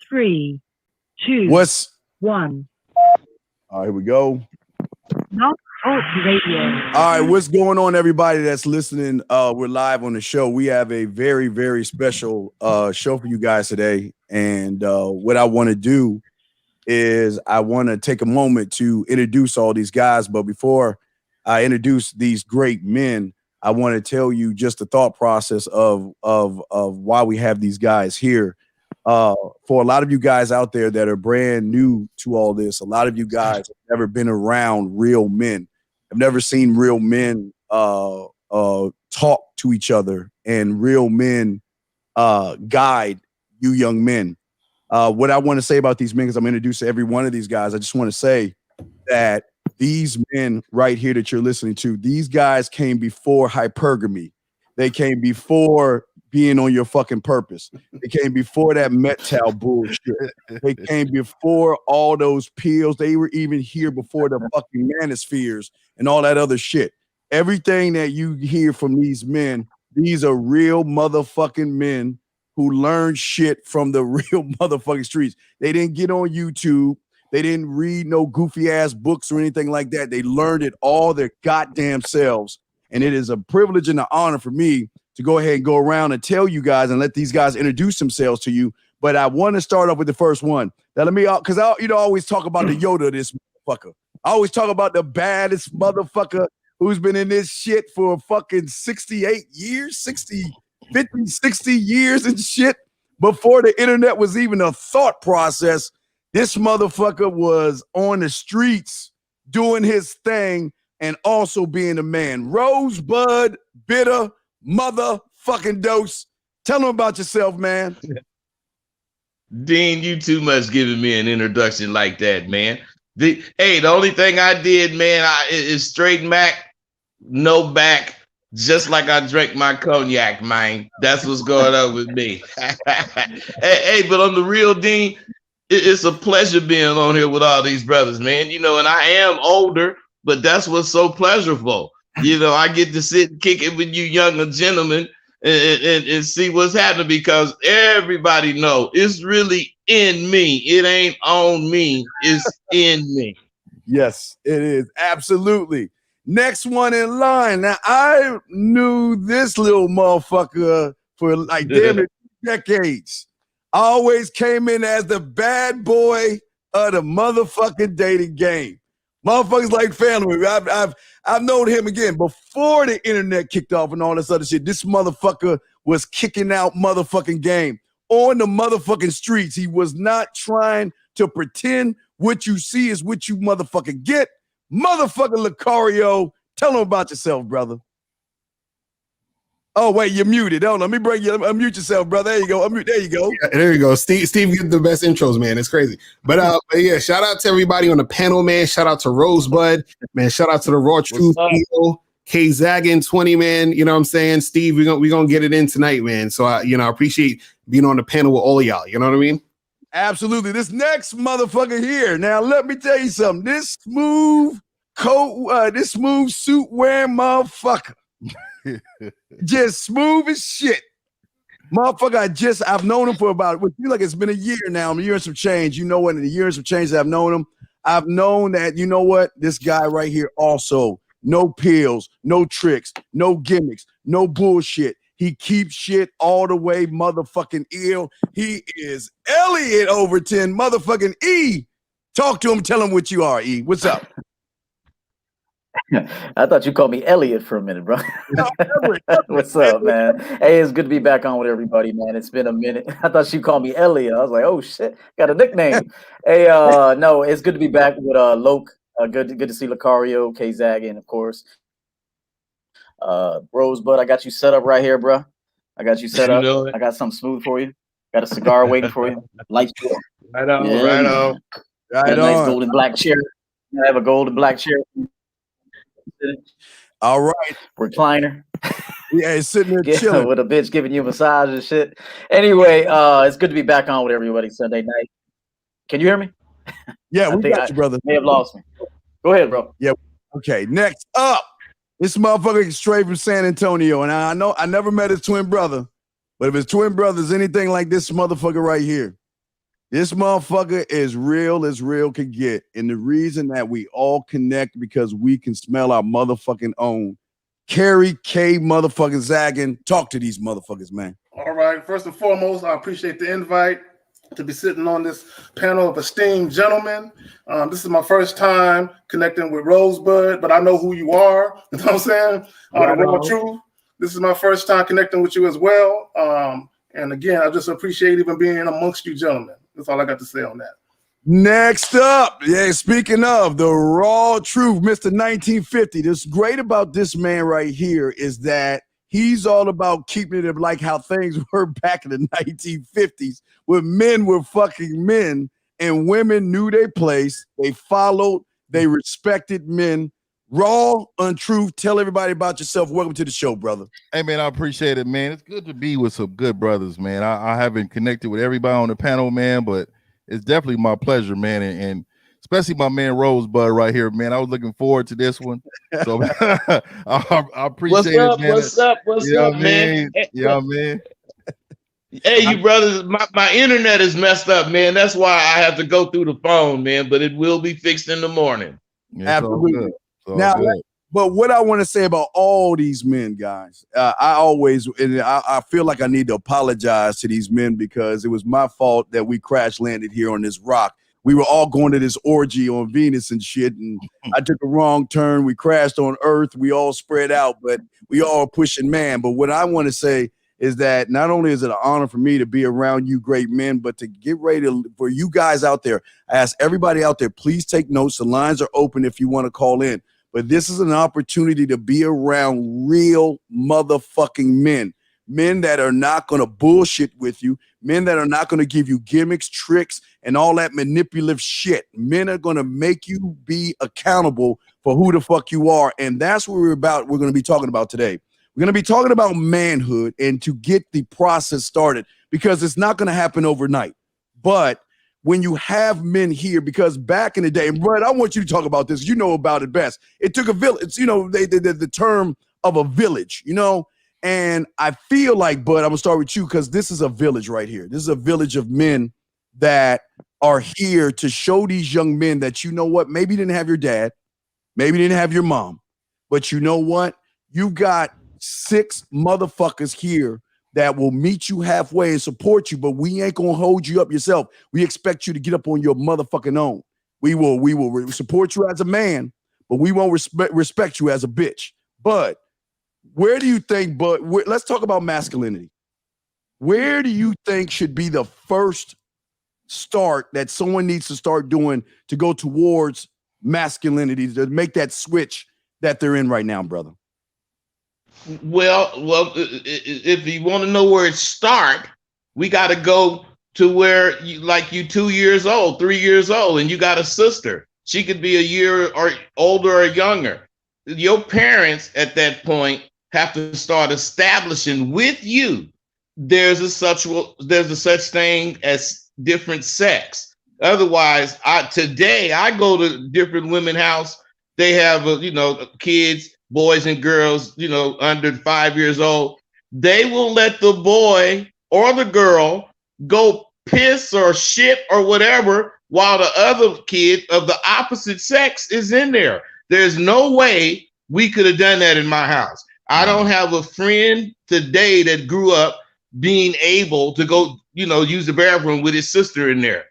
3, 2, What's 1. all right, here we go. Not Talk Radio. All right, what's going on, everybody that's listening? We're live on the show. We have a very, very special show for you guys today. And what I want to do is I want to take a moment to introduce all these guys. But before I introduce these great men, I want to tell you just the thought process of why we have these guys here. For a lot of you guys out there that are brand new to all this, a lot of you guys have never been around real men. I've never seen real men talk to each other and real men guide you young men. What I want to say about these men, because I'm introducing every one of these guys, I just want to say that these men right here that you're listening to, these guys came before hypergamy. They came before being on your fucking purpose. They came before that Met-Tal bullshit. They came before all those pills. They were even here before the fucking manospheres and all that other shit. Everything that you hear from these men, these are real motherfucking men who learned shit from the real motherfucking streets. They didn't get on YouTube. They didn't read no goofy ass books or anything like that. They learned it all their goddamn selves. And it is a privilege and an honor for me to go ahead and go around and tell you guys and let these guys introduce themselves to you. But I want to start off with the first one. Now let me, because I always talk about the Yoda of this motherfucker. I always talk about the baddest motherfucker who's been in this shit for fucking 68 years, 60 years and shit. Before the internet was even a thought process, this motherfucker was on the streets doing his thing and also being a man. Rosebud, bitter, motherfucking dose. Tell them about yourself, man. Dean, you too much giving me an introduction like that, man. The only thing I did, man, is straight Mac, no back, just like I drank my cognac, man. That's what's going on with me. But on the real, Dean, it's a pleasure being on here with all these brothers, man. You know, and I am older, but that's what's so pleasurable. You know, I get to sit and kick it with you younger gentlemen and see what's happening, because everybody know it's really in me. It ain't on me. It's in me. Yes, it is. Absolutely. Next one in line. Now, I knew this little motherfucker for like damn it decades. I always came in as the bad boy of the motherfucking dating game. Motherfuckers like family. I've known him again before the internet kicked off and all this other shit. This motherfucker was kicking out motherfucking game on the motherfucking streets. He was not trying to pretend what you see is what you motherfucking get. Motherfucking Lucario, tell him about yourself, brother. Oh, wait, you're muted. Oh, let me bring you. Unmute yourself, brother. There you go. There you go. Yeah, there you go. Steve gives the best intros, man. It's crazy. But yeah, shout out to everybody on the panel, man. Shout out to Rosebud, man. Shout out to the Raw Truth, 𝐒𝐿, 20, man. You know what I'm saying? Steve, we're gonna get it in tonight, man. So I appreciate being on the panel with all of y'all. You know what I mean? Absolutely. This next motherfucker here. Now, let me tell you something. This smooth suit wearing motherfucker. Just smooth as shit. Motherfucker, I've known him for about, what feel like it's been a year now. I'm a year and some change. You know what? In the years of change that I've known him, I've known that, you know what? This guy right here also, no pills, no tricks, no gimmicks, no bullshit. He keeps shit all the way motherfucking ill. He is Elliot Overton, motherfucking E. Talk to him, tell him what you are, E. What's up? I thought you called me Elliot for a minute, bro. What's up, man? Hey, it's good to be back on with everybody, man. It's been a minute. I thought you called me Elliot. I was like, oh shit, got a nickname. Hey, no, it's good to be back with Loke. Good to see Lucario, 𝐒𝐿, and of course, Rosebud. I got you set up right here, bro. I got you set up. I got something smooth for you. Got a cigar waiting for you. Light. Right on, yeah, right on. Right on. Nice golden black chair. I have a golden black chair. All right. Recliner. Yeah, he's sitting there chilling. With a bitch giving you a massage and shit. Anyway, it's good to be back on with everybody Sunday night. Can you hear me? Yeah, we got you, brother. May have lost me. Go ahead, bro. Yeah. Okay, next up. This motherfucker is straight from San Antonio. And I know I never met his twin brother, but if his twin brother is anything like this motherfucker right here, This motherfucker is real as real can get. And the reason that we all connect because we can smell our motherfucking own. Carrie K motherfucking Zaggin. Talk to these motherfuckers, man. All right. First and foremost, I appreciate the invite to be sitting on this panel of esteemed gentlemen. This is my first time connecting with Rosebud, but I know who you are. You know what I'm saying? The Raw Truth. This is my first time connecting with you as well. And again, I just appreciate even being amongst you gentlemen. That's all I got to say on that. Next up, speaking of the Raw Truth, Mr. 1950. What's great about this man right here is that he's all about keeping it like how things were back in the 1950s, where men were fucking men and women knew their place. They followed, they respected men. Raw Untruth, tell everybody about yourself. Welcome to the show, brother. Hey, man, I appreciate it, man. It's good to be with some good brothers, man. I haven't connected with everybody on the panel, man, but it's definitely my pleasure, man, and especially my man Rosebud right here, man. I was looking forward to this one. So I appreciate it, man. What's up, man? Yeah, man. Hey, you brothers, my internet is messed up, man. That's why I have to go through the phone, man, but it will be fixed in the morning. Yeah, absolutely. Now, but what I want to say about all these men, guys, I feel like I need to apologize to these men because it was my fault that we crash landed here on this rock. We were all going to this orgy on Venus and shit, and I took a wrong turn. We crashed on Earth. We all spread out, but we all pushing man. But what I want to say is that not only is it an honor for me to be around you great men, but to get ready for you guys out there. I ask everybody out there, please take notes. The lines are open if you want to call in. But this is an opportunity to be around real motherfucking men that are not going to bullshit with you, men that are not going to give you gimmicks, tricks, and all that manipulative shit. Men are going to make you be accountable for who the fuck you are. And that's what we're going to be talking about today. We're going to be talking about manhood and to get the process started because it's not going to happen overnight. But when you have men here, because back in the day, and Brett, I want you to talk about this. You know about it best. It took a village. You know, the term of a village, you know, and I feel like, Bud, I'm going to start with you because this is a village right here. This is a village of men that are here to show these young men that, you know what, maybe you didn't have your dad, maybe you didn't have your mom, but you know what? You got 6 motherfuckers here that will meet you halfway and support you, but we ain't gonna hold you up yourself. We expect you to get up on your motherfucking own. We will support you as a man, but we won't respect you as a bitch. But where do you think, let's talk about masculinity. Where do you think should be the first start that someone needs to start doing to go towards masculinity, to make that switch that they're in right now, brother? Well, if you want to know where it start, we got to go to where you 2 years old, 3 years old, and you got a sister. She could be a year or older or younger. Your parents at that point have to start establishing with you there's a such thing as different sex. Otherwise, today I go to different women's house. They have kids, boys and girls, under 5 years old. They will let the boy or the girl go piss or shit or whatever while the other kid of the opposite sex is in there. There's no way we could have done that in my house. I don't have a friend today that grew up being able to go, use the bathroom with his sister in there.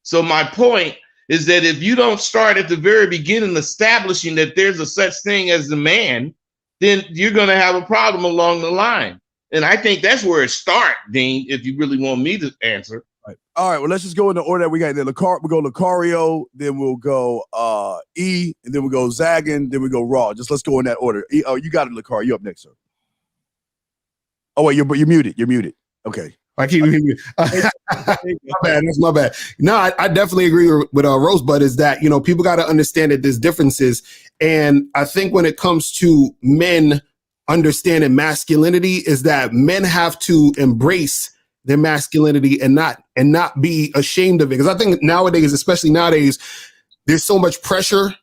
So my point is that if you don't start at the very beginning establishing that there's a such thing as a man, then you're going to have a problem along the line. And I think that's where it starts, Dean, if you really want me to answer. All right, well, let's just go in the order that we got there. We'll go 𝐒𝐿𝐒, then we'll go E, and then we'll go Zaggin, then we go Raw. Just let's go in that order. Oh, you got it, 𝐒𝐿𝐒. You up next, sir. Oh, wait, you're muted. You're muted. Okay. I keep hearing you. My bad. That's my bad. No, I definitely agree with Rosebud is that, people got to understand that there's differences. And I think when it comes to men understanding masculinity is that men have to embrace their masculinity and not be ashamed of it. Because I think nowadays, especially nowadays, there's so much pressure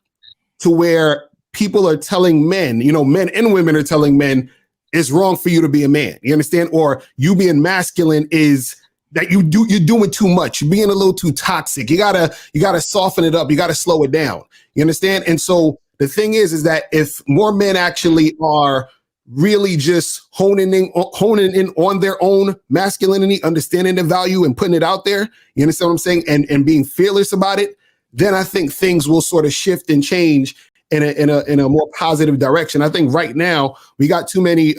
to where people are telling men, men and women are telling men, it's wrong for you to be a man. You understand? Or you being masculine is that you're doing too much. You're being a little too toxic. You gotta soften it up. You gotta slow it down. You understand? And so the thing is that if more men actually are really just honing in on their own masculinity, understanding the value and putting it out there, you understand what I'm saying? And being fearless about it, then I think things will sort of shift and change in a more positive direction. I think right now we got too many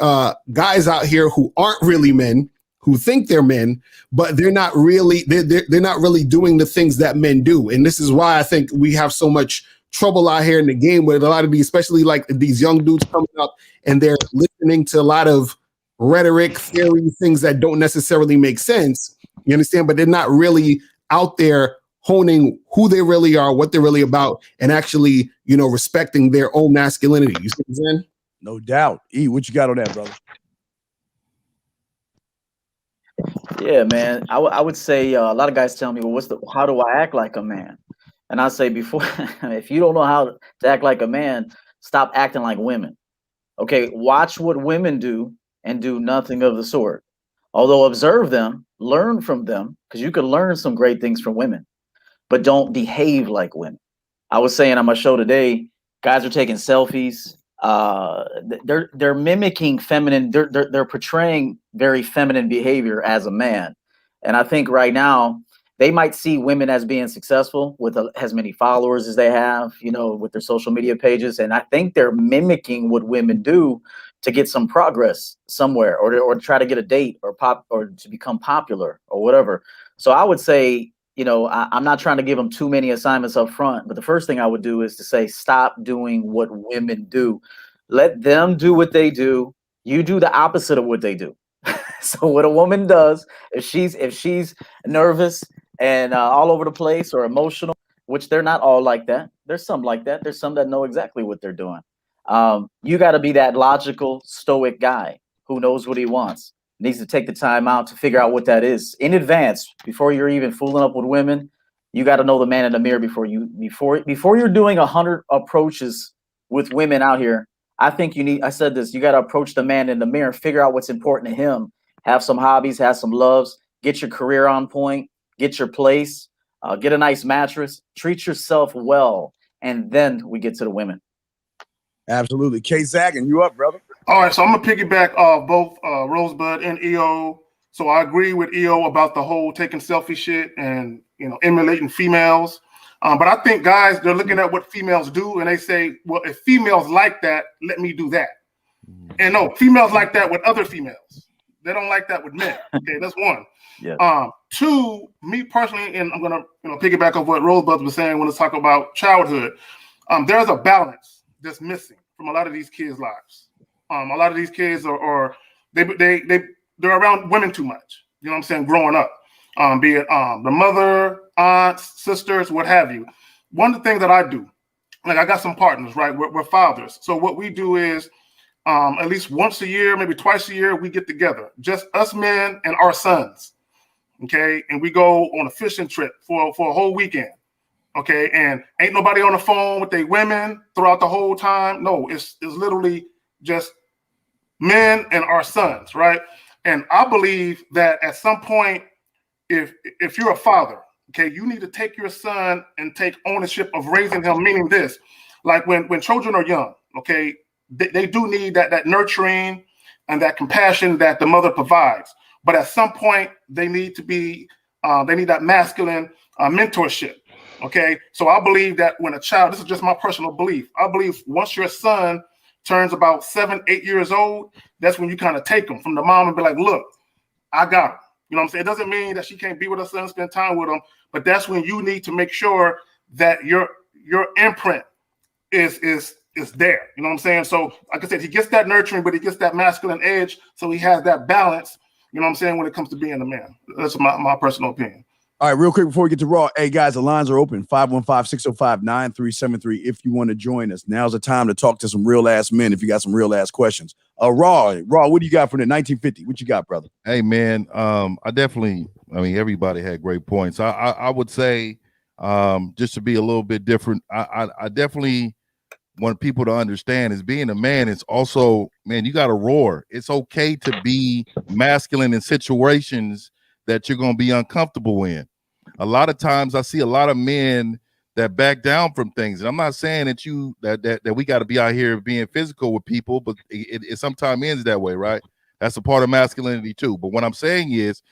guys out here who aren't really men, who think they're men, but they're not really doing the things that men do. And this is why I think we have so much trouble out here in the game with a lot of these, especially like these young dudes coming up and they're listening to a lot of rhetoric, theory, things that don't necessarily make sense. You understand? But they're not really out there honing who they really are, what they're really about, and actually, respecting their own masculinity. You see what I'm saying? No doubt. E, what you got on that, brother? Yeah, man. I would say a lot of guys tell me, well, how do I act like a man? And I say before, if you don't know how to act like a man, stop acting like women. Okay, watch what women do and do nothing of the sort. Although observe them, learn from them, because you can learn some great things from women, but don't behave like women. I was saying on my show today, guys are taking selfies. They're mimicking feminine. They're portraying very feminine behavior as a man, and I think right now they might see women as being successful with as many followers as they have, with their social media pages, and I think they're mimicking what women do to get some progress somewhere, or try to get a date, or to become popular or whatever. So I would say, I'm not trying to give them too many assignments up front, but the first thing I would do is to say, stop doing what women do. Let them do what they do. You do the opposite of what they do. So what a woman does, if she's nervous and all over the place or emotional, which they're not all like that. There's some like that. There's some that know exactly what they're doing. You got to be that logical, stoic guy who knows what he wants. Needs to take the time out to figure out what that is in advance before you're even fooling up with women. You got to know the man in the mirror before you're doing 100 approaches with women out here. I think I said this, you got to approach the man in the mirror, figure out what's important to him, have some hobbies, have some loves, get your career on point, get your place, get a nice mattress, treat yourself well, and then we get to the women. Absolutely. 𝐂𝐻, you up, brother? All right, so I'm gonna piggyback off both Rosebud and EO. So I agree with EO about the whole taking selfie shit and emulating females. But I think guys, they're looking at what females do and they say, well, if females like that, let me do that. And no, females like that with other females. They don't like that with men. Okay, that's one. Yeah. Two, me personally, and I'm gonna piggyback off what Rosebud was saying when it's talking about childhood. There's a balance that's missing from a lot of these kids' lives. A lot of these kids they're around women too much. You know what I'm saying? Growing up, be it the mother, aunts, sisters, what have you. One of the things that I do, like I got some partners, right? We're fathers. So what we do is at least once a year, maybe twice a year, we get together, just us men and our sons. Okay, and we go on a fishing trip for a whole weekend. Okay, and ain't nobody on the phone with their women throughout the whole time. No, it's literally just men and our sons, right? And I believe that at some point, if you're a father, okay, you need to take your son and take ownership of raising him, meaning this, like when children are young, okay, they do need that nurturing and that compassion that the mother provides. But at some point, they need that masculine mentorship. Okay, so I believe that when a child, this is just my personal belief, I believe once your son turns about 7, 8 years old, that's when you kind of take him from the mom and be like, look, I got him. You know what I'm saying? It doesn't mean that she can't be with her son, spend time with him, but that's when you need to make sure that your imprint is there. You know what I'm saying? So like I said, he gets that nurturing, but he gets that masculine edge, so he has that balance, you know what I'm saying, when it comes to being a man. That's my personal opinion. All right, real quick before we get to Raw. Hey, guys, the lines are open, 515-605-9373 if you want to join us. Now's the time to talk to some real-ass men if you got some real-ass questions. Raw, what do you got from the 1950? What you got, brother? Hey, man, everybody had great points. I would say, just to be a little bit different, I definitely want people to understand is being a man is also, man, you got to roar. It's okay to be masculine in situations that you're going to be uncomfortable in. A lot of times I see a lot of men that back down from things. And I'm not saying that we got to be out here being physical with people, but it sometimes ends that way, right? That's a part of masculinity too. But what I'm saying is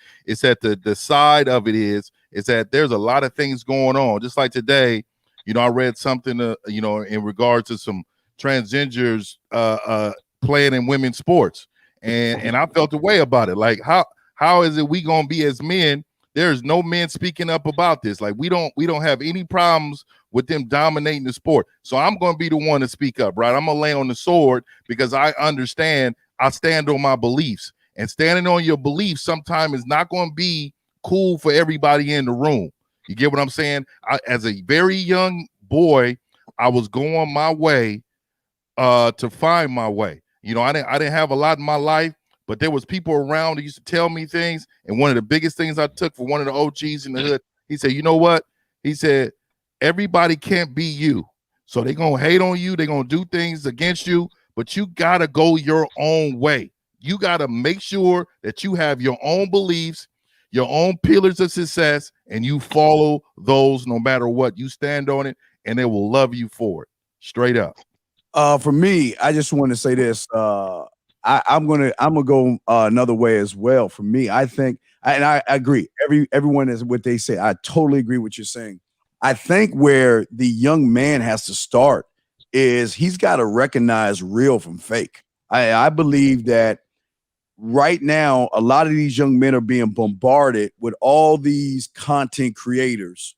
that the side of it is that there's a lot of things going on. Just like today, you know, I read something, you know, in regards to some transgenders playing in women's sports, and I felt a way about it. Like, how is it we gonna be as men? There's no men speaking up about this. Like, we don't have any problems with them dominating the sport. So I'm gonna be the one to speak up, right? I'm gonna lay on the sword because I understand. I stand on my beliefs, and standing on your beliefs sometimes is not going to be cool for everybody in the room. You get what I'm saying? As a very young boy, I was going my way to find my way. You know, I didn't have a lot in my life, but there was people around that used to tell me things. And one of the biggest things I took for one of the OGs in the hood, he said, you know what? He said, everybody can't be you. So they're going to hate on you. They're going to do things against you. But you got to go your own way. You got to make sure that you have your own beliefs, your own pillars of success, and you follow those no matter what. You stand on it, and they will love you for it. Straight up. For me, I just want to say this. I'm gonna go another way as well. For me, I think, and I agree. Everyone is what they say. I totally agree with what you're saying. I think where the young man has to start is he's got to recognize real from fake. I believe that right now, a lot of these young men are being bombarded with all these content creators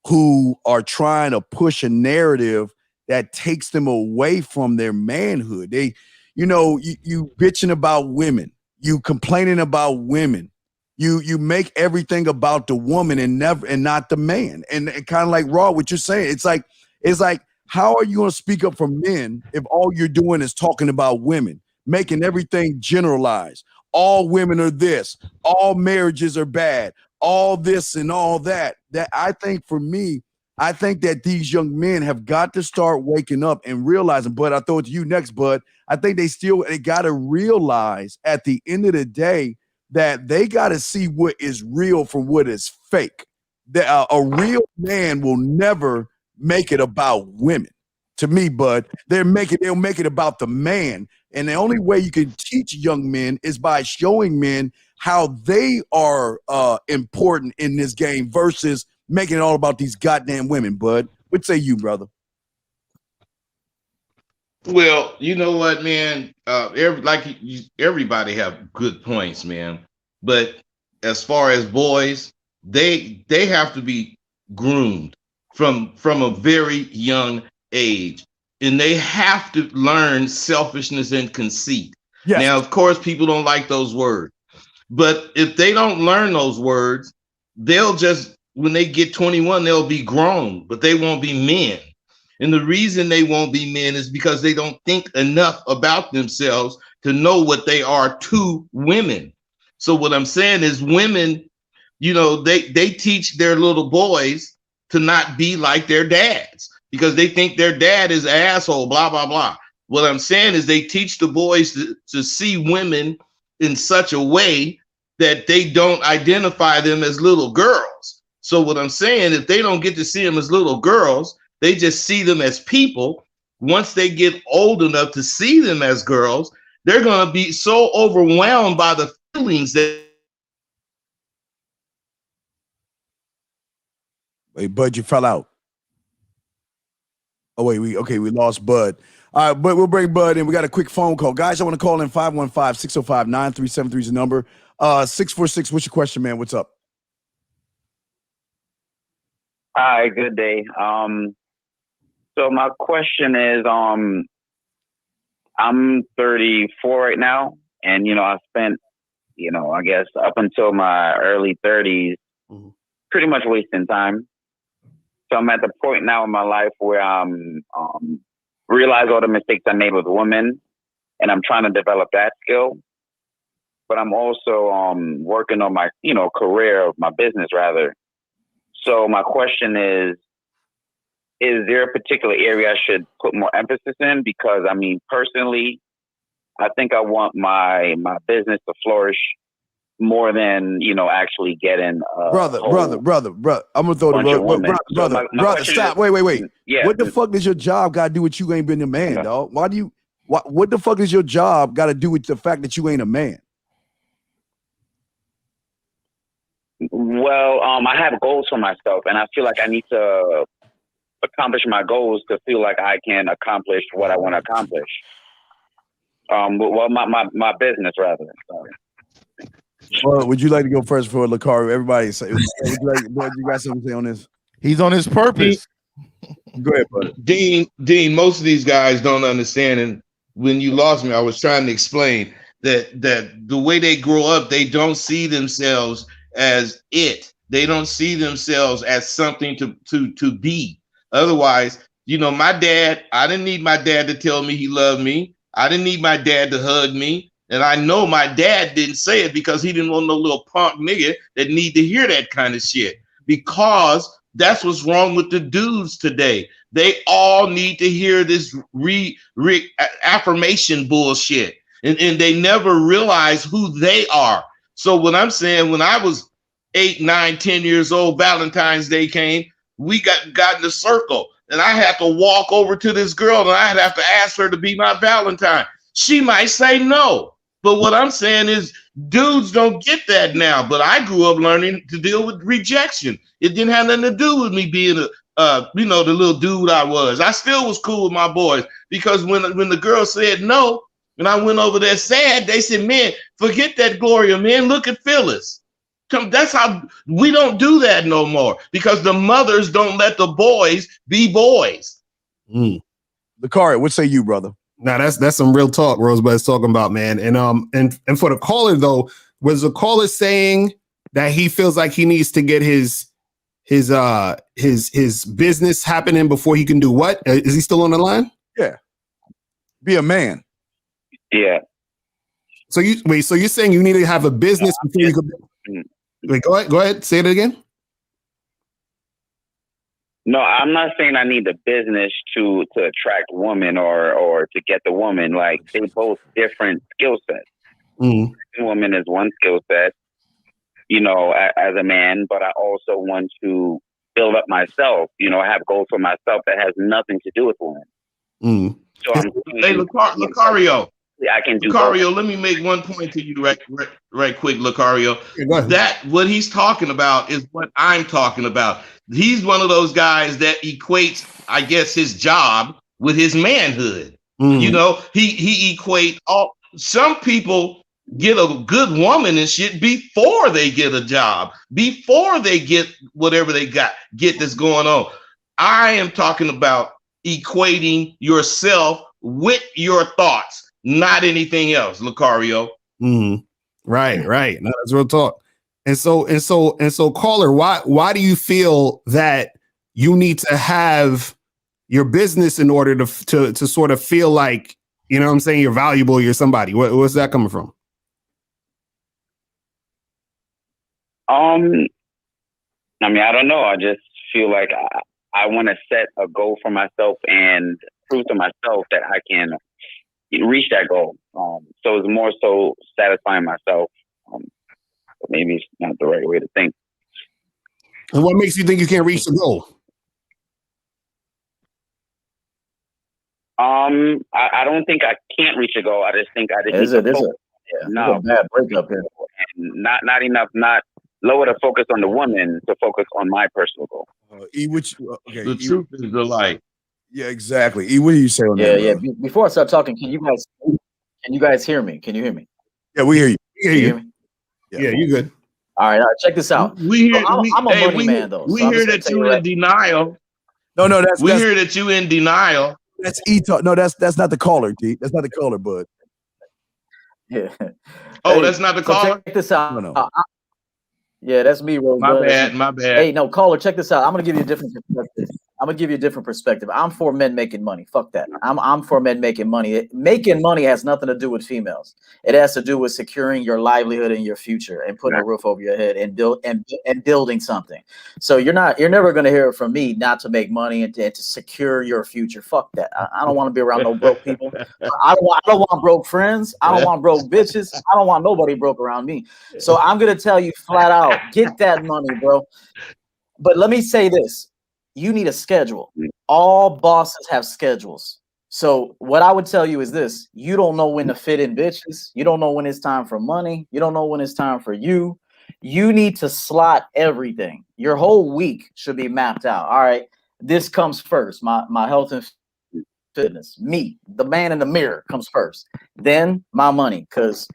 who are trying to push a narrative that takes them away from their manhood. They, you know, you bitching about women, you complaining about women, you make everything about the woman and not the man. And kind of like Raw, what you're saying, it's like, how are you going to speak up for men if all you're doing is talking about women, making everything generalized? All women are this, all marriages are bad, all this and all that. That I think for me, I think that these young men have got to start waking up and realizing, Bud, I throw it to you next, Bud. I think they got to realize at the end of the day that they got to see what is real from what is fake. That a real man will never make it about women. To me, Bud, they'll make it about the man. And the only way you can teach young men is by showing men how they are important in this game versus making it all about these goddamn women, Bud. What say you, brother? Well, you know what, man? Everybody have good points, man. But as far as boys, they have to be groomed from a very young age, and they have to learn selfishness and conceit. Yes. Now, of course, people don't like those words, but if they don't learn those words, they'll just, when they get 21, they'll be grown, but they won't be men. And the reason they won't be men is because they don't think enough about themselves to know what they are to women. So what I'm saying is women, you know, they teach their little boys to not be like their dads because they think their dad is an asshole, blah, blah, blah. What I'm saying is they teach the boys to see women in such a way that they don't identify them as little girls. So what I'm saying, if they don't get to see them as little girls, they just see them as people. Once they get old enough to see them as girls, they're going to be so overwhelmed by the feelings that. Wait, Bud, you fell out. Oh, wait, we lost Bud. All right, but we'll bring Bud in. We got a quick phone call. Guys, I want to call in 515-605-9373 is the number. 646, what's your question, man? What's up? Hi, good day. So my question is, I'm 34 right now, and I spent, I guess up until my early 30s, pretty much wasting time. So I'm at the point now in my life where I'm realize all the mistakes I made with women, and I'm trying to develop that skill. But I'm also working on my, career, my business rather. So my question is there a particular area I should put more emphasis in? Because personally, I think I want my business to flourish more than actually getting brother. I'm gonna throw the brother. Stop. Wait. Yeah. What the fuck does your job got to do with you ain't been a man, dog? What the fuck does your job got to do with the fact that you ain't a man? Well, I have goals for myself, and I feel like I need to accomplish my goals to feel like I can accomplish what I want to accomplish. Well, my business rather. Sorry. Well, would you like to go first for Licari? Everybody say, you got something to say on this? He's on his purpose. Go ahead, buddy. Dean, most of these guys don't understand, and when you lost me, I was trying to explain that the way they grow up, they don't see themselves as it. They don't see themselves as something to be. Otherwise, my dad, I didn't need my dad to tell me he loved me. I didn't need my dad to hug me. And I know my dad didn't say it because he didn't want no little punk nigga that need to hear that kind of shit. Because that's what's wrong with the dudes today. They all need to hear this affirmation bullshit. And they never realize who they are. So what I'm saying, when I was 8, 9, 10 years old, Valentine's Day came, we got in the circle. And I had to walk over to this girl and I'd have to ask her to be my Valentine. She might say no. But what I'm saying is dudes don't get that now. But I grew up learning to deal with rejection. It didn't have nothing to do with me being the little dude I was. I still was cool with my boys because when the girl said no, and I went over there sad, they said, man, forget that Gloria, man. Look at Phyllis. That's how we don't do that no more because the mothers don't let the boys be boys. Licari, what say you, brother? Now that's some real talk Rosebud's talking about, man. And for the caller though, was the caller saying that he feels like he needs to get his business happening before he can do what? Is he still on the line? Yeah. Be a man. Yeah. So you're saying you need to have a business before you can wait, go ahead, say it again. No, I'm not saying I need the business to attract women or to get the woman. Like, they both different skill sets. Woman is one skill set, as a man, but I also want to build up myself. I have goals for myself that has nothing to do with women. So hey, Lucario. I can do Lucario, let me make one point to you right quick, Lucario. Yeah, that what he's talking about is what I'm talking about. He's one of those guys that equates, I guess, his job with his manhood. He equate all. Some people get a good woman and shit before they get a job, before they get whatever they get that's going on. I am talking about equating yourself with your thoughts, not anything else, Lucario. Right. No, that's real talk. And so, caller, why do you feel that you need to have your business in order to sort of feel like, what I'm saying, you're valuable, you're somebody? Where's that coming from? I don't know. I just feel like I want to set a goal for myself and prove to myself that I can reach that goal. So it's more so satisfying myself. But maybe it's not the right way to think. And what makes you think you can't reach the goal? I don't think I can't reach a goal. I just think I just need to focus. No, bad breakup here. Not lower the focus on the woman to focus on my personal goal. The truth is the light. Yeah, exactly. E, what do you say on that? Yeah. Before I start talking, can you guys hear me? Can you hear me? Yeah, we hear you. Can you hear me? Yeah, you good. All right, check this out. I'm a money man, though. We hear that you're in denial. No, we hear that you in denial. That's E talk. No, that's not the caller, T. That's not the caller, bud. Yeah. Oh, that's not the caller? Check this out. No. Yeah, that's me, Rose. My bad. Hey, no, caller, check this out. I'm gonna give you a different perspective. I'm gonna give you a different perspective. I'm for men making money. Fuck that. I'm for men making money. Making money has nothing to do with females. It has to do with securing your livelihood and your future and putting a roof over your head and building something. So you're never gonna hear it from me not to make money and to secure your future. Fuck that. I don't want to be around no broke people. I don't want broke friends. I don't want broke bitches. I don't want nobody broke around me. So I'm gonna tell you flat out, get that money, bro. But let me say this. You need a schedule. All bosses have schedules. So what I would tell you is this: you don't know when to fit in bitches. You don't know when it's time for money. You don't know when it's time for you. You need to slot everything. Your whole week should be mapped out. All right, this comes first. My health and fitness. Me, the man in the mirror, comes first. Then my money, because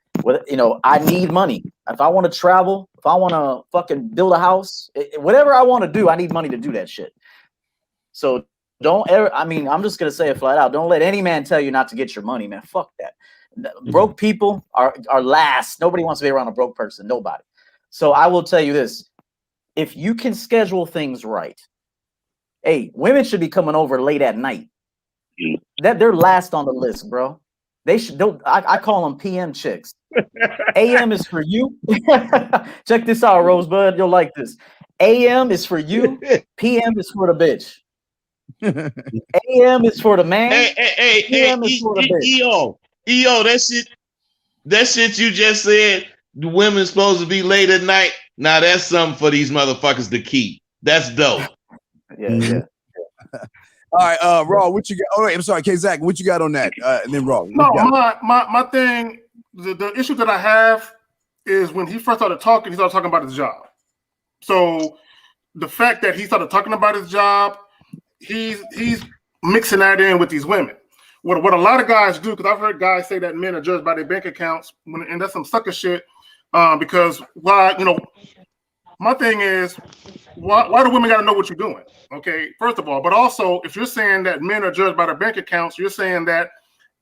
I need money. If I want to travel, if I want to fucking build a house, whatever I want to do, I need money to do that shit. So don't ever, I'm just going to say it flat out. Don't let any man tell you not to get your money, man. Fuck that. Broke people are last. Nobody wants to be around a broke person. Nobody. So I will tell you this. If you can schedule things right, hey, women should be coming over late at night. They're last on the list, bro. I call them PM chicks. AM is for you. Check this out, Rosebud. You'll like this. AM is for you. PM is for the bitch. AM is for the man. PM is for the bitch. EO, that shit you just said, the women's supposed to be late at night. Now that's something for these motherfuckers to keep. That's dope. Yeah. All right, Raw, what you got? Oh, wait, I'm sorry, K-Zach, what you got on that? And then Raw. No, my thing, the issue that I have is when he first started talking about his job. So the fact that he started talking about his job, he's mixing that in with these women. What a lot of guys do, because I've heard guys say that men are judged by their bank accounts, and that's some sucker shit. Because my thing is, why do women got to know what you're doing? Okay, first of all, but also if you're saying that men are judged by their bank accounts, you're saying that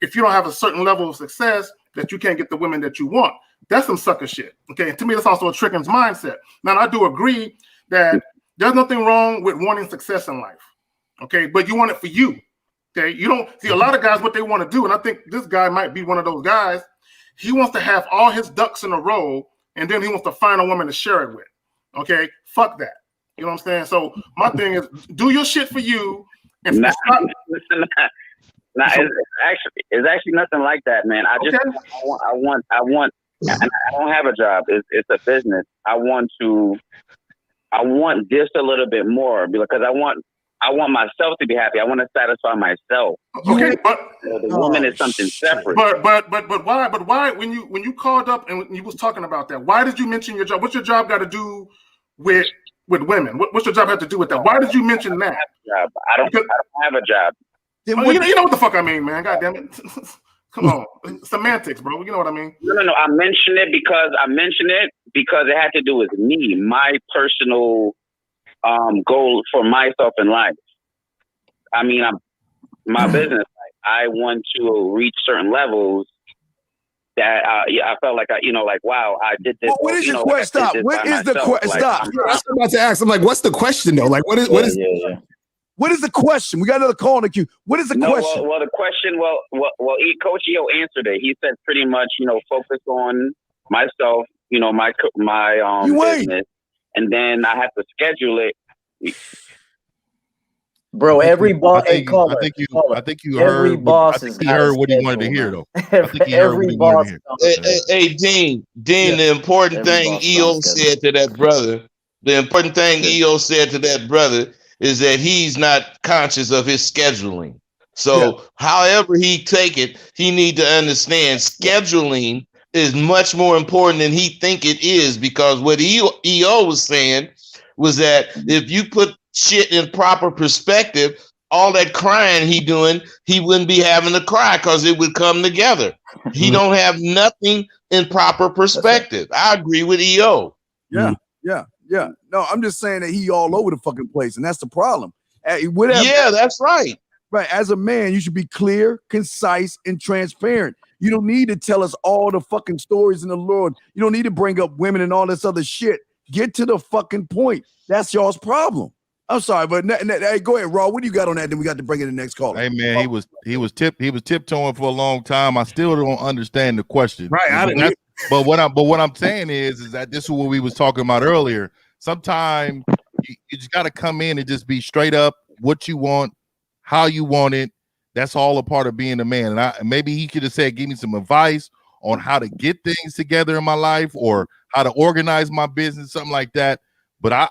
if you don't have a certain level of success, that you can't get the women that you want. That's some sucker shit. Okay, to me, that's also a tricker's mindset. Now, I do agree that there's nothing wrong with wanting success in life. Okay, but you want it for you. Okay, you don't see a lot of guys what they want to do, and I think this guy might be one of those guys. He wants to have all his ducks in a row, and then he wants to find a woman to share it with. Okay, fuck that. You know what I'm saying? So my thing is, do your shit for you. And it's actually nothing like that, man. I want. And I don't have a job. It's a business. I want just a little bit more because I want myself to be happy. I want to satisfy myself. Okay, but the woman is something separate. But why when you called up and you was talking about that, why did you mention your job? What's your job got to do with women? What's your job have to do with that? Why did you mention that? I don't have a job. You know what the fuck I mean, man. God damn it. Come on. Semantics, bro. You know what I mean? No. I mentioned it because it had to do with me, my personal goal for myself in life. I mean, my business. I want to reach certain levels that I felt like wow, I did this. Well, what is your question? Stop. What is the question? Stop. I'm about to ask. I'm like, what's the question though? Like, what is? What is the question? We got another call in the queue. What is the question? Well, the question. Coach EO answered it. He said pretty much, focus on myself. My business, and then I have to schedule it. Bro, every boss. I think you heard. He heard what he wanted to hear, though. I think he heard what he wanted to hear. Hey, Dean. The important thing EO said to that brother. The important thing EO said to that brother is that he's not conscious of his scheduling. So, however he take it, he need to understand scheduling is much more important than he think it is, because what EO was saying was that if you put shit in proper perspective, all that crying he doing, he wouldn't be having to cry because it would come together. He don't have nothing in proper perspective. I agree with EO. Yeah. No, I'm just saying that he all over the fucking place, and that's the problem. Yeah, that's right. Right. As a man, you should be clear, concise, and transparent. You don't need to tell us all the fucking stories in the Lord. You don't need to bring up women and all this other shit. Get to the fucking point. That's y'all's problem. I'm sorry, but hey, go ahead, Raw. What do you got on that? Then we got to bring in the next caller. Hey man, he was tiptoeing for a long time. I still don't understand the question. Right. But what I'm saying is that this is what we was talking about earlier. Sometimes you just got to come in and just be straight up what you want, how you want it. That's all a part of being a man. And maybe he could have said, give me some advice on how to get things together in my life or how to organize my business, something like that. But I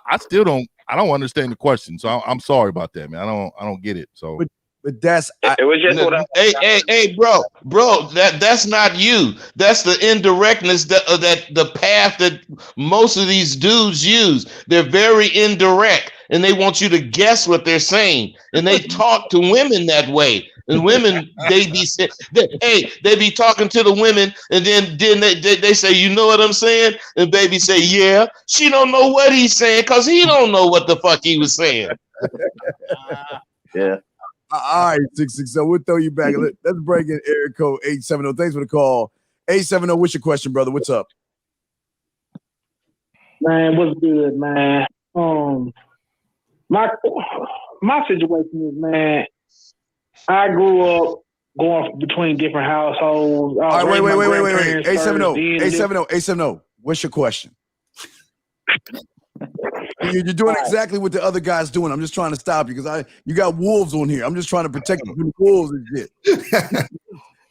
don't understand the question. So I'm sorry about that, man. I don't get it. So but that's it was just what hey, bro, that's not you. That's the indirectness that the path that most of these dudes use. They're very indirect, and they want you to guess what they're saying, and they talk to women that way. And women, they be talking to the women, and then they say, you know what I'm saying? And baby say, yeah. She don't know what he's saying because he don't know what the fuck he was saying. Yeah. All right, 660. We'll throw you back. Let's bring in area code 870. Thanks for the call. 870, what's your question, brother? What's up? Man, what's good, man? My situation is, man, I grew up going between different households. All right, wait. 870. What's your question? You're doing exactly what the other guy's doing. I'm just trying to stop you because you got wolves on here. I'm just trying to protect you from wolves and shit.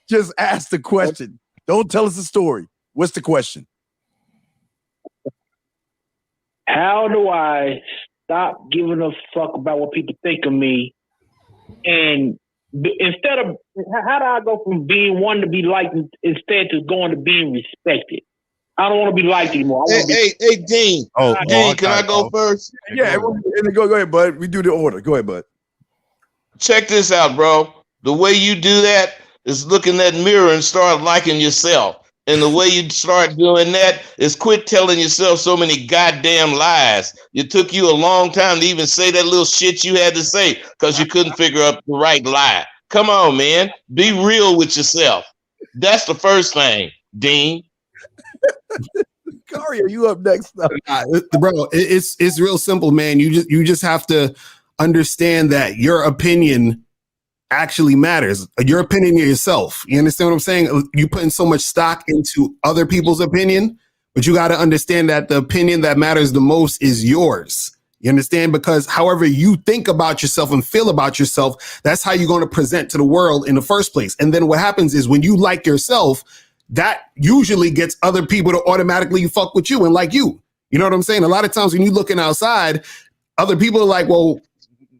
Just ask the question. Don't tell us the story. What's the question? How do I stop giving a fuck about what people think of me, and instead of how do I go from being one to be liked instead to going to being respected? I don't want to be liked anymore. Hey, Dean. Dean, can I go first? Yeah, go ahead, bud. We do the order. Go ahead, bud. Check this out, bro. The way you do that is look in that mirror and start liking yourself. And the way you start doing that is quit telling yourself so many goddamn lies. It took you a long time to even say that little shit you had to say because you couldn't figure out the right lie. Come on, man. Be real with yourself. That's the first thing, Dean. Kari, are you up next? Bro, it's real simple, man. You just have to understand that your opinion actually matters. Your opinion of yourself. You understand what I'm saying? You putting so much stock into other people's opinion, but you got to understand that the opinion that matters the most is yours. You understand? Because however you think about yourself and feel about yourself, that's how you're going to present to the world in the first place. And then what happens is when you like yourself, that usually gets other people to automatically fuck with you and like you. You know what I'm saying? A lot of times when you're looking outside, other people are like, well,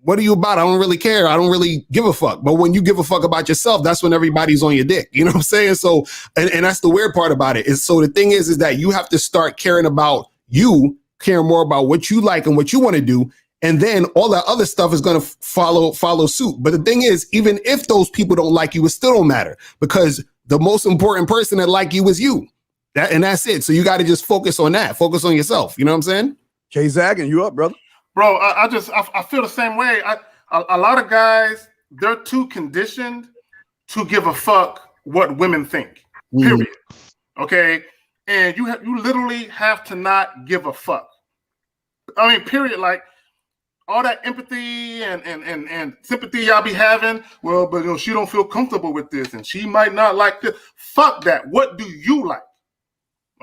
what are you about? I don't really care. I don't really give a fuck. But when you give a fuck about yourself, that's when everybody's on your dick. You know what I'm saying? So, and that's the weird part about it. So the thing is that you have to start caring about you, caring more about what you like and what you want to do. And then all that other stuff is going to follow suit. But the thing is, even if those people don't like you, it still don't matter because the most important person that like you is you. That's it. So you got to just focus on that. Focus on yourself. You know what I'm saying? K-Zag, you up, brother? Bro, I feel the same way. A lot of guys, they're too conditioned to give a fuck what women think. Period. Okay, and you literally have to not give a fuck. I mean, period. Like all that empathy and sympathy y'all be having. Well, but she don't feel comfortable with this, and she might not like this. Fuck that. What do you like?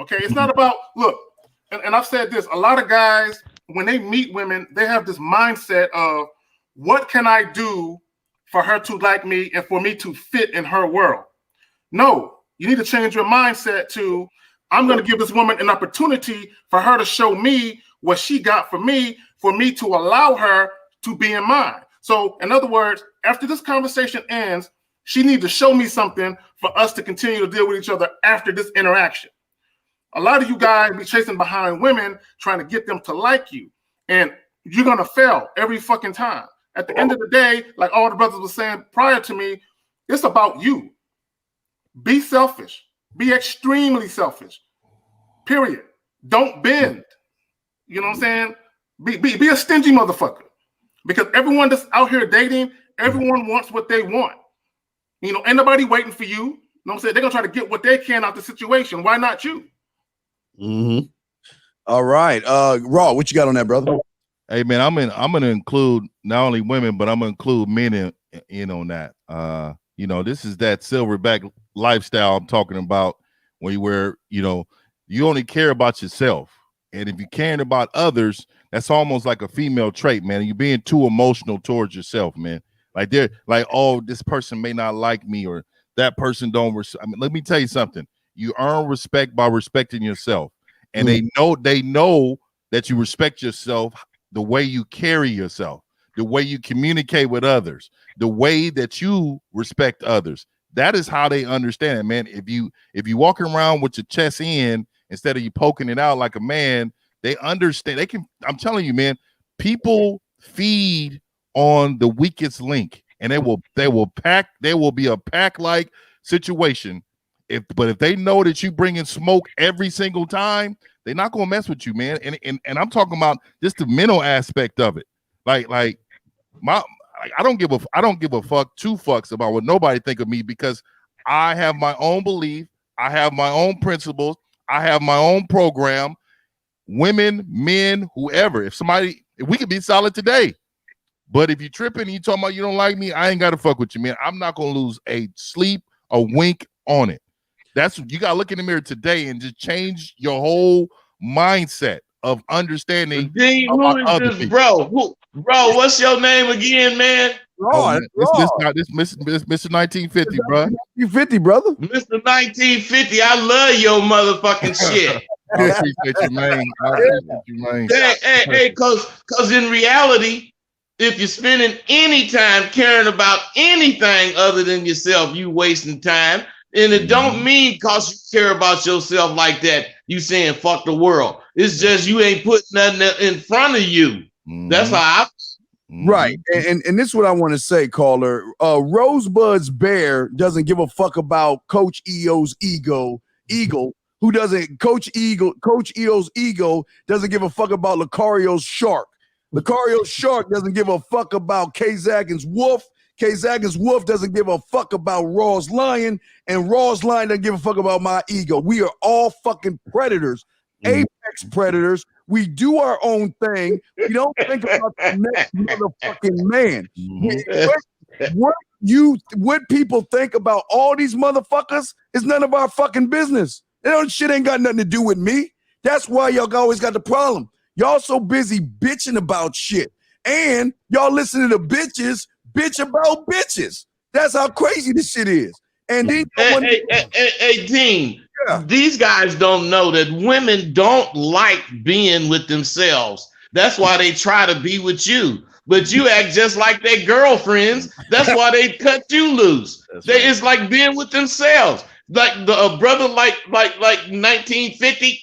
Okay, it's not about look. And I've said this. A lot of guys, when they meet women, they have this mindset of what can I do for her to like me and for me to fit in her world? No, you need to change your mindset to I'm going to give this woman an opportunity for her to show me what she got for me to allow her to be in mine. So in other words, after this conversation ends, she needs to show me something for us to continue to deal with each other after this interaction. A lot of you guys be chasing behind women trying to get them to like you. And you're going to fail every fucking time. At the end of the day, like all the brothers were saying prior to me, it's about you. Be selfish. Be extremely selfish. Period. Don't bend. You know what I'm saying? Be a stingy motherfucker. Because everyone that's out here dating, everyone wants what they want. You know, ain't nobody waiting for you. You know what I'm saying? They're going to try to get what they can out the situation. Why not you? All right. Raw, what you got on that, brother? Hey man, I'm gonna include not only women, but I'm gonna include men in on that. You know, this is that silverback lifestyle I'm talking about, where you only care about yourself, and if you caring about others, that's almost like a female trait, man. You're being too emotional towards yourself, man. Like they're like, oh, this person may not like me, or that person don't. I mean, let me tell you something. You earn respect by respecting yourself, and they know that you respect yourself. The way you carry yourself, the way you communicate with others, the way that you respect others. That is how they understand it, man. If you walk around with your chest in instead of you poking it out like a man, they understand. They can. I'm telling you, man. People feed on the weakest link, and they will pack. There will be a pack-like situation. But if they know that you bring in smoke every single time, they're not gonna mess with you, man. And I'm talking about just the mental aspect of it. Like I don't give a fuck two fucks about what nobody think of me, because I have my own belief, I have my own principles, I have my own program. Women, men, whoever. If we could be solid today, but if you tripping and you talking about you don't like me, I ain't gotta fuck with you, man. I'm not gonna lose a sleep, a wink on it. That's you gotta look in the mirror today and just change your whole mindset of understanding. Dean, who is this, bro? Bro, what's your name again, man? This Mr. 1950, bro. 1950, brother. Mr. 1950, I love your motherfucking shit. I appreciate you, man. I appreciate you, man. Hey, cause in reality, if you're spending any time caring about anything other than yourself, you wasting time. And it don't mean cause you care about yourself like that, you saying fuck the world. It's just you ain't putting nothing in front of you. That's how I Right. And this is what I want to say, caller. Rosebud's bear doesn't give a fuck about Coach EO's Eagle, who doesn't Coach EO's ego doesn't give a fuck about Lucario's shark. Lucario's shark doesn't give a fuck about K-Zagin's wolf. K-Zagin's wolf doesn't give a fuck about Raw's lion, and Raw's lion doesn't give a fuck about my ego. We are all fucking predators, apex predators. We do our own thing. We don't think about the next motherfucking man. What people think about all these motherfuckers is none of our fucking business. Shit ain't got nothing to do with me. That's why y'all always got the problem. Y'all so busy bitching about shit, and y'all listen to the bitches bitch about bitches. That's how crazy this shit is. And then hey, Dean, these guys don't know that women don't like being with themselves. That's why they try to be with you. But you act just like their girlfriends. That's why they cut you loose. It's like being with themselves. Like the brother, like 1950.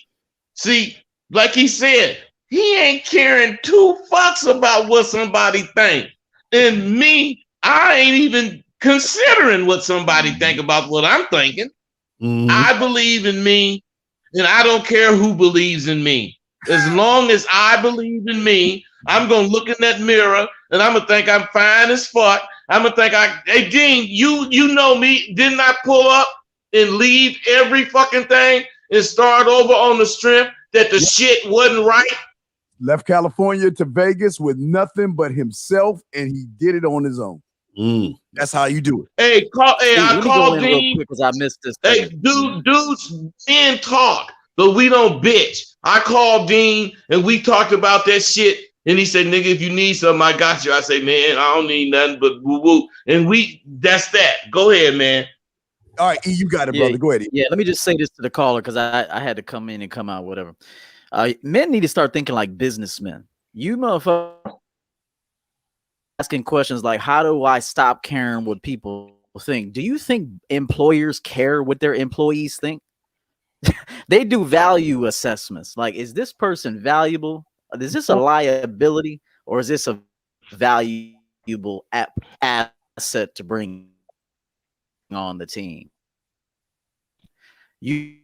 See, like he said, he ain't caring two fucks about what somebody think. And me, I ain't even considering what somebody think about what I'm thinking. I believe in me, and I don't care who believes in me. As long as I believe in me, I'm gonna look in that mirror and I'm gonna think I'm fine as fuck. I'm gonna think hey Dean, you know me, didn't I pull up and leave every fucking thing and start over on the strength that the shit wasn't right? Left California to Vegas with nothing but himself, and he did it on his own. That's how you do it. I called Dean because I missed this. Hey, dudes, men talk, but we don't bitch. I called Dean and we talked about that shit, and he said, "Nigga, if you need something, I got you." I say, "Man, I don't need nothing but woo woo." And that's that. Go ahead, man. All right, E, you got it, brother. Go ahead. E. Yeah, let me just say this to the caller because I had to come in and come out, whatever. Men need to start thinking like businessmen. You motherfucker asking questions like, how do I stop caring what people think? Do you think employers care what their employees think? They do value assessments. Like, is this person valuable? Is this a liability, or is this a valuable asset to bring on the team? You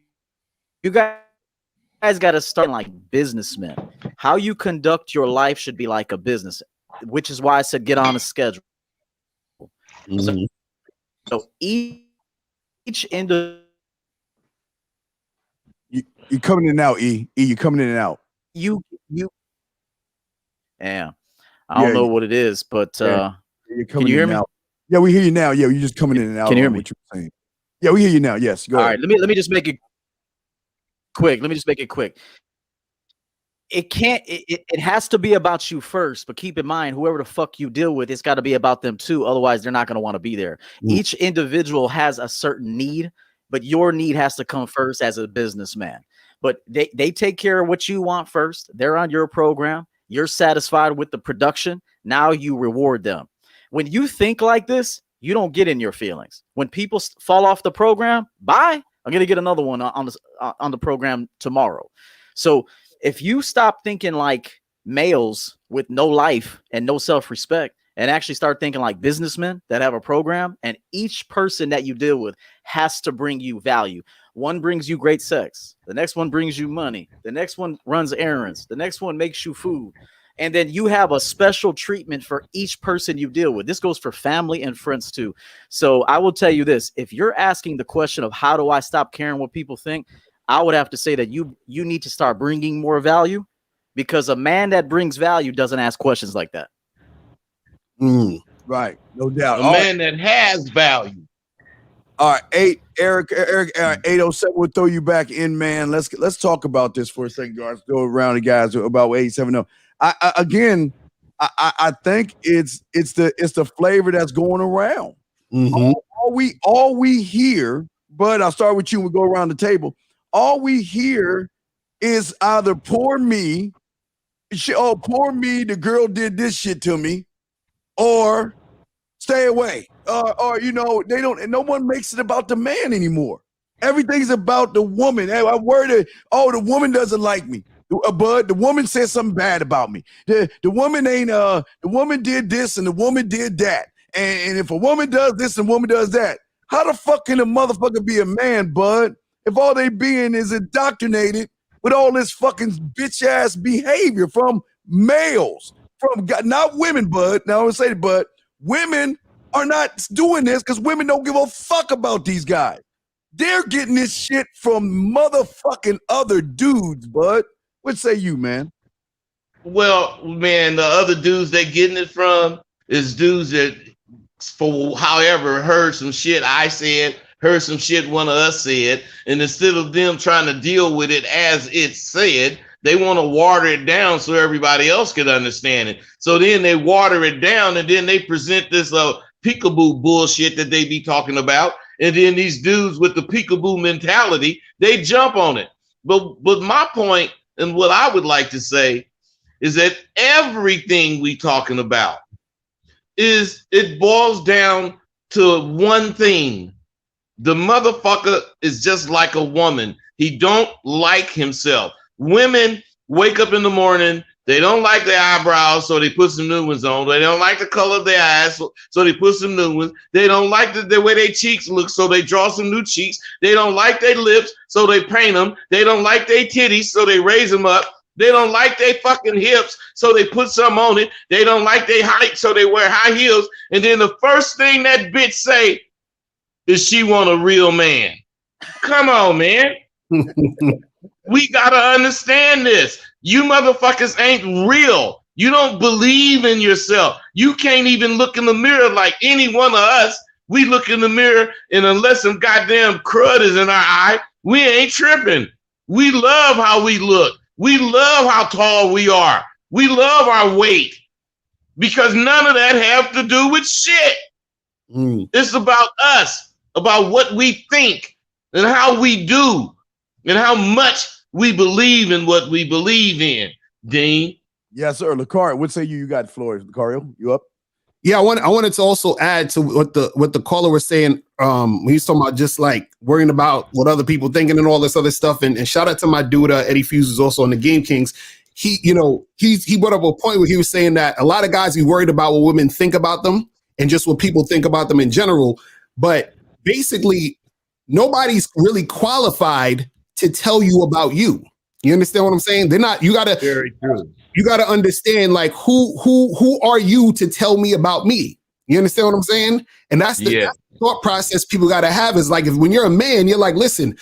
guys got to start like businessmen. How you conduct your life should be like a business, which is why I said get on a schedule. So each individual. You coming in and out, E. You coming in and out. You Yeah, I don't know what it is, but can you hear me? Yeah, we hear you now. Yeah, you're just coming in and out. Can you hear me? What you're saying? Yeah, we hear you now. Yes, go ahead. All right, let me just make it quick. It has to be about you first, but keep in mind, whoever the fuck you deal with, it's got to be about them too. Otherwise, they're not going to want to be there. Each individual has a certain need, but your need has to come first as a businessman. But they take care of what you want first. They're on your program. You're satisfied with the production. Now you reward them. When you think like this, you don't get in your feelings. When people fall off the program, bye. I'm going to get another one on the program tomorrow. So if you stop thinking like males with no life and no self-respect and actually start thinking like businessmen that have a program, and each person that you deal with has to bring you value. One brings you great sex. The next one brings you money. The next one runs errands. The next one makes you food. And then you have a special treatment for each person you deal with. This goes for family and friends too. So I will tell you this, if you're asking the question of how do I stop caring what people think, I would have to say that you need to start bringing more value, because a man that brings value doesn't ask questions like that. Right, no doubt. A man that has value. All right, Eric, 807, we'll throw you back in, man. Let's talk about this for a second, guys. Go around the guys about 870. I think it's the flavor that's going around. All we hear, but I'll start with you and we'll go around the table. All we hear is either poor me, poor me, the girl did this shit to me, or stay away. Or they don't, no one makes it about the man anymore. Everything's about the woman. Hey, I'm worried the woman doesn't like me. But the woman said something bad about me. The woman ain't the woman did this and the woman did that. And if a woman does this and a woman does that, how the fuck can a motherfucker be a man, bud? If all they being is indoctrinated with all this fucking bitch ass behavior from males, from not women, bud. Now I would say, but women are not doing this because women don't give a fuck about these guys. They're getting this shit from motherfucking other dudes, bud. What say you, man? Well, man, the other dudes they getting it from is dudes that, for however, heard some shit I said, heard some shit one of us said, and instead of them trying to deal with it as it's said, they want to water it down so everybody else can understand it. So then they water it down, and then they present this peekaboo bullshit that they be talking about, and then these dudes with the peekaboo mentality, they jump on it. But my point, and what I would like to say, is that everything we talking about it boils down to one thing. The motherfucker is just like a woman. He don't like himself. Women wake up in the morning, they don't like their eyebrows, so they put some new ones on. They don't like the color of their eyes, so they put some new ones. They don't like the way their cheeks look, so they draw some new cheeks. They don't like their lips, so they paint them. They don't like their titties, so they raise them up. They don't like their fucking hips, so they put some on it. They don't like their height, so they wear high heels. And then the first thing that bitch say is she want a real man. Come on, man. We gotta understand this. You motherfuckers ain't real. You don't believe in yourself. You can't even look in the mirror like any one of us. We look in the mirror, and unless some goddamn crud is in our eye, we ain't tripping. We love how we look. We love how tall we are. We love our weight, because none of that have to do with shit. It's about us, about what we think and how we do and how much we believe in what we believe in. Dean? Yes, sir. Lucario, what say you? You got the floor. Lucario, you up? Yeah, I wanted to also add to what the caller was saying. He's talking about just like worrying about what other people thinking and all this other stuff. And shout out to my dude Eddie Fuse, who's also on the Game Kings. He brought up a point where he was saying that a lot of guys be worried about what women think about them and just what people think about them in general. But basically, nobody's really qualified to tell you about you. You understand what I'm saying? They're not. You gotta. Very true. You gotta understand, like, who are you to tell me about me? You understand what I'm saying? And that's the thought process people gotta have. Is like, if when you're a man, you're like, listen,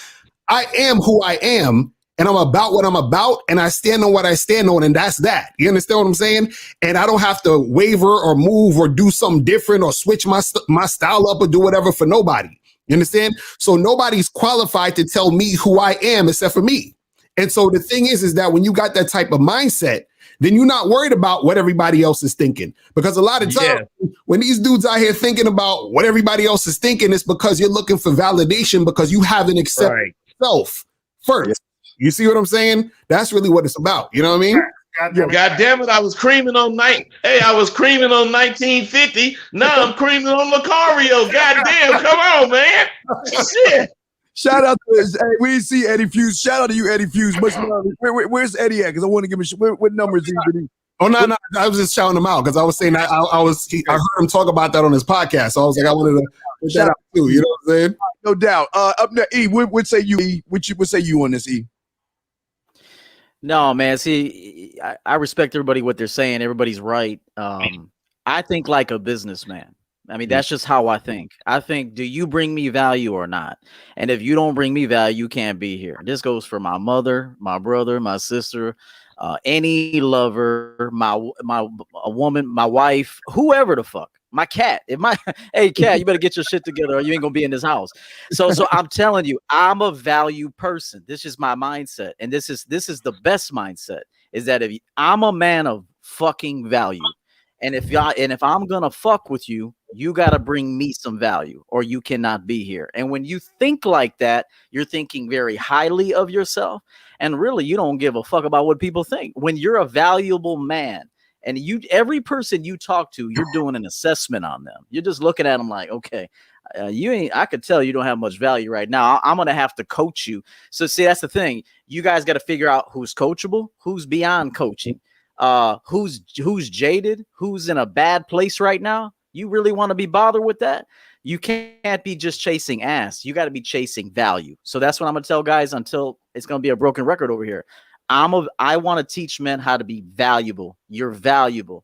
I am who I am, and I'm about what I'm about, and I stand on what I stand on, and that's that. You understand what I'm saying? And I don't have to waver or move or do something different or switch my style up or do whatever for nobody. You understand? So nobody's qualified to tell me who I am except for me. And so the thing is that when you got that type of mindset, then you're not worried about what everybody else is thinking. Because a lot of times when these dudes out here thinking about what everybody else is thinking, it's because you're looking for validation because you haven't accepted yourself first. Yeah. You see what I'm saying? That's really what it's about. You know what I mean? God damn it, I was creaming on 1950. Now I'm creaming on Lucario. God damn, come on, man. Shit. Shout out to hey, we see Eddie Fuse. Shout out to you, Eddie Fuse. Where's Eddie at? Because I want to give him what number is he? Oh no, I was just shouting him out because I was saying that I heard him talk about that on his podcast. So I was like, I wanted to put that out too. You know what I'm saying? No doubt. Up next, E. What say you? E? What say you on this, E? No, man. See, I respect everybody what they're saying. Everybody's right. I think like a businessman. I mean, that's just how I think. I think, do you bring me value or not? And if you don't bring me value, you can't be here. This goes for my mother, my brother, my sister, any lover, a woman, my wife, whoever the fuck, my cat. Hey cat, you better get your shit together or you ain't gonna be in this house. So I'm telling you, I'm a value person. This is my mindset, and this is the best mindset. Is that if I'm a man of fucking value. And if I'm gonna fuck with you, you gotta bring me some value, or you cannot be here. And when you think like that, you're thinking very highly of yourself, and really, you don't give a fuck about what people think. When you're a valuable man, and every person you talk to, you're doing an assessment on them. You're just looking at them like, okay, I could tell you don't have much value right now. I'm gonna have to coach you. So see, that's the thing. You guys got to figure out who's coachable, who's beyond coaching. Who's jaded, who's in a bad place right now. You really want to be bothered with that? You can't be just chasing ass. You got to be chasing value. So that's what I'm gonna tell guys until it's gonna be a broken record over here. I want to teach men how to be valuable. You're valuable,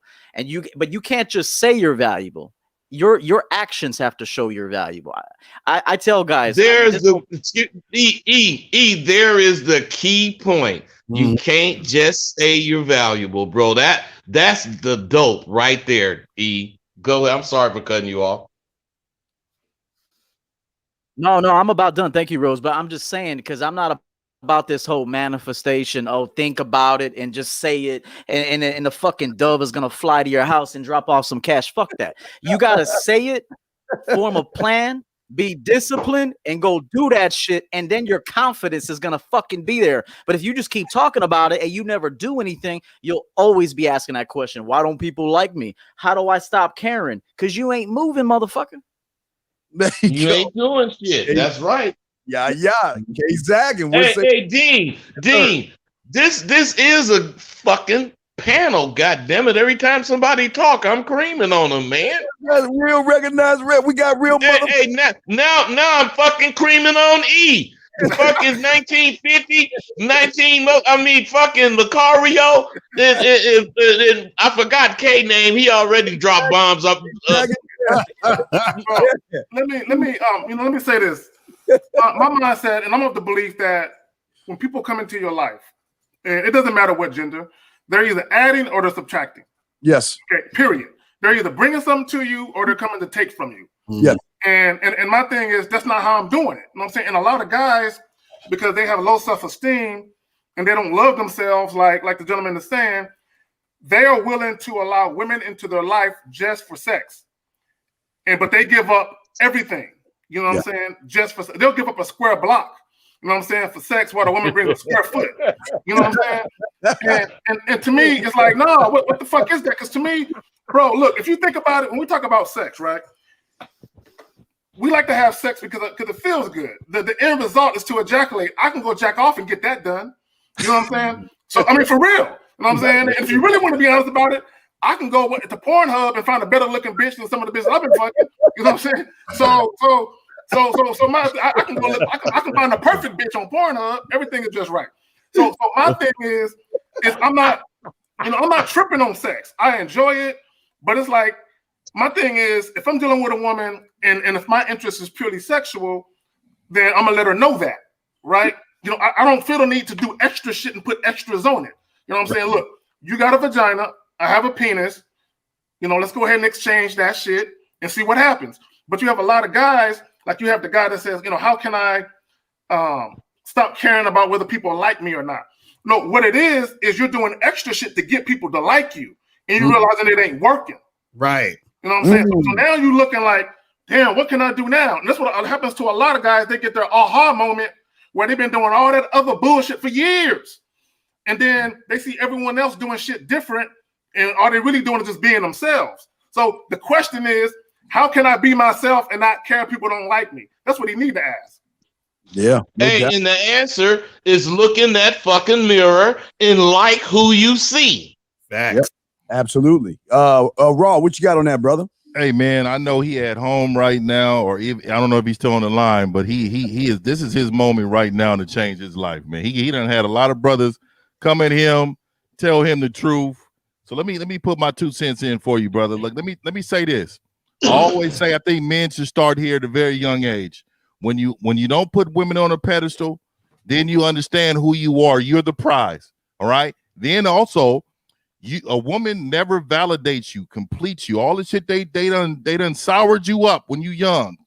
but you can't just say you're valuable. Your actions have to show you're valuable. I tell guys, there is the key point. You can't just say you're valuable, bro. That's the dope right there. E, go ahead. I'm sorry for cutting you off. No, I'm about done. Thank you, Rose. But I'm just saying, because I'm not about this whole manifestation. Oh, think about it and just say it, and the fucking dove is gonna fly to your house and drop off some cash. Fuck that. You gotta say it, form a plan, be disciplined, and go do that shit, and then your confidence is gonna fucking be there. But if you just keep talking about it and you never do anything, you'll always be asking that question. Why don't people like me? How do I stop caring? Because you ain't moving, motherfucker. You ain't doing shit. That's right. Yeah. K-Zag. Hey, Dean. This is a fucking panel. God damn it! Every time somebody talk, I'm creaming on them, man. That's real recognized rep. We got real. Hey, now I'm fucking creaming on E. Fucking 1950, fucking Lucario. I forgot K name. He already dropped bombs up. Let me say this. My mindset, and I'm of the belief that when people come into your life, and it doesn't matter what gender, they're either adding or they're subtracting. Yes. Okay, period. They're either bringing something to you or they're coming to take from you. Yes. And my thing is, that's not how I'm doing it. You know what I'm saying? And a lot of guys, because they have low self-esteem and they don't love themselves, like the gentleman is saying, they are willing to allow women into their life just for sex. But they give up everything. You know what I'm saying? They'll give up a square block, you know what I'm saying, for sex, while the woman brings a square foot. You know what I'm saying? And to me, it's like, no, what the fuck is that? Because to me, bro, look, if you think about it, when we talk about sex, right? We like to have sex because it feels good. The end result is to ejaculate. I can go jack off and get that done. You know what I'm saying? So, I mean, for real. You know what I'm saying? And if you really want to be honest about it, I can go to Pornhub and find a better looking bitch than some of the bitches I've been fucking. You know what I'm saying? So I can go. I can find a perfect bitch on Pornhub. Everything is just right. So my thing is I'm not tripping on sex. I enjoy it, but it's like, my thing is, if I'm dealing with a woman and if my interest is purely sexual, then I'm gonna let her know that, right? You know, I don't feel the need to do extra shit and put extras on it. You know what I'm saying? Look, you got a vagina, I have a penis. You know, let's go ahead and exchange that shit and see what happens. But you have a lot of guys, like you have the guy that says, you know, how can I stop caring about whether people like me or not? No, what it is you're doing extra shit to get people to like you, and you realizing it ain't working. Right. You know what I'm saying? So now you looking like, damn, what can I do now? And that's what happens to a lot of guys. They get their aha moment where they've been doing all that other bullshit for years. And then they see everyone else doing shit different, and all they're really doing is just being themselves. So the question is, how can I be myself and not care if people don't like me? That's what he need to ask. Yeah. Hey, and the answer is look in that fucking mirror and like who you see. Facts. Yep. Absolutely. Raw, what you got on that, brother? Hey man, I know he at home right now, or I don't know if he's still on the line, but he is. This is his moment right now to change his life, man. He done had a lot of brothers come at him, tell him the truth. So let me put my 2 cents in for you, brother. Look, let me say this. I always say I think men should start here at a very young age. When you don't put women on a pedestal, then you understand who you are. You're the prize. All right. Then also, a woman never validates you, completes you. All the shit they done soured you up when you young.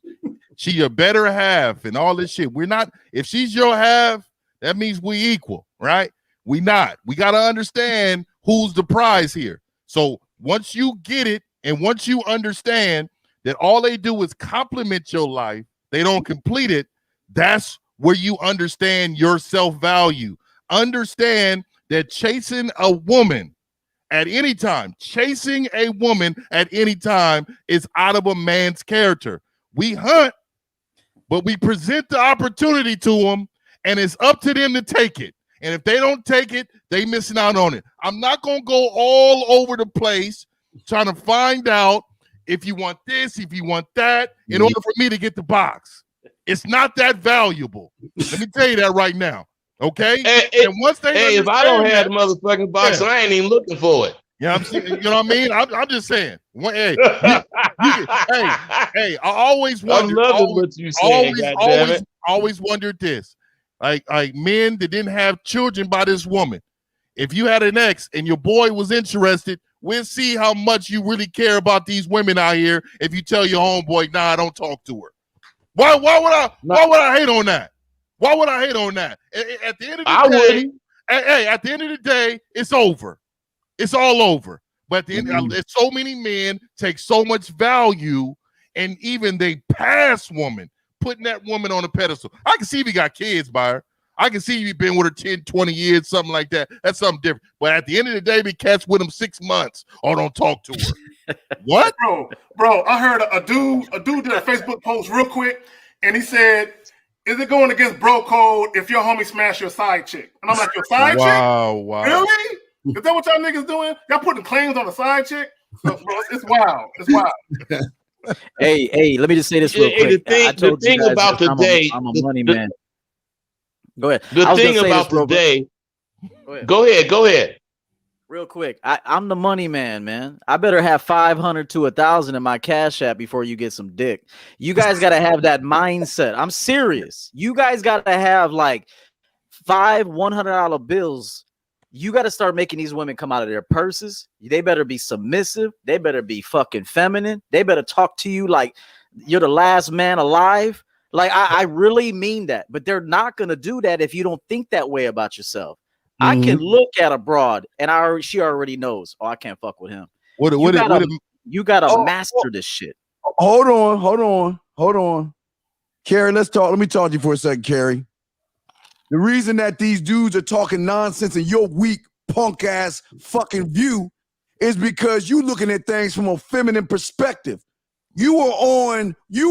She your better half and all this shit. We're not. If she's your half, that means we equal, right? We not. We gotta understand who's the prize here. So once you get it, and once you understand that all they do is compliment your life, they don't complete it, that's where you understand your self-value. Understand that chasing a woman at any time is out of a man's character. We hunt, but we present the opportunity to them, and it's up to them to take it. And if they don't take it, they missing out on it. I'm not going to go all over the place trying to find out if you want this, if you want that, in order for me to get the box. It's not that valuable. Let me tell you that right now. Okay? And once they if I don't have the motherfucking box, I ain't even looking for it. Yeah, I'm saying, you know what I mean? I'm just saying. Hey, I always wondered. I'm loving what you saying. Always wondered this. Like men that didn't have children by this woman. If you had an ex and your boy was interested, we'll see how much you really care about these women out here. If you tell your homeboy, nah, I don't talk to her. Why would I hate on that? Why would I hate on that? At the end of the day, at the end of the day, it's over. It's all over. But at the end, so many men take so much value, and even they pass woman, putting that woman on a pedestal. I can see if he got kids by her. I can see you been with her 10, 20 years, something like that. That's something different. But at the end of the day, be cats with him 6 months or don't talk to her. What? Bro, I heard a dude did a Facebook post real quick, and he said, is it going against bro code if your homie smash your side chick? And I'm like, your side chick? Wow. Really? Is that what y'all niggas doing? Y'all putting claims on a side chick? So, bro, it's wild. It's wild. Hey, let me just say this real quick. The thing about today, I'm a money man. Go ahead. The thing about today. Go ahead. Real quick, I'm the money man. I better have 500 to 1,000 in my Cash App before you get some dick. You guys got to have that mindset. I'm serious. You guys got to have like 5 $100 bills. You got to start making these women come out of their purses. They better be submissive. They better be fucking feminine. They better talk to you like you're the last man alive. Like, I really mean that. But they're not going to do that if you don't think that way about yourself. I can look at a broad and she already knows, I can't fuck with him. You gotta master this shit. Hold on. Carrie, let me talk to you for a second, Carrie. The reason that these dudes are talking nonsense in your weak, punk ass fucking view is because you looking at things from a feminine perspective. You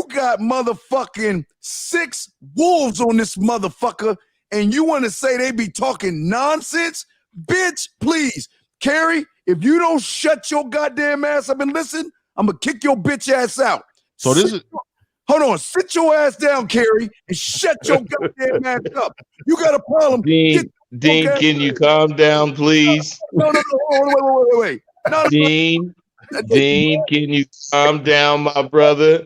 got motherfucking 6 wolves on this motherfucker, and you want to say they be talking nonsense? Bitch, please. Carrie, if you don't shut your goddamn ass up and listen, I'm going to kick your bitch ass out. So this is... Hold on. Sit your ass down, Carrie, and shut your goddamn ass up. You got a problem. Dean, can you calm down, please? No. Wait. No, Dean. Dean, can you calm down, my brother?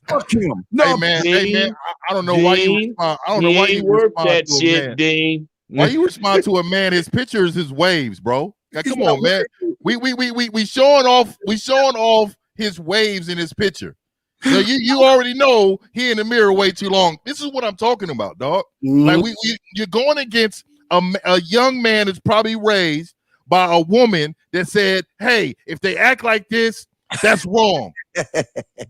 Fuck him. No, Hey man, Dean, I don't know why you Dean, respond. I don't know why you work respond that to a shit, man. Dean. Why you respond to a man? His picture is his waves, bro. Like, come on, man. We showing off his waves in his picture. So you already know he in the mirror way too long. This is what I'm talking about, dog. Like you're going against a young man that's probably raised by a woman that said, "Hey, if they act like this, that's wrong.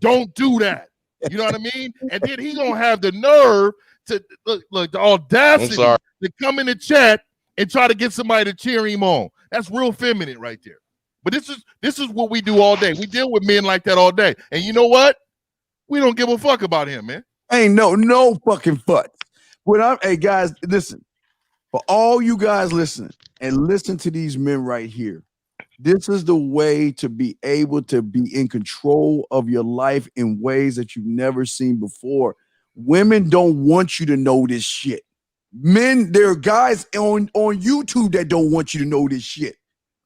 Don't do that." You know what I mean? And then he gonna have the nerve to look the audacity to come in the chat and try to get somebody to cheer him on. That's real feminine right there. But this is what we do all day. We deal with men like that all day. And you know what? We don't give a fuck about him, man. Ain't no fucking fuck. Hey guys, listen. For all you guys listening and listen to these men right here. This is the way to be able to be in control of your life in ways that you've never seen before. Women don't want you to know this shit. Men, there are guys on YouTube that don't want you to know this shit.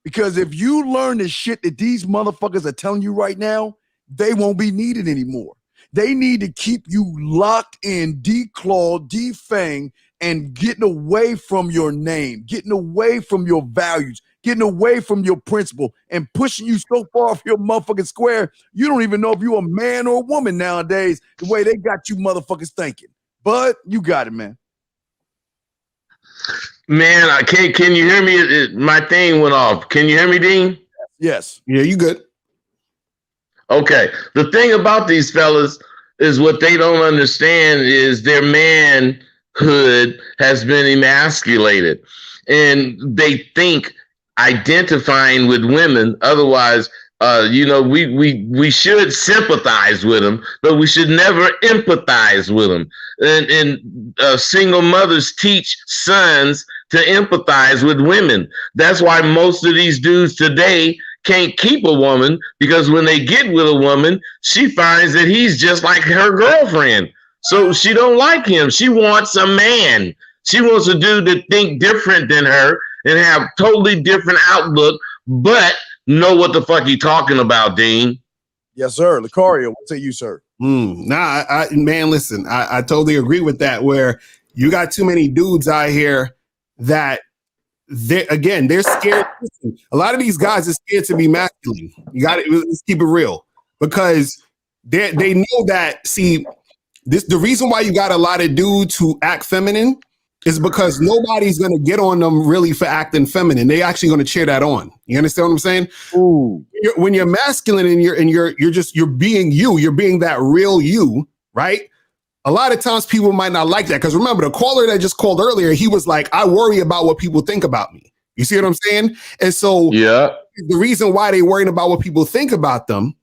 Because if you learn the shit that these motherfuckers are telling you right now, they won't be needed anymore. They need to keep you locked in, declawed, defanged, and getting away from your name, getting away from your values, getting away from your principle, and pushing you so far off your motherfucking square, you don't even know if you're a man or a woman nowadays, the way they got you motherfuckers thinking. But you got it, man. Man, can you hear me? My thing went off. Can you hear me, Dean? Yes. Yeah, you good. Okay. The thing about these fellas is what they don't understand is their manhood has been emasculated. And they think identifying with women, otherwise, we should sympathize with them, but we should never empathize with them. And single mothers teach sons to empathize with women. That's why most of these dudes today can't keep a woman, because when they get with a woman, she finds that he's just like her girlfriend. So she don't like him. She wants a man. She wants a dude that think different than her and have totally different outlook, but know what the fuck he talking about, Dean. Yes, sir. Lucario, what say you, sir? Man, listen, I totally agree with that, where you got too many dudes out here that they're scared. Listen, a lot of these guys are scared to be masculine. You got to let's keep it real, because they know that. See, the reason why you got a lot of dudes who act feminine is because nobody's gonna get on them really for acting feminine. They actually gonna cheer that on. You understand what I'm saying? Ooh. When you're masculine and you're being you, you're being that real you, right? A lot of times people might not like that, because remember the caller that just called earlier, he was like, I worry about what people think about me. You see what I'm saying? And so the reason why they're worrying about what people think about them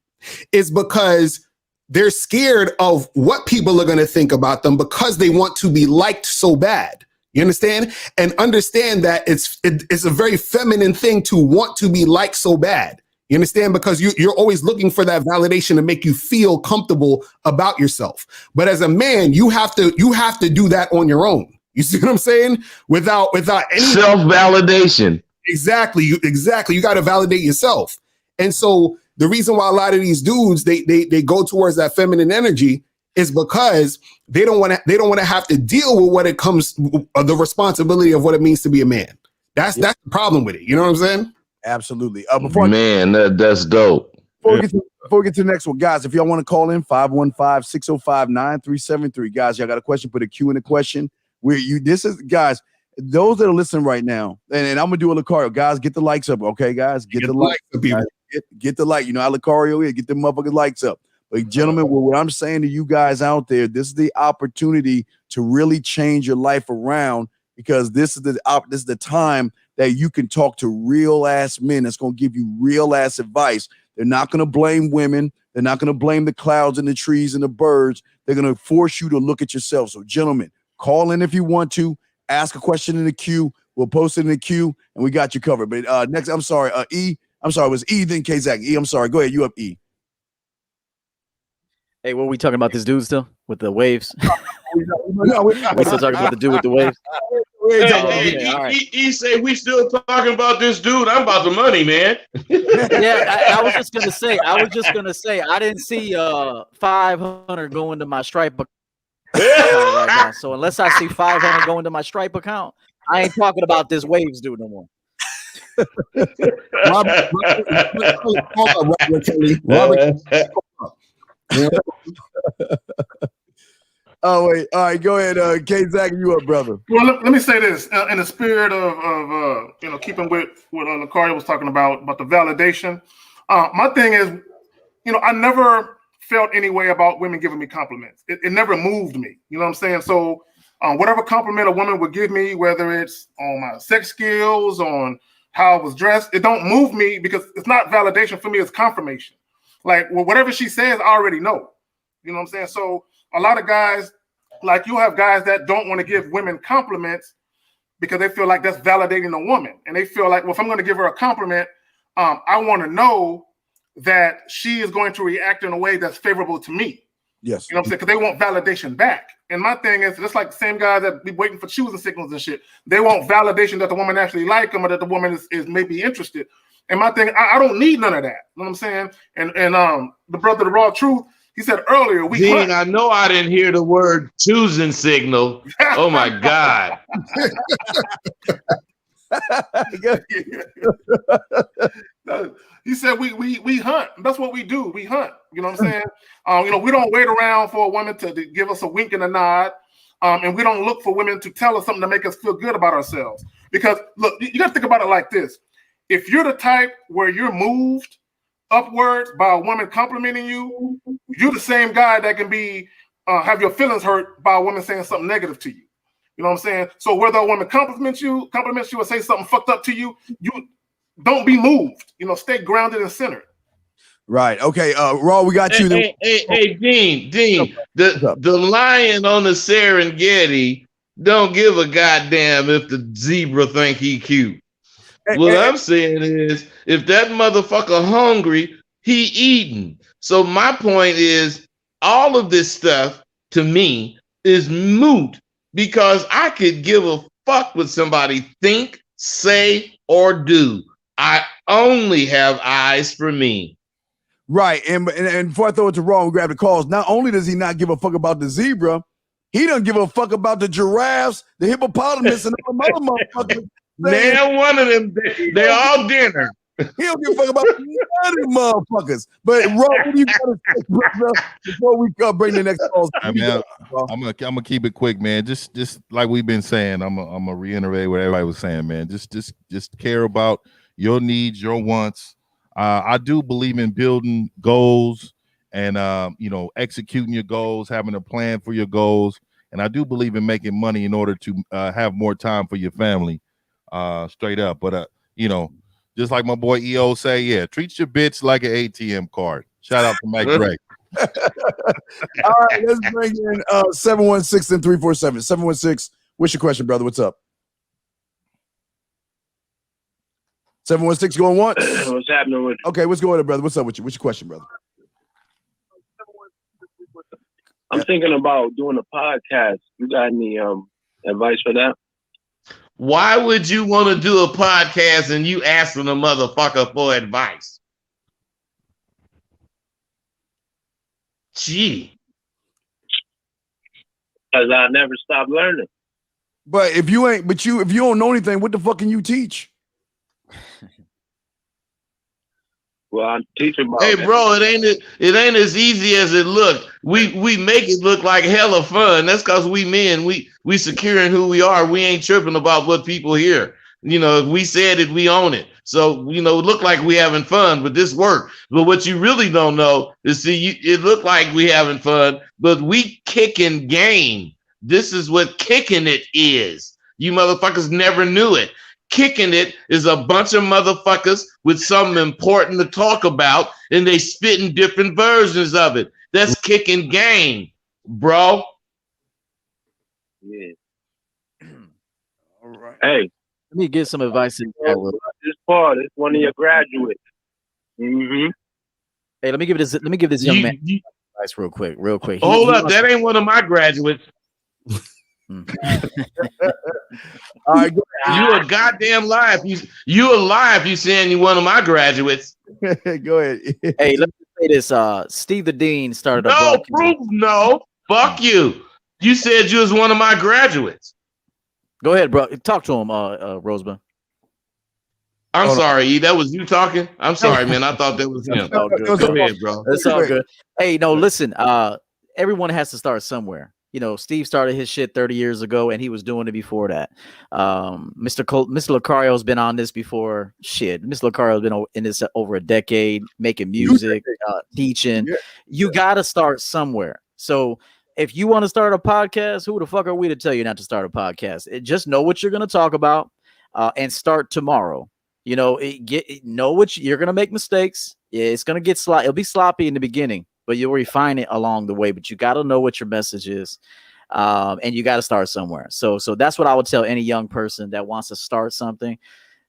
is because they're scared of what people are going to think about them, because they want to be liked so bad. You understand? And understand that it's a very feminine thing to want to be liked so bad. You understand? Because you're always looking for that validation to make you feel comfortable about yourself. But as a man, you have to do that on your own. You see what I'm saying? Without any self-validation. Exactly. You got to validate yourself. And so the reason why a lot of these dudes they go towards that feminine energy is because they don't want to have to deal with what it comes the responsibility of what it means to be a man. That's the problem with it. You know what I'm saying? Absolutely. That's dope. Before we get to the next one, guys, if y'all want to call in, 515-605-9373. Guys, y'all got a question, put a Q in the question. Guys, those that are listening right now, and I'm gonna do a Lucario. Guys, get the likes up, okay, guys? Get the likes up, people. Get the like. You know how Lucario is. Get the motherfucking likes up. But gentlemen, what I'm saying to you guys out there, this is the opportunity to really change your life around, because this is the time that you can talk to real ass men that's going to give you real ass advice. They're not going to blame women. They're not going to blame the clouds and the trees and the birds. They're going to force you to look at yourself. So gentlemen, call in if you want to, ask a question in the queue. We'll post it in the queue and we got you covered. But next, I'm sorry, it was E, then K-Zach. E, I'm sorry. Go ahead. You up, E. Hey, what are we talking about this dude still with the waves? We still talking about the dude with the waves? He say we still talking about this dude. I'm about the money, man. Yeah, I was just gonna say. I didn't see 500 go into my Stripe account right now. So unless I see 500 go into my Stripe account, I ain't talking about this waves dude no more. Robert Oh wait, all right, go ahead, 𝐂𝐿𝐄, you up, brother? Well, let me say this in the spirit of keeping with what Nakaria was talking about the validation. My thing is, I never felt any way about women giving me compliments. It never moved me. You know what I'm saying? So whatever compliment a woman would give me, whether it's on my sex skills, on how I was dressed, it don't move me because it's not validation for me. It's confirmation. Like, well, whatever she says, I already know. You know what I'm saying? So a lot of guys, like you'll have guys that don't want to give women compliments because they feel like that's validating a woman. And they feel like, well, if I'm going to give her a compliment, I want to know that she is going to react in a way that's favorable to me. Yes. You know what I'm saying? Because they want validation back. And my thing is, it's like the same guys that be waiting for choosing signals and shit. They want validation that the woman actually like them or that the woman is maybe interested. And my thing, I don't need none of that. You know what I'm saying? And the brother, the raw truth, he said earlier, Dean, I know I didn't hear the word choosing signal. Oh my God. He said we hunt. That's what we do. We hunt. You know what I'm saying? We don't wait around for a woman to give us a wink and a nod. And we don't look for women to tell us something to make us feel good about ourselves. Because look, you got to think about it like this. If you're the type where you're moved upwards by a woman complimenting you, you're the same guy that can be have your feelings hurt by a woman saying something negative to you. You know what I'm saying? So whether a woman compliments you or say something fucked up to you, you don't be moved. Stay grounded and centered. Right. Okay. Raw, we got you. Hey, Dean. The lion on the Serengeti don't give a goddamn if the zebra think he cute. What I'm saying is, if that motherfucker hungry, he eating. So my point is, all of this stuff to me is moot because I could give a fuck what somebody think, say, or do. I only have eyes for me. Right. And before I throw it to Raw and grab the calls, not only does he not give a fuck about the zebra, he don't give a fuck about the giraffes, the hippopotamus, and all the other motherfuckers. Man, one of them, they all dinner. He don't give a fuck about none of them motherfuckers. But Raw, what do you got to say, brother, before we bring the next calls? I mean, I'm gonna keep it quick, man. Just like we've been saying, I'm gonna reiterate what everybody was saying, man. Just care about your needs, your wants. I do believe in building goals and executing your goals, having a plan for your goals, and I do believe in making money in order to have more time for your family. Straight up, but just like my boy EO say, yeah, treat your bitch like an ATM card. Shout out to Mike Drake. All right, let's bring in 716 and 347. 716, what's your question, brother? What's up? 716 going once. What's happening with you? Okay, what's going on, brother? What's up with you? What's your question, brother? I'm thinking about doing a podcast. You got any advice for that? Why would you want to do a podcast and you asking a motherfucker for advice? Gee. Because I never stop learning. But if you don't know anything, what the fuck can you teach? Well, I'm teaching about Hey, bro, it ain't as easy as it look. We make it look like hella fun. That's because we men, we secure in who we are. We ain't tripping about what people hear. If we said it, we own it. So, it look like we having fun, but this work. But what you really don't know is, it look like we having fun, but we kicking game. This is what kicking it is. You motherfuckers never knew it. Kicking it is a bunch of motherfuckers with something important to talk about, and they spitting different versions of it. That's kicking game, bro. Yeah. All right. Hey, Let me get some advice in this part is one of your graduates. Mm-hmm. Hey, let me give this young man advice real quick. Hold up, that ain't one of my graduates. All right, go You a goddamn lie if you a lie if you saying you one of my graduates. ahead. Go ahead. Hey, let me say this. Steve the Dean started a No, broadcast. no. Fuck you. You said you was one of my graduates. Go ahead, bro. Talk to him, Rosebud. I'm sorry, E. That was you talking? I'm sorry, man. I thought that was him. all good. Go ahead, bro. It's all good. Hey, no, listen. Everyone has to start somewhere. You know, Steve started his shit 30 years ago, and he was doing it before that. Mr. Lucario's been on this before. Shit, Mr. Lucario's been in this over a decade, making music, teaching. Yeah. You got to start somewhere. So if you want to start a podcast, who the fuck are we to tell you not to start a podcast? Just know what you're going to talk about and start tomorrow. You know, know what you're going to make mistakes. Yeah, it's going to get sloppy. It'll be sloppy in the beginning, but you'll refine it along the way. But you got to know what your message is, and you got to start somewhere. So that's what I would tell any young person that wants to start something.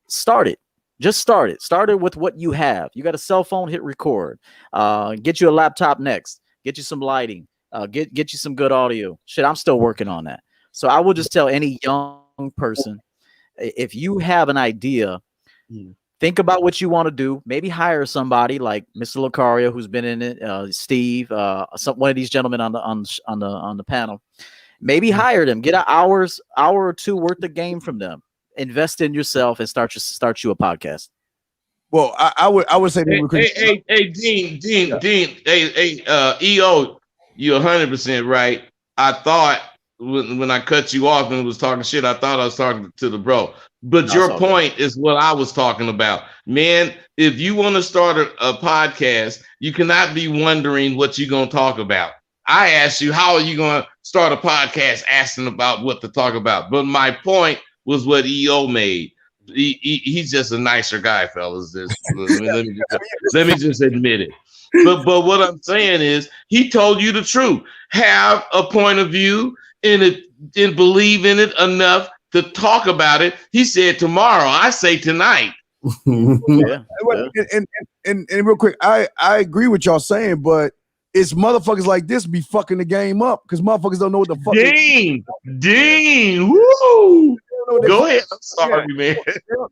Start it. Just start it. Start it with what you have. You got a cell phone, hit record. Get you a laptop next. Get you some lighting. Get you some good audio. Shit, I'm still working on that. So I will just tell any young person, if you have an idea, think about what you want to do. Maybe hire somebody like Mr. Lucario, who's been in it, Steve, one of these gentlemen on the panel. Maybe hire them. Get an hour or two worth of game from them. Invest in yourself and start you a podcast. Well, I would say, hey, Dean, EO, you're 100% right. I thought when I cut you off and was talking shit, I thought I was talking to the bro. But your point is what I was talking about. Man, if you want to start a podcast, you cannot be wondering what you're going to talk about. I asked you, how are you going to start a podcast asking about what to talk about? But my point was what EO made. He's just a nicer guy, fellas. Let me just admit it. But what I'm saying is he told you the truth. Have a point of view and believe in it enough to talk about it. He said tomorrow. I say tonight. And real quick, I agree with y'all saying, but it's motherfuckers like this be fucking the game up because motherfuckers don't know what the fuck. Dean, woo! Go ahead. I'm sorry, man.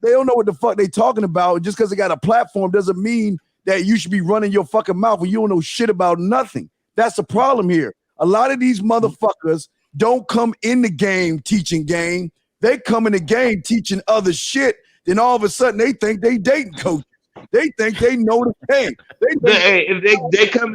They don't know what the fuck they talking about. Just because they got a platform doesn't mean that you should be running your fucking mouth when you don't know shit about nothing. That's the problem here. A lot of these motherfuckers don't come in the game teaching game. They come in the game teaching other shit. Then all of a sudden they think they dating coaches. They think they know the game. They come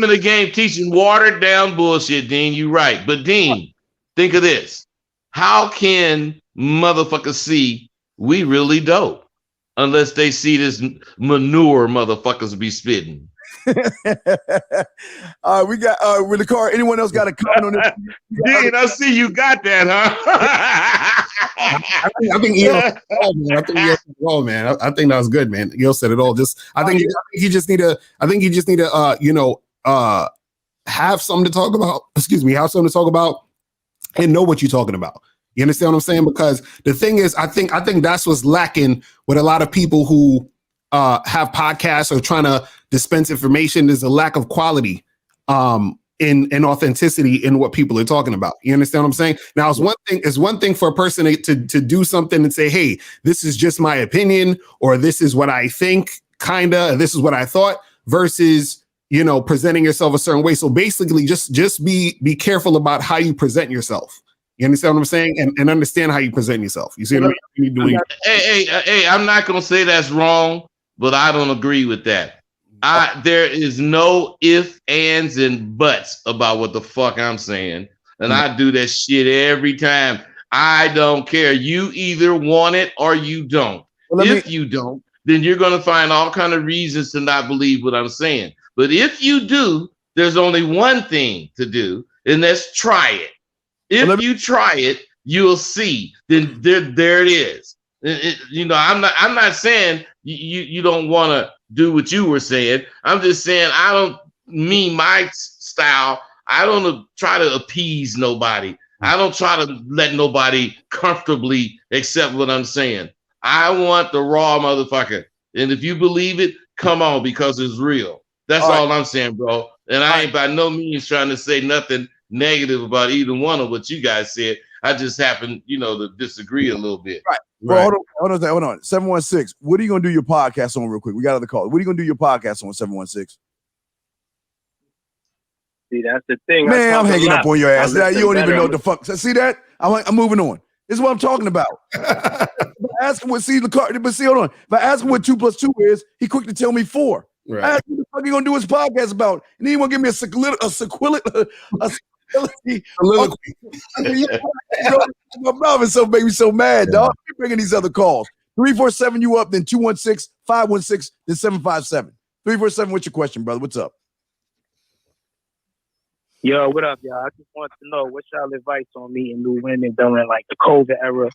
in the game teaching watered down bullshit, Dean. You right. But Dean, think of this. How can motherfuckers see we really dope unless they see this manure motherfuckers be spitting? We got with the car. Anyone else got a comment on this? Dean, I see you got that, huh? I think EO said it all, man. I think that was good, man. EO said it all. I think he just need to have something to talk about. Excuse me, have something to talk about and know what you're talking about. You understand what I'm saying? Because the thing is, I think that's what's lacking with a lot of people who have podcasts or trying to dispense information. There's a lack of quality in authenticity in what people are talking about. You understand what I'm saying? Now, it's one thing for a person to do something and say, hey, this is just my opinion, or this is what I think, kinda, this is what I thought, versus, presenting yourself a certain way. So basically just be careful about how you present yourself. You understand what I'm saying? And understand how you present yourself. You see what I mean? Hey, I'm not going to say that's wrong, but I don't agree with that. There is no ifs, ands, and buts about what the fuck I'm saying. And I do that shit every time. I don't care. You either want it or you don't. If you don't, then you're going to find all kind of reasons to not believe what I'm saying. But if you do, there's only one thing to do, and that's try it. If you try it, you'll see. Then there it is. I'm not saying you don't want to do what you were saying. I'm just saying I don't mean my style. I don't try to appease nobody. I don't try to let nobody comfortably accept what I'm saying. I want the raw motherfucker. And if you believe it, come on, because it's real. That's all I'm saying, bro. And I ain't by no means trying to say nothing negative about either one of what you guys said. I just happen, to disagree a little bit. Right. Well, hold on. 716. What are you gonna do your podcast on real quick? We got other calls. What are you gonna do your podcast on 716? See, that's the thing. Man, I'm hanging up on your ass. You don't even know what the fuck. See that? I'm moving on. This is what I'm talking about. Ask him what hold on. If I ask him what 2 + 2 is, he quick to tell me 4. Right. I ask him what the fuck he gonna do his podcast about, and then he want to give me a soliloquy. My mouth is so make me so mad, dog. Keep bringing these other calls. 347 you up, then 216, 516, then 757. 347, what's your question, brother? What's up? Yo, what up, y'all? I just want to know what's y'all advice on meeting new women during like the COVID era.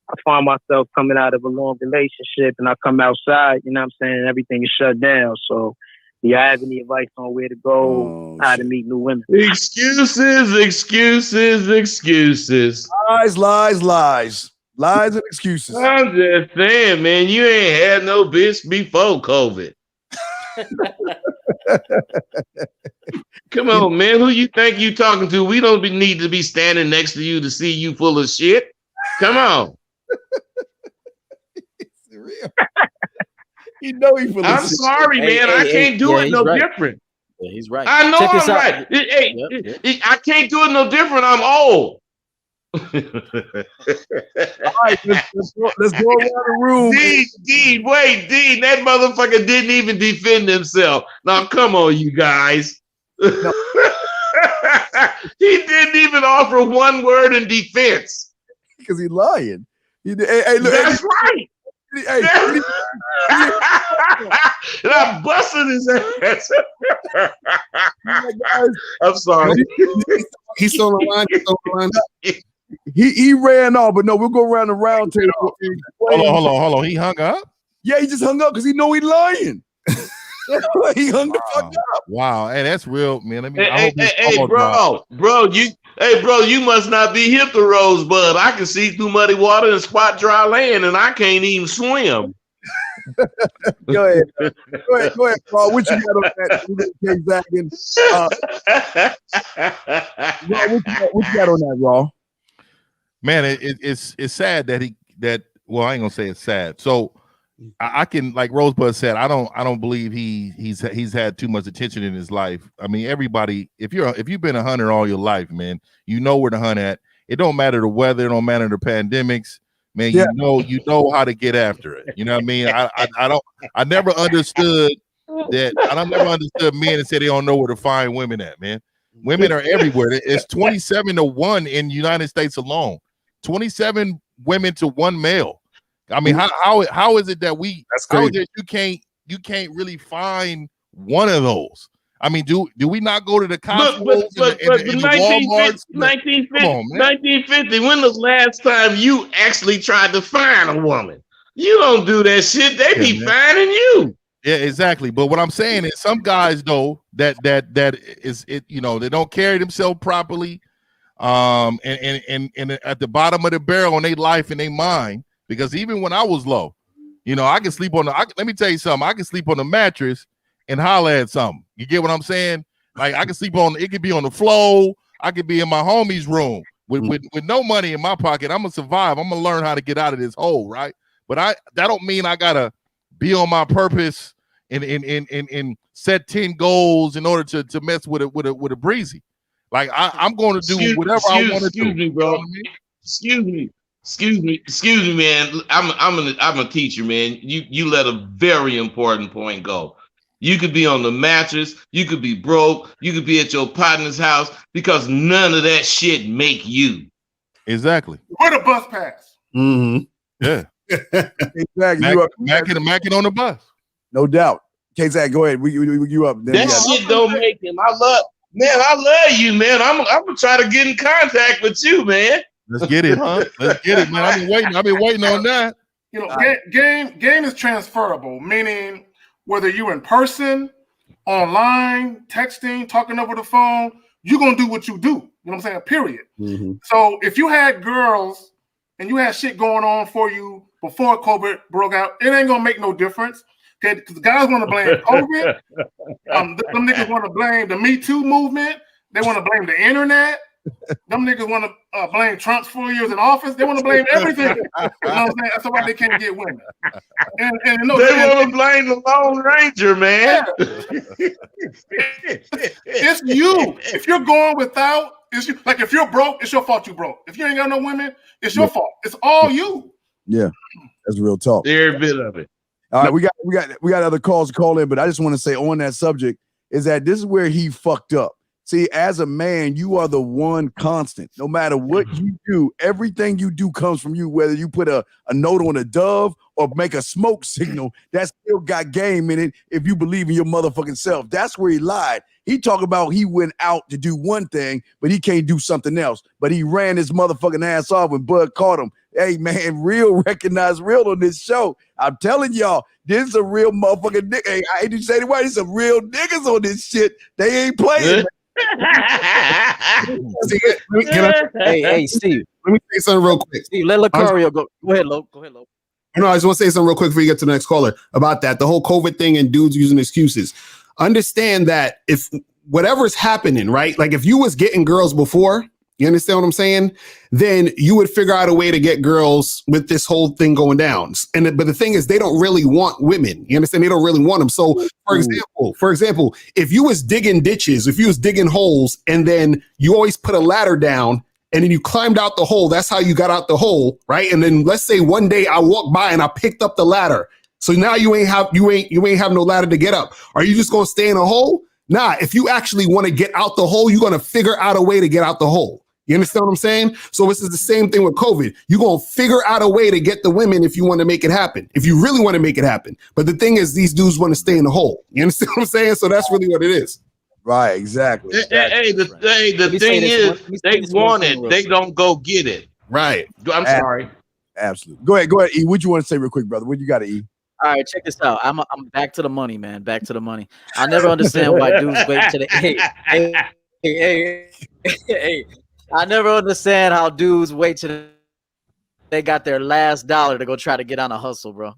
I find myself coming out of a long relationship and I come outside, you know what I'm saying? Everything is shut down. So do y'all have any advice on where to go, how to meet new women? Excuses. Lies and excuses. I'm just saying, man, you ain't had no bitch before COVID. Come on, man. Who you think you talking to? We don't need to be standing next to you to see you full of shit. Come on. You know he full of I'm shit. sorry, man. I can't do it no different. Yeah, he's right. I know Check this I'm out. right. I can't do it no different. I'm old. All right, let's go around the room. Dean, that motherfucker didn't even defend himself. Now, come on, you guys. No. He didn't even offer one word in defense. Because he's lying. Look, that's right. And I busted his ass. I'm sorry. He's still on the line. He ran off, but no, we'll go around the round table. Hold on. He hung up? Yeah, he just hung up because he know he's lying. He hung the fuck up. Wow, hey, that's real, man. Bro, you must not be hip to Rosebud. I can see through muddy water and spot dry land, and I can't even swim. Go ahead, Paul. What you got on that? What you got on that, Raw? Man, it's sad that well, I ain't gonna say it's sad. So I can, like Rosebud said, I don't believe he's had too much attention in his life. I mean, everybody, if you've been a hunter all your life, man, you know where to hunt at. It don't matter the weather, it don't matter the pandemics, man. Yeah. You know how to get after it. You know what I mean? I never understood that. I never understood men that say they don't know where to find women at, man. Women are everywhere. It's 27-1 in the United States alone. 27 women to 1 male. I mean, how is it that you can't really find one of those? I mean, do we not go to the Costco but 1950, when the last time you actually tried to find a woman? You don't do that shit. They be finding you. Yeah, exactly. But what I'm saying is some guys though that is it, they don't carry themselves properly. And at the bottom of the barrel in their life and their mind. Because even when I was low, I can sleep on let me tell you something. I can sleep on the mattress and holler at something. You get what I'm saying? Like I can sleep it could be on the floor. I could be in my homie's room with no money in my pocket. I'm gonna survive. I'm gonna learn how to get out of this hole, right? But that don't mean I gotta be on my purpose and set 10 goals in order to mess with a breezy. Like I'm going to do whatever I want to do. Excuse me, bro. Excuse me, man. I'm a teacher, man. You let a very important point go. You could be on the mattress, you could be broke, you could be at your partner's house because none of that shit make you. Exactly. Where the bus pass? Mm-hmm. Yeah. Exactly. Macking on the bus. No doubt. K-Zach, go ahead. You up. That shit don't make him. I love you, man. I'm gonna try to get in contact with you, man. Let's get it, huh? Let's get it, man. I've been waiting on that. Game is transferable, meaning whether you're in person, online, texting, talking over the phone, you're gonna do what you do. You know what I'm saying? Period. Mm-hmm. So if you had girls and you had shit going on for you before COVID broke out, it ain't gonna make no difference. Okay, because the guys want to blame COVID. Them niggas want to blame the Me Too movement. They want to blame the internet. Them niggas want to blame Trump's 4 years in office. They want to blame everything. You know what I'm saying? That's why they can't get women. And they want to blame the Lone Ranger, man. It's you. If you're going without, it's you. Like if you're broke, it's your fault you broke. If you ain't got no women, it's your fault. It's all you. Yeah, that's real talk. Every bit of it. All right, we got other calls to call in, but I just want to say on that subject is that this is where he fucked up. See, as a man, you are the one constant. No matter what you do, everything you do comes from you, whether you put a note on a dove or make a smoke signal, that still got game in it if you believe in your motherfucking self. That's where he lied. He talked about he went out to do one thing, but he can't do something else. But he ran his motherfucking ass off when Bud caught him. Hey, man, real recognize real on this show. I'm telling y'all, this is a real motherfucking nigga. Hey, I hate to say the word, there's some real niggas on this shit. They ain't playing. Hey, Steve. Let me say something real quick. Steve, let Lucario go. Go ahead, Lo. No, I just want to say something real quick before you get to the next caller about that. The whole COVID thing and dudes using excuses. Understand that if whatever's happening, right? Like if you was getting girls before, you understand what I'm saying? Then you would figure out a way to get girls with this whole thing going down. But the thing is, they don't really want women. You understand? They don't really want them. So, for example, if you was digging ditches, if you was digging holes, and then you always put a ladder down, and then you climbed out the hole, that's how you got out the hole, right? And then let's say one day I walked by and I picked up the ladder. So now you ain't have no ladder to get up. Are you just gonna stay in a hole? Nah. If you actually want to get out the hole, you're gonna figure out a way to get out the hole. You understand what I'm saying? So this is the same thing with COVID. You're going to figure out a way to get the women if you want to make it happen, if you really want to make it happen. But the thing is, these dudes want to stay in the hole. You understand what I'm saying? So that's really what it is. Right, exactly. Hey, the thing is, they want it. They don't go get it. Right. I'm sorry. Absolutely. Go ahead, E. What you want to say real quick, brother? What you got to E? All right, check this out. I'm back to the money, man. Back to the money. I never understand why dudes wait to the hey. I never understand how dudes wait till they got their last dollar to go try to get on a hustle, bro.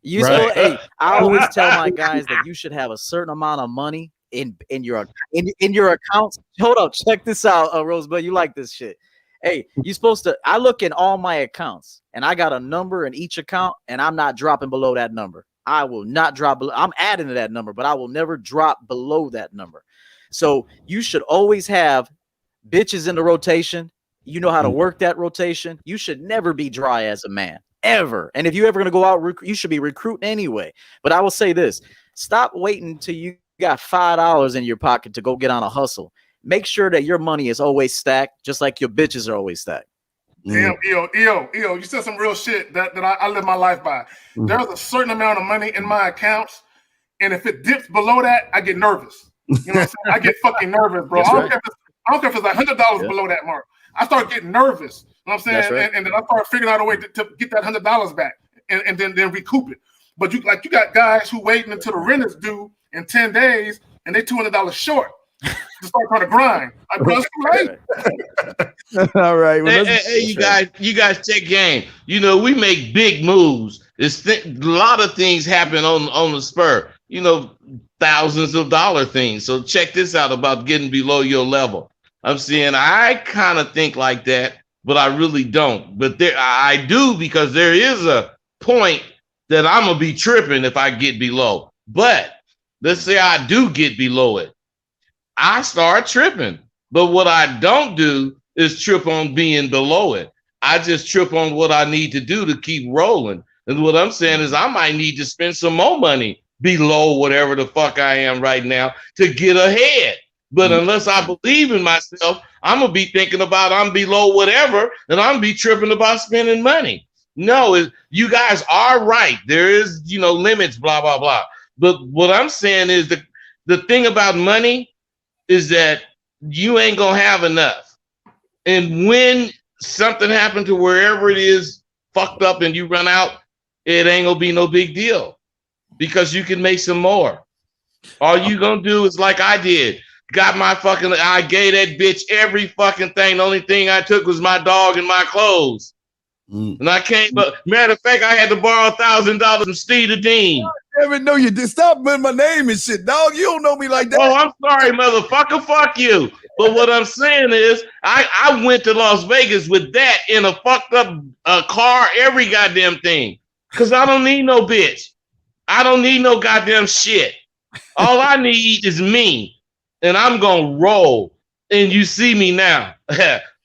I always tell my guys that you should have a certain amount of money in your accounts. Hold up, check this out, Rosebud. You like this shit? Hey, you supposed to. I look in all my accounts, and I got a number in each account, and I'm not dropping below that number. I will not drop below. I'm adding to that number, but I will never drop below that number. So you should always have bitches in the rotation. You know how to work that rotation. You should never be dry as a man, ever. And if you're ever going to go out, you should be recruiting anyway. But I will say this: stop waiting till you got $5 in your pocket to go get on a hustle. Make sure that your money is always stacked, just like your bitches are always stacked. Damn, EO, you said some real shit that I live my life by. There's a certain amount of money in my accounts, and if it dips below that, I get nervous. You know what I'm saying? I get fucking nervous, bro. I don't care if it's like $100 below that mark. I start getting nervous. You know what I'm saying? Right. And then I start figuring out a way to get that $100 back and then recoup it. But you got guys who waiting until the rent is due in 10 days and they $200 short to start trying to grind. Bro, it's too late. All right. Well, hey, you guys check game. You know, we make big moves. A lot of things happen on the spur. You know, thousands of dollar things. So check this out about getting below your level. I'm saying I kind of think like that, but I really don't. But I do, because there is a point that I'm gonna be tripping if I get below. But let's say I do get below it, I start tripping. But what I don't do is trip on being below it. I just trip on what I need to do to keep rolling. And what I'm saying is I might need to spend some more money below whatever the fuck I am right now to get ahead. But unless I believe in myself, I'm going to be thinking about I'm below whatever, and I'm going to be tripping about spending money. No, you guys are right. There is, limits, blah, blah, blah. But what I'm saying is the thing about money is that you ain't going to have enough. And when something happened to wherever it is fucked up and you run out, it ain't going to be no big deal because you can make some more. All you going to do is like I did. I gave that bitch every fucking thing. The only thing I took was my dog and my clothes. And I came up. Matter of fact, I had to borrow $1,000 from Steve the Dean. I never know you did. Stop putting my name and shit, dog. You don't know me like that. Oh, I'm sorry, motherfucker. Fuck you. But what I'm saying is, I went to Las Vegas with that in a fucked up car, every goddamn thing. Because I don't need no bitch. I don't need no goddamn shit. All I need is me. And I'm going to roll. And you see me now.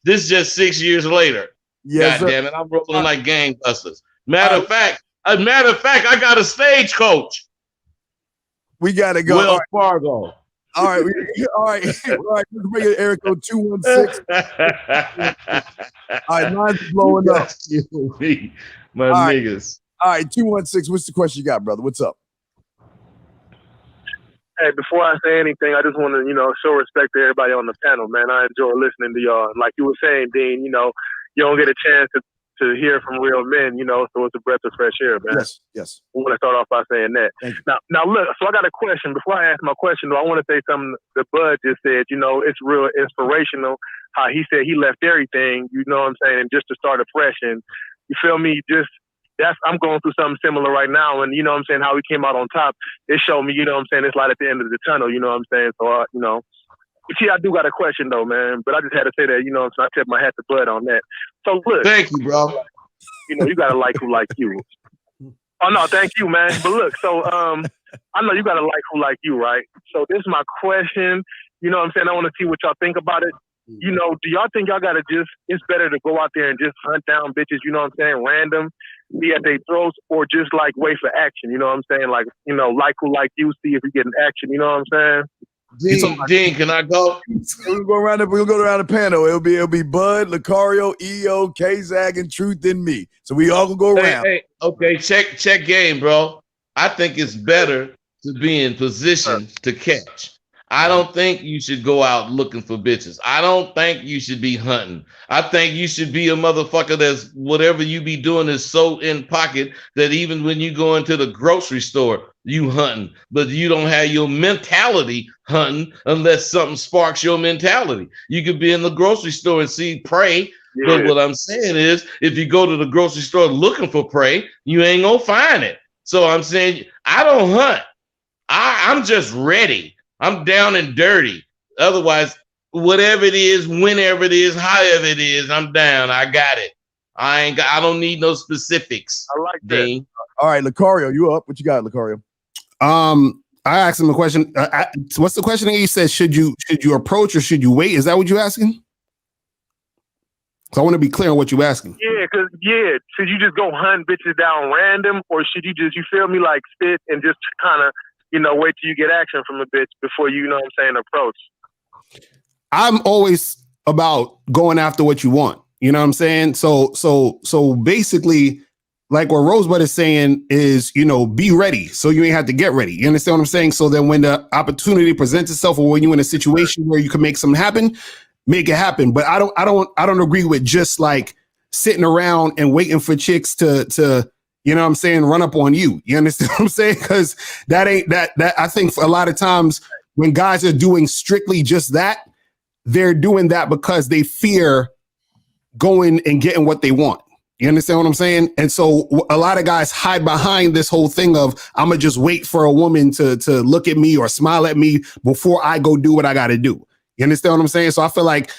This is just 6 years later. Yes, God damn it. I'm rolling like gangbusters. Matter of fact, I got a stagecoach. We got to go. Wells Fargo. All right. All right. Let's bring it, Eric, on 216. All right, line's blowing up. My all right. niggas. All right, 216. What's the question you got, brother? What's up? Hey, before I say anything, I just want to, show respect to everybody on the panel, man. I enjoy listening to y'all. And like you were saying, Dean, you don't get a chance to hear from real men, so it's a breath of fresh air, man. Yes. I want to start off by saying that. Now look, so I got a question. Before I ask my question, though, I want to say something that Bud just said. It's real inspirational how he said he left everything, you know what I'm saying, and just to start afresh. And you feel me? I'm going through something similar right now, and you know what I'm saying, how we came out on top, it showed me, you know what I'm saying, it's light at the end of the tunnel, you know what I'm saying? So, I do got a question though, man, but I just had to say that, so I tipped my hat to Bud on that. So look. Thank you, bro. You got to like who like you. Oh, no, thank you, man. But look, so I know you got to like who like you, right? So this is my question, you know what I'm saying? I want to see what y'all think about it. Do y'all think y'all got to it's better to go out there and just hunt down bitches, you know what I'm saying, random, be at their throats, or just like wait for action, you know what I'm saying? Like, like who like you, see if you get an action, you know what I'm saying? Dean, can I go? We'll go around the panel. It'll be Bud, 𝐒𝐿𝐒, 𝐒𝐿, 𝐾ZAG, and Truth in me. So we all gonna go around. Hey, okay, check game, bro. I think it's better to be in position to catch. I don't think you should go out looking for bitches. I don't think you should be hunting. I think you should be a motherfucker that's whatever you be doing is so in pocket that even when you go into the grocery store, you hunting, but you don't have your mentality hunting unless something sparks your mentality. You could be in the grocery store and see prey, but what I'm saying is if you go to the grocery store looking for prey, you ain't gonna find it. So I'm saying I don't hunt. I'm just ready. I'm down and dirty. Otherwise, whatever it is, whenever it is, however it is, I'm down. I got it. I don't need no specifics. I like that. Dean. All right, 𝐒𝐿𝐒, you up? What you got, 𝐒𝐿𝐒? I asked him a question. What's the question? He said, should you approach or should you wait? Is that what you're asking? So I want to be clear on what you're asking. Should you just go hunt bitches down random, or should you just, you feel me, like sit and just kind of, wait till you get action from a bitch before you know what I'm saying, approach? I'm always about going after what you want. You know what I'm saying? So basically, like what Rosebud is saying is, be ready so you ain't have to get ready. You understand what I'm saying? So then when the opportunity presents itself, or when you're in a situation where you can make something happen, make it happen. But I don't agree with just like sitting around and waiting for chicks to you know what I'm saying, run up on you. You understand what I'm saying? Because that ain't that I think a lot of times when guys are doing strictly just that, they're doing that because they fear going and getting what they want. You understand what I'm saying? And so a lot of guys hide behind this whole thing of, I'm going to just wait for a woman to look at me or smile at me before I go do what I got to do. You understand what I'm saying? So I feel like,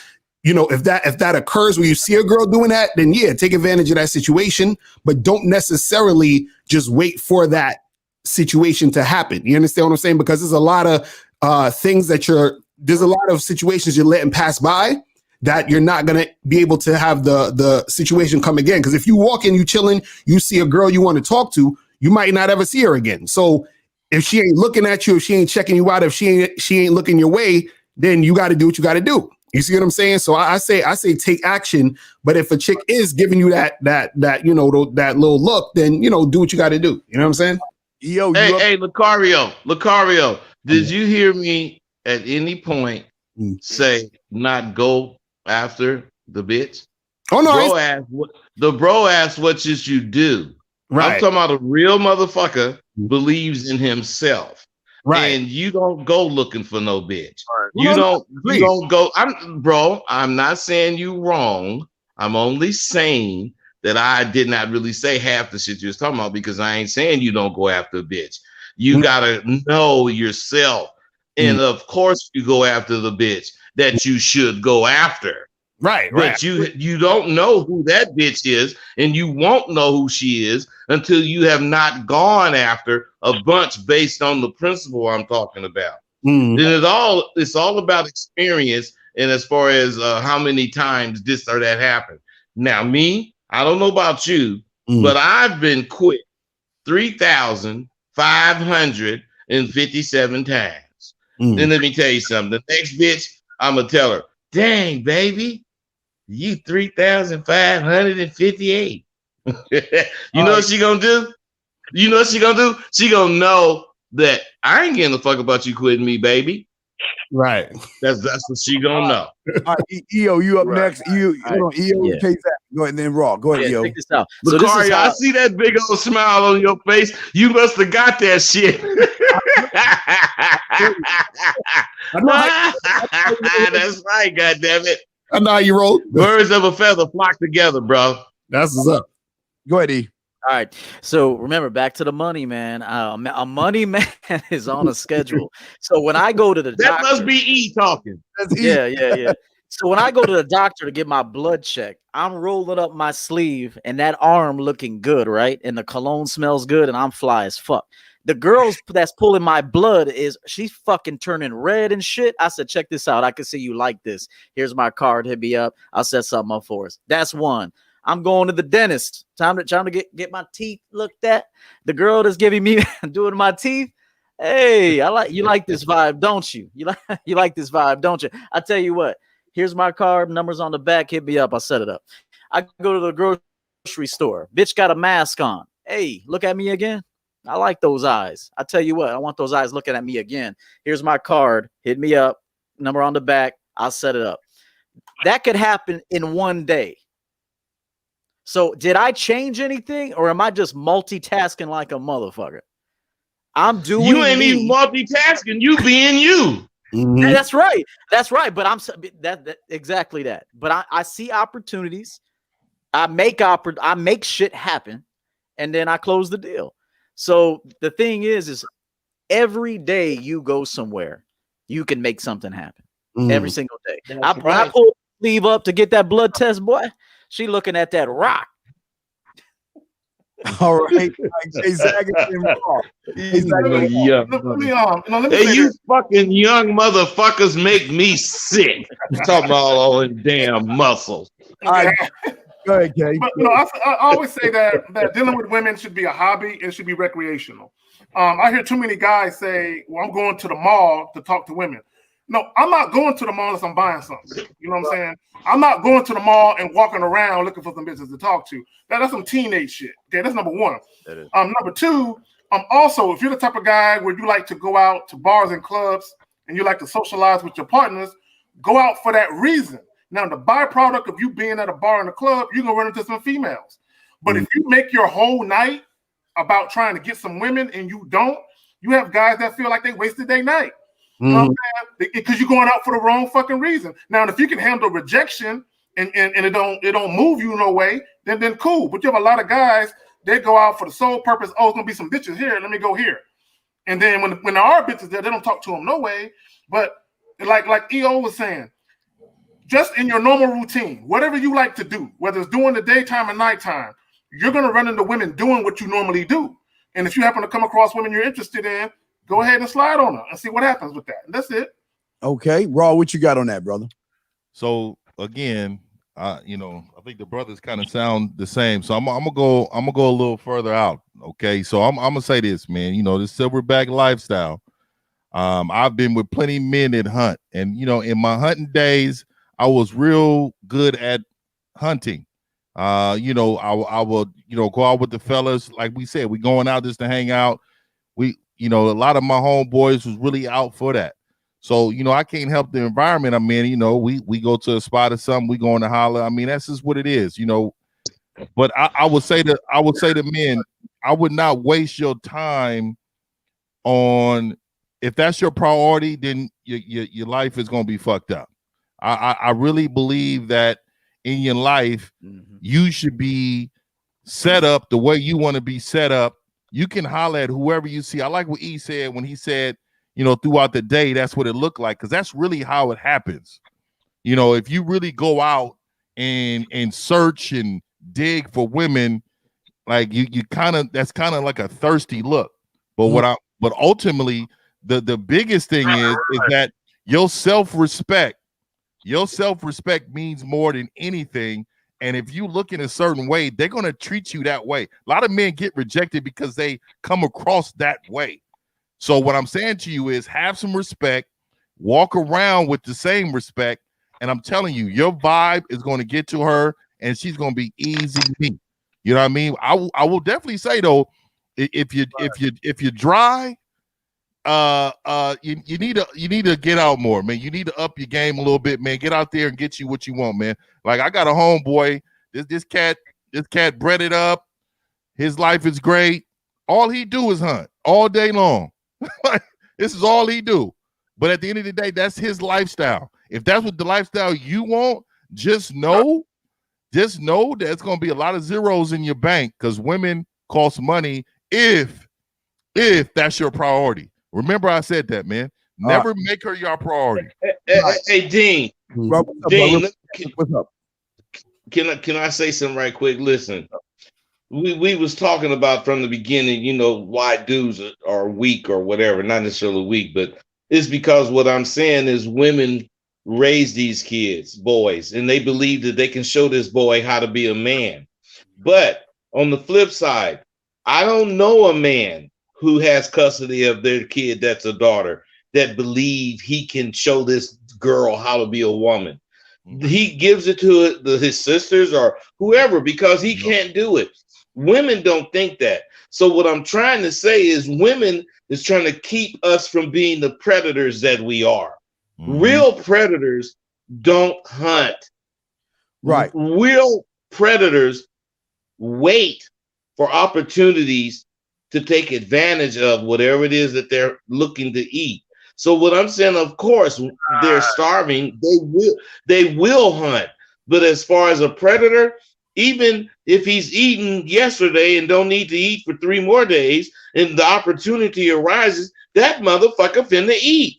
if that occurs where you see a girl doing that, then take advantage of that situation, but don't necessarily just wait for that situation to happen. You understand what I'm saying? Because there's a lot of things there's a lot of situations you're letting pass by that you're not going to be able to have the situation come again. Because if you walk in, you chilling, you see a girl you want to talk to, you might not ever see her again. So if she ain't looking at you, if she ain't checking you out, if she ain't looking your way, then you got to do what you got to do. You see what I'm saying? So I say take action. But if a chick is giving you that little look, then do what you got to do. You know what I'm saying? Hey, 𝐒𝐿𝐒, did you hear me at any point say not go after the bitch? Oh no, the bro asked what should you do? Right. I'm talking about a real motherfucker believes in himself. Right. And you don't go looking for no bitch. Right. You don't go. I'm not saying you wrong. I'm only saying that I did not really say half the shit you was talking about, because I ain't saying you don't go after a bitch. You gotta know yourself. And of course you go after the bitch that you should go after. Right. But you don't know who that bitch is, and you won't know who she is until you have not gone after a bunch based on the principle I'm talking about. Then it's all about experience, and as far as how many times this or that happened. Now, me, I don't know about you, but I've been quit 3,557 times. Then let me tell you something. The next bitch, I'm gonna tell her, dang, baby, you 3,558. You know what she gonna do? You know what she gonna do? She gonna know that I ain't getting a fuck about you quitting me, baby. Right. That's what she gonna know. All right, EO, you up next. EO, EO, Yeah. K-Zach. Go ahead, and then Raw. Go ahead, EO. Check this out. So this Bakari, is I how, see that big old smile on your face. You must have got that shit. That's right, goddammit. I know how you roll. Birds of a feather flock together, bro. That's what's up. Go ahead, E. all right. So remember, back to the money, man. A money man is on a schedule. So when I go to the That doctor, must be E talking. That's E. yeah. So when I go to the doctor to get my blood checked, I'm rolling up my sleeve and that arm looking good, right? And the cologne smells good and I'm fly as fuck. The girl that's pulling my blood she's fucking turning red and shit. I said, check this out. I can see you like this. Here's my card. Hit me up. I'll set something up for us. That's one. I'm going to the dentist. Time to get my teeth looked at. The girl that's giving me doing my teeth. Hey, you like this vibe, don't you? You like this vibe, don't you? I tell you what. Here's my card, numbers on the back. Hit me up. I'll set it up. I go to the grocery store. Bitch got a mask on. Hey, look at me again. I like those eyes. I tell you what, I want those eyes looking at me again. Here's my card. Hit me up. Number on the back. I'll set it up. That could happen in one day. So did I change anything, or am I just multitasking like a motherfucker? I'm doing. You ain't even multitasking. You being you. Mm-hmm. That's right. But I'm that exactly that. But I see opportunities. I make shit happen, and then I close the deal. So the thing is every day you go somewhere, you can make something happen. Every single day. I pull the sleeve up to get that blood test, boy. She looking at that rock. All right. J-Zag and Raw. You fucking young motherfuckers make me sick. Talking about all them damn muscles. All right. Go ahead, Kay. But I always say that dealing with women should be a hobby and should be recreational. I hear too many guys say, well, I'm going to the mall to talk to women. No, I'm not going to the mall unless I'm buying something. You know what I'm saying? I'm not going to the mall and walking around looking for some bitches to talk to. That's some teenage shit. Okay, that's number one. Number two, also, if you're the type of guy where you like to go out to bars and clubs and you like to socialize with your partners, go out for that reason. Now, the byproduct of you being at a bar and a club, you're going to run into some females. But if you make your whole night about trying to get some women and you don't, you have guys that feel like they wasted their night. You know what I'm saying? Because you're going out for the wrong fucking reason. Now, if you can handle rejection and it don't move you no way, then cool. But you have a lot of guys, they go out for the sole purpose, oh, it's going to be some bitches here, let me go here. And then when there are bitches there, they don't talk to them no way. But like EO was saying, just in your normal routine, whatever you like to do, whether it's during the daytime or nighttime, you're going to run into women doing what you normally do. And if you happen to come across women you're interested in, go ahead and slide on her and see what happens with that. And that's it. Okay. Raw, what you got on that, brother? So again, I think the brothers kind of sound the same. So I'm gonna go a little further out. Okay. So I'm gonna say this, man. This silverback lifestyle. I've been with plenty of men that hunt, and in my hunting days, I was real good at hunting. I would go out with the fellas, like we said, we going out just to hang out. A lot of my homeboys was really out for that. So, I can't help the environment I'm in. We go to a spot or something, we going to holler. I mean, that's just what it is, But I would say to men, I would not waste your time on, if that's your priority, then your life is going to be fucked up. I really believe that in your life, you should be set up the way you want to be set up. You can holler at whoever you see. I like what E said when he said, you know, throughout the day, that's what it looked like, because that's really how it happens. You know, if you really go out and search and dig for women, like you kind of, that's kind of like a thirsty look. But but ultimately the biggest thing is that your self-respect means more than anything. And if you look in a certain way, they're going to treat you that way. A lot of men get rejected because they come across that way. So what I'm saying to you is have some respect, walk around with the same respect. And I'm telling you, your vibe is going to get to her and she's going to be easy to meet. You know what I mean? I will definitely say though, if you're dry, you need to get out more, man. You need to up your game a little bit, man. Get out there and get you what you want, man. Like I got a homeboy. This cat bred it up. His life is great. All he do is hunt all day long. This is all he do. But at the end of the day, that's his lifestyle. If that's what the lifestyle you want, just know there's gonna be a lot of zeros in your bank, because women cost money if that's your priority. Remember, I said that, man. Never make her your priority. Hey, Dean. Dean, what's up? Can I say something right quick? Listen, we was talking about from the beginning, you know, why dudes are weak or whatever. Not necessarily weak, but it's because what I'm saying is women raise these kids, boys, and they believe that they can show this boy how to be a man. But on the flip side, I don't know a man who has custody of their kid that's a daughter that believe he can show this girl how to be a woman. He gives it to his sisters or whoever because he can't do it. Women don't think that. So what I'm trying to say is women is trying to keep us from being the predators that we are. Real predators don't hunt. Right. Real predators wait for opportunities to take advantage of whatever it is that they're looking to eat. So what I'm saying, of course, they're starving. They will hunt. But as far as a predator, even if he's eaten yesterday and don't need to eat for 3 more days, and the opportunity arises, that motherfucker finna eat.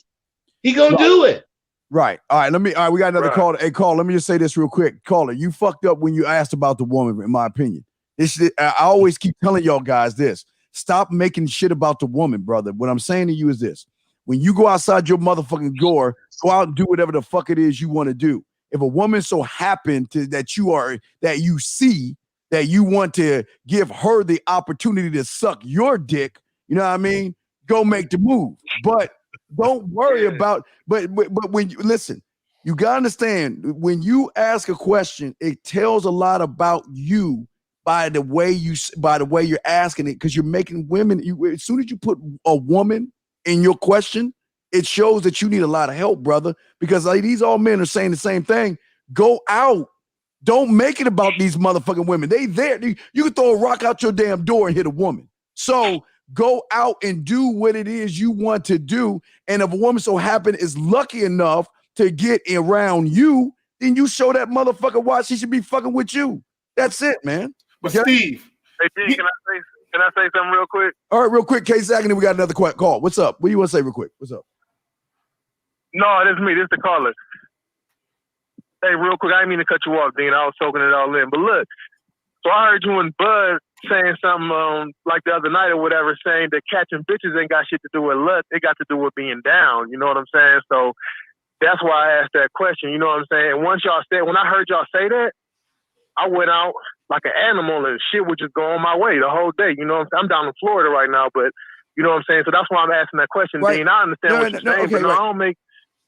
He gonna do it. Right. All right. We got another call. Hey, call. Let me just say this real quick. Caller, you fucked up when you asked about the woman, in my opinion. I always keep telling y'all guys this. Stop making shit about the woman, brother. What I'm saying to you is this. When you go outside your motherfucking door, go out and do whatever the fuck it is you want to do. If a woman so happened that you see that you want to give her the opportunity to suck your dick, you know what I mean? Go make the move. But don't worry about, but when you listen, you gotta understand, when you ask a question, it tells a lot about you by the way you're asking it, because you're making women, as soon as you put a woman in your question, it shows that you need a lot of help, brother, because like, these all men are saying the same thing. Go out. Don't make it about these motherfucking women. They there. You can throw a rock out your damn door and hit a woman. So go out and do what it is you want to do. And if a woman so happen is lucky enough to get around you, then you show that motherfucker why she should be fucking with you. That's it, man. But okay? Steve, hey, D, can I say something real quick? All right, real quick, Ksag, and then we got another call. What's up? What do you want to say real quick? What's up? No, this is me. This is the caller. Hey, real quick, I didn't mean to cut you off, Dean. I was soaking it all in. But look, so I heard you and Bud saying something like the other night or whatever, saying that catching bitches ain't got shit to do with luck. It got to do with being down. You know what I'm saying? So that's why I asked that question. You know what I'm saying? And when I heard y'all say that, I went out like an animal and shit would just go on my way the whole day. You know what I'm saying? I'm down in Florida right now, but you know what I'm saying? So that's why I'm asking that question, right. Dean. I understand what you're saying, but I don't make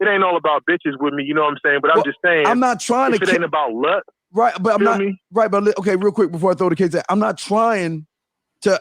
it ain't all about bitches with me, you know what I'm saying? But I'm just saying, I'm not trying if to. It ain't about luck, right? But I'm not me? Right. But okay, real quick before I throw the case out, I'm not trying to.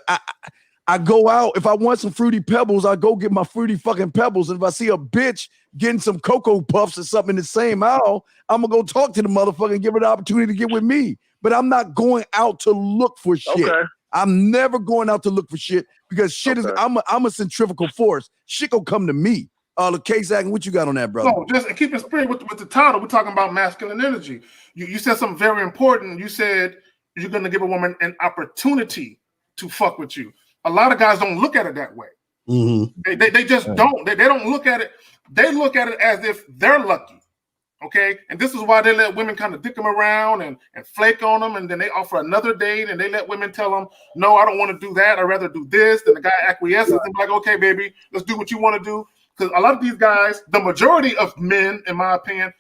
I go out if I want some fruity pebbles, I go get my fruity fucking pebbles, and if I see a bitch getting some Cocoa Puffs or something in the same aisle, I'm gonna go talk to the motherfucker and give her the opportunity to get with me. But I'm not going out to look for shit. Okay. I'm never going out to look for shit because shit is. I'm a centrifugal force. Shit gonna come to me. Ksag, what you got on that, brother? No, just keep it straight with the title. We're talking about masculine energy. You said something very important. You said you're going to give a woman an opportunity to fuck with you. A lot of guys don't look at it that way. They just don't. They don't look at it. They look at it as if they're lucky. Okay, and this is why they let women kind of dick them around and flake on them, and then they offer another date, and they let women tell them, "No, I don't want to do that. I'd rather do this." Then the guy acquiesces and be like, "Okay, baby, let's do what you want to do." Because a lot of these guys, the majority of men, in my opinion,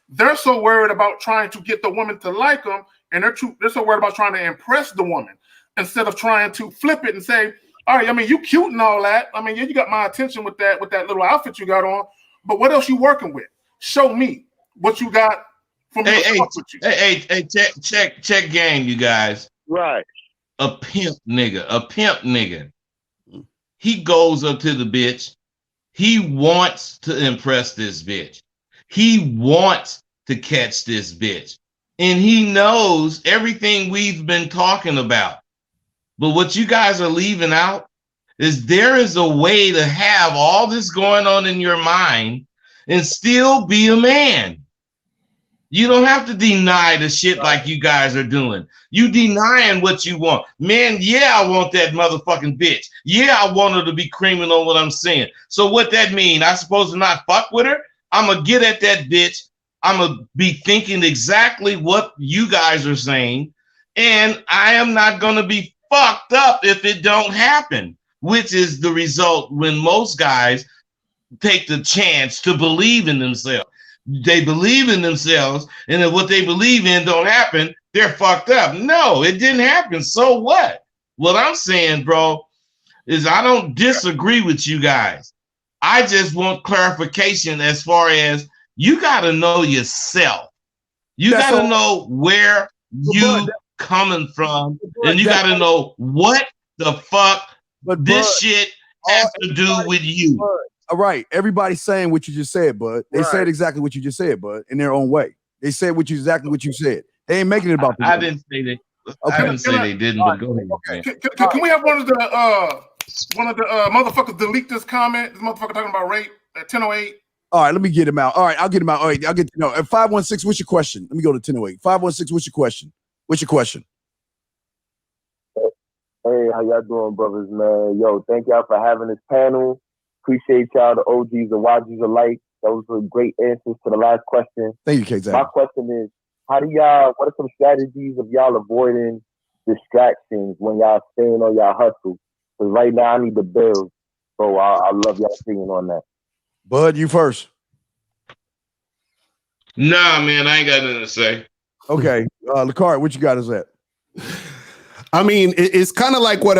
they're so worried about trying to get the woman to like them, and they're so worried about trying to impress the woman instead of trying to flip it and say, "All right, I mean, you cute and all that. I mean, yeah, you got my attention with that little outfit you got on, but what else you working with? Show me what you got from check game, you guys. Right. A pimp nigga. He goes up to the bitch. He wants to impress this bitch. He wants to catch this bitch. And he knows everything we've been talking about. But what you guys are leaving out is there is a way to have all this going on in your mind and still be a man. You don't have to deny the shit like you guys are doing. You denying what you want. Man, yeah, I want that motherfucking bitch. Yeah, I want her to be creaming on what I'm saying. So what that mean? I supposed to not fuck with her? I'm going to get at that bitch. I'm going to be thinking exactly what you guys are saying. And I am not going to be fucked up if it don't happen, which is the result when most guys take the chance to believe in themselves. They believe in themselves, and if what they believe in don't happen, they're fucked up. No, it didn't happen. So what? What I'm saying, bro, is I don't disagree with you guys. I just want clarification as far as you got to know yourself. You got to know where you coming from, and you got to know what the fuck this shit has to do with you. All right, everybody's saying what you just said, bud. They said exactly what you just said, bud, in their own way. They said exactly what you said. They ain't making it about. I didn't say they. Okay. I didn't say they didn't. But go ahead. Can we have one of the motherfuckers delete this comment? This motherfucker talking about rape at 10:08. All right, let me get him out. All right, I'll get him out. All right, I'll get at 516. What's your question? Let me go to 10:08. 516. What's your question? What's your question? Hey, how y'all doing, brothers, man? Yo, thank y'all for having this panel. Appreciate y'all, the OGs and YGs alike. Those were great answers to the last question. Thank you, K-Zag. My question is, what are some strategies of y'all avoiding distractions when y'all staying on y'all hustle? Because right now I need the bills. So I love y'all opinion on that. Bud, you first. Nah, man, I ain't got nothing to say. Okay. Lakari, what you got is that? I mean, it's kind of like what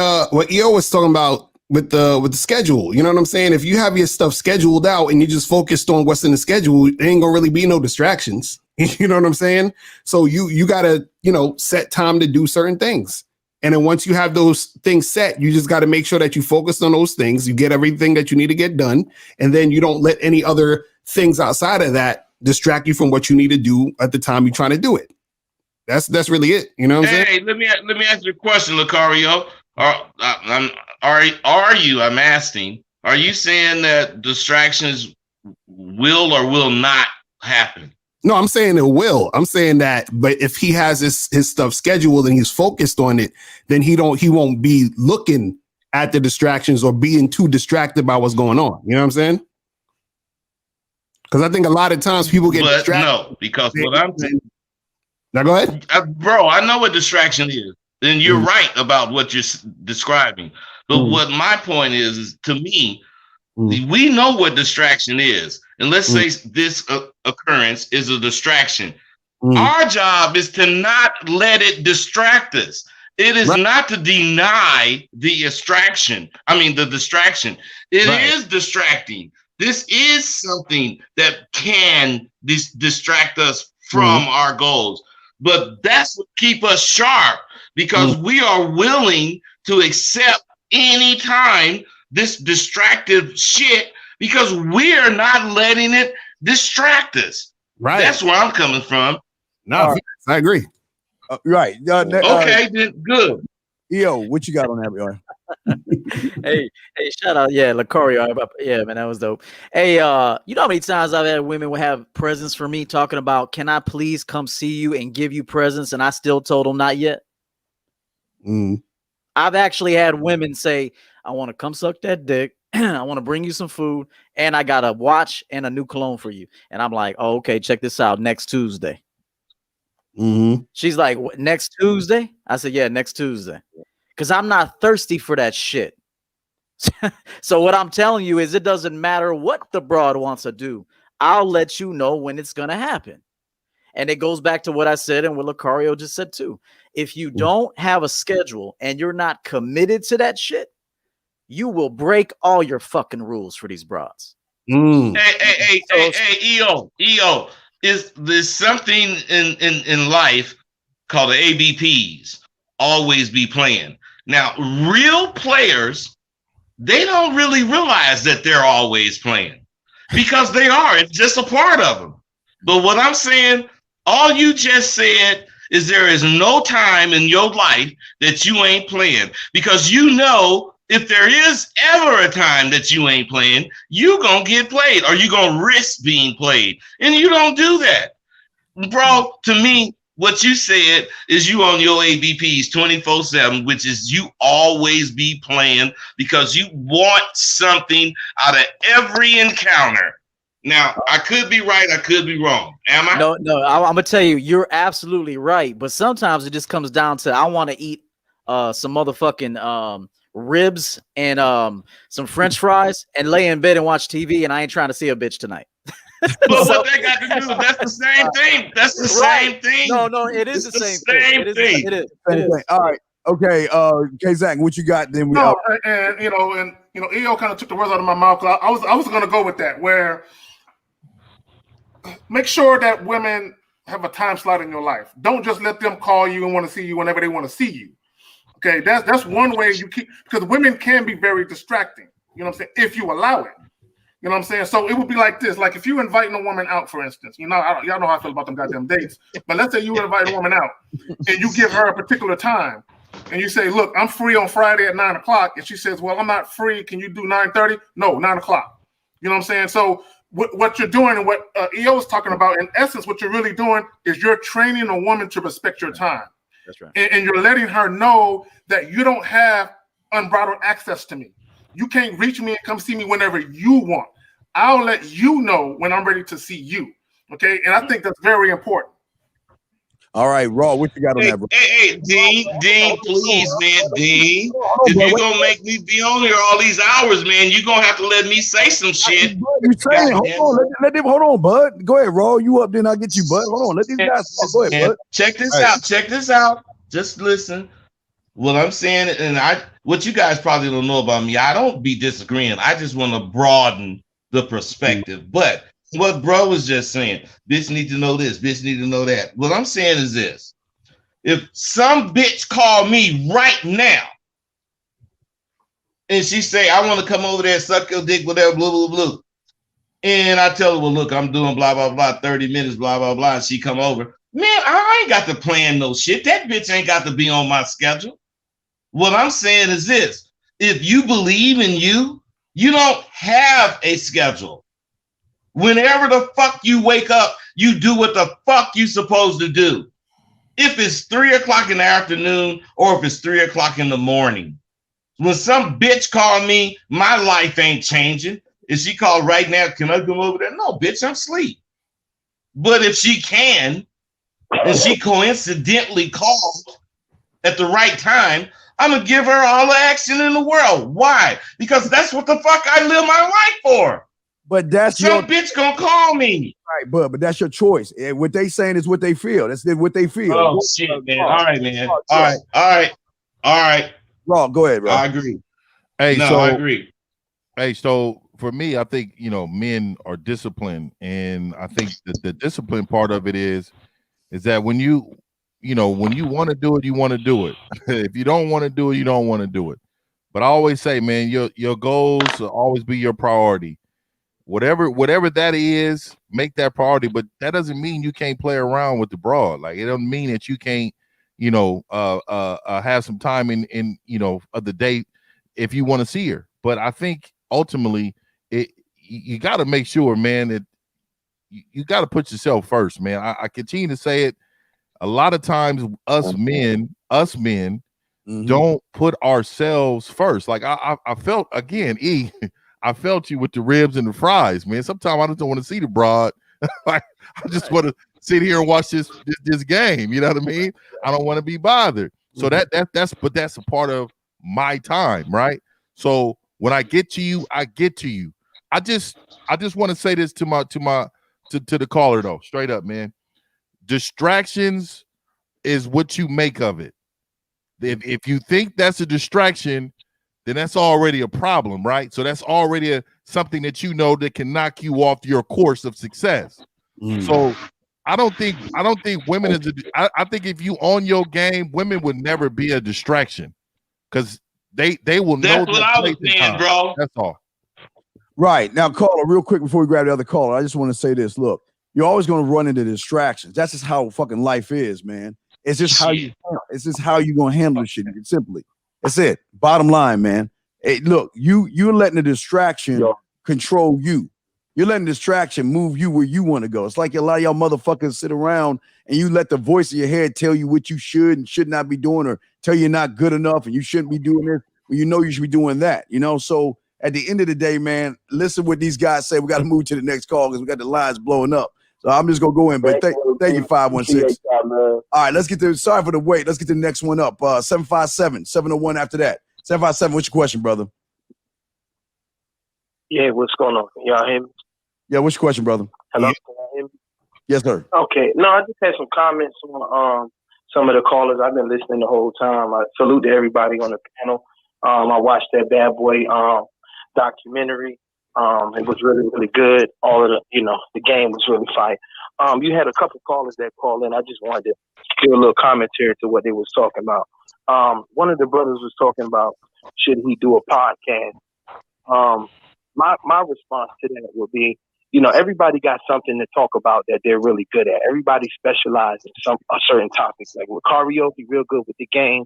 EO was talking about with the schedule. You know what I'm saying? If you have your stuff scheduled out and you just focused on what's in the schedule, there ain't gonna really be no distractions. You know what I'm saying? So you gotta, set time to do certain things. And then once you have those things set, you just got to make sure that you focus on those things. You get everything that you need to get done. And then you don't let any other things outside of that distract you from what you need to do at the time you're trying to do it. That's really it. You know what I'm saying? Hey, let me ask you a question, Lucario. I'm asking, are you saying that distractions will or will not happen? No, I'm saying it will. I'm saying that, but if he has his stuff scheduled and he's focused on it, then he won't be looking at the distractions or being too distracted by what's going on. You know what I'm saying? Because I think a lot of times people get distracted. No, because what I'm saying. Now go ahead. Bro, I know what distraction is. And you're right about what you're describing. But what my point is to me, we know what distraction is. And let's say this occurrence is a distraction. Our job is to not let it distract us. It is not to deny the distraction. It is distracting. This is something that can distract us from our goals. But that's what keep us sharp, because we are willing to accept any time this distractive shit, because we're not letting it distract us. Right. That's where I'm coming from. No, I agree. Right. Okay, then good. EO, what you got on that? hey, shout out, Lucario. Yeah, man, that was dope. Hey, you know how many times I've had women will have presents for me talking about, can I please come see you and give you presents? And I still told them not yet. I've actually had women say, I want to come suck that dick. I want to bring you some food, and I got a watch and a new cologne for you. And I'm like, oh, okay, check this out. Next Tuesday. She's like, what, next Tuesday? I said, yeah, next Tuesday. Because I'm not thirsty for that shit. So what I'm telling you is it doesn't matter what the broad wants to do. I'll let you know when it's going to happen. And it goes back to what I said and what Lucario just said too. If you don't have a schedule and you're not committed to that shit, you will break all your fucking rules for these broads. Hey, EO. There's something in life called the ABPs. Always be playing. Now, real players, they don't really realize that they're always playing because they are. It's just a part of them. But what I'm saying, all you just said is there is no time in your life that you ain't playing, because you know if there is ever a time that you ain't playing, you gonna get played or you gonna risk being played. And you don't do that. Bro, to me, what you said is you on your ABPs 24/7, which is you always be playing because you want something out of every encounter. Now, I could be right, I could be wrong. Am I? No, I'm gonna tell you, you're absolutely right. But sometimes it just comes down to I want to eat some motherfucking ribs and some French fries and lay in bed and watch TV, and I ain't trying to see a bitch tonight. But what that got to do? That's the same thing. That's the same thing. No, it is the same thing. It is. All right. Okay. K-Zach, what you got? Then we. And EO kind of took the words out of my mouth. I was going to go with that. Where make sure that women have a time slot in your life. Don't just let them call you and want to see you whenever they want to see you. Okay, that's one way you keep, because women can be very distracting. You know what I'm saying? If you allow it. You know what I'm saying? So it would be like this. Like if you're inviting a woman out, for instance, y'all know how I feel about them goddamn dates. But let's say you invite a woman out and you give her a particular time and you say, look, I'm free on Friday at 9 o'clock. And she says, well, I'm not free. Can you do 9:30? No, 9 o'clock. You know what I'm saying? So what you're doing and what EO is talking about, in essence, what you're really doing is you're training a woman to respect your time. That's right. And you're letting her know that you don't have unbridled access to me. You can't reach me and come see me whenever you want. I'll let you know when I'm ready to see you. Okay. And I think that's very important. All right, Raw, what you got on that, bro? Hey, Dean, please, man, Dean. If you're gonna make me be on here all these hours, man, you're gonna have to let me say some shit. You saying, hold on, bud. Go ahead, Raw. You up, then I'll get you, bud. Hold on, let these guys talk. Go ahead, bud. Check this out. Just listen. What I'm saying, and what you guys probably don't know about me, I don't be disagreeing. I just want to broaden the perspective. But what bro was just saying, bitch need to know this, bitch need to know that. What I'm saying is this: if some bitch call me right now and she say, I want to come over there and suck your dick, whatever, blah, blah, blah, and I tell her, well, look, I'm doing blah, blah, blah, 30 minutes, blah, blah, blah, and she come over, man, I ain't got to plan no shit. That bitch ain't got to be on my schedule. What I'm saying is this: if you believe in you, you don't have a schedule. Whenever the fuck you wake up, you do what the fuck you supposed to do. If it's 3 o'clock in the afternoon or if it's 3 o'clock in the morning. When some bitch call me, my life ain't changing. If she called right now, can I come over there? No, bitch, I'm asleep. But if she can, and she coincidentally called at the right time, I'm going to give her all the action in the world. Why? Because that's what the fuck I live my life for. But that's some bitch gonna call me. Right, but that's your choice. And what they saying is what they feel. That's what they feel. Oh shit, man. All right, man. All right. Raw, go ahead, bro. I agree. Hey, I agree. Hey, so for me, I think men are disciplined, and I think that the discipline part of it is that when you want to do it, you want to do it. If you don't want to do it, you don't want to do it. But I always say, man, your goals will always be your priority. Whatever that is, make that priority. But that doesn't mean you can't play around with the broad. Like, it doesn't mean that you can't, have some time in of the date if you want to see her. But I think ultimately you got to make sure, man, that you got to put yourself first, man. I continue to say it. A lot of times us men, don't put ourselves first. Like I felt again, I felt you with the ribs and the fries, man. Sometimes I just don't want to see the broad. Like I just want to sit here and watch this game. You know what I mean? I don't want to be bothered. So that's a part of my time, right? So when I get to you, I get to you. I just want to say this to the caller though, straight up, man. Distractions is what you make of it. If you think that's a distraction, then that's already a problem, right? So that's already something that you know that can knock you off your course of success. So I don't think women is I think if you own your game, women would never be a distraction because they will know. That's what I was saying, bro. That's all. Right. Now, caller, real quick before we grab the other caller, I just want to say this. Look, you're always going to run into distractions. That's just how fucking life is, man. It's just how you're going to handle the shit. Simply. That's it. Bottom line, man. Hey, look, you're letting the distraction control you. You're letting distraction move you where you want to go. It's like a lot of y'all motherfuckers sit around and you let the voice of your head tell you what you should and should not be doing, or tell you you're not good enough and you shouldn't be doing this when you know you should be doing that. You know, so at the end of the day, man, listen what these guys say. We got to move to the next call because we got the lines blowing up. So I'm just gonna go in, but thank you, 516. All right, let's get to. Sorry for the wait. Let's get to the next one up. 757-701 after that. 757. What's your question, brother? Yeah, what's going on? Y'all hear me? Yeah, what's your question, brother? Hello, can y'all hear me? Yes, sir. Okay. No, I just had some comments on some of the callers. I've been listening the whole time. I salute to everybody on the panel. I watched that Bad Boy documentary. It was really, really good. All of the game was really fine. You had a couple callers that called in. I just wanted to give a little commentary to what they was talking about. One of the brothers was talking about, should he do a podcast? My response to that would be, everybody got something to talk about that they're really good at. Everybody specializes in a certain topic. Like with Cario, he's real good with the game.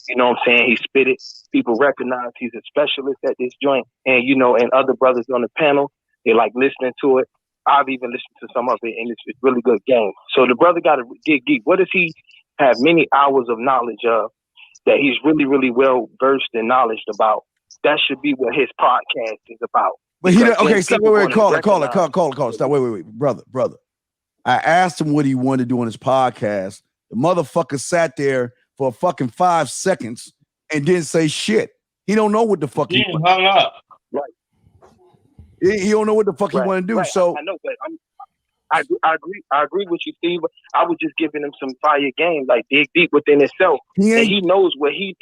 You know what I'm saying? He spit it. People recognize he's a specialist at this joint. And, and other brothers on the panel, they like listening to it. I've even listened to some of it, and it's a really good game. So the brother got to get geek. What does he have many hours of knowledge of that he's really, really well versed and knowledge about? That should be what his podcast is about. But stop. Wait, caller. Stop. Wait, brother. I asked him what he wanted to do on his podcast. The motherfucker sat there for a fucking 5 seconds and didn't say shit. He don't know what the fuck he hung up. Right. He don't know what the fuck he want to do. Right. So I know, but I agree with you, Steve. I was just giving him some fire game, like dig deep within himself. He knows what he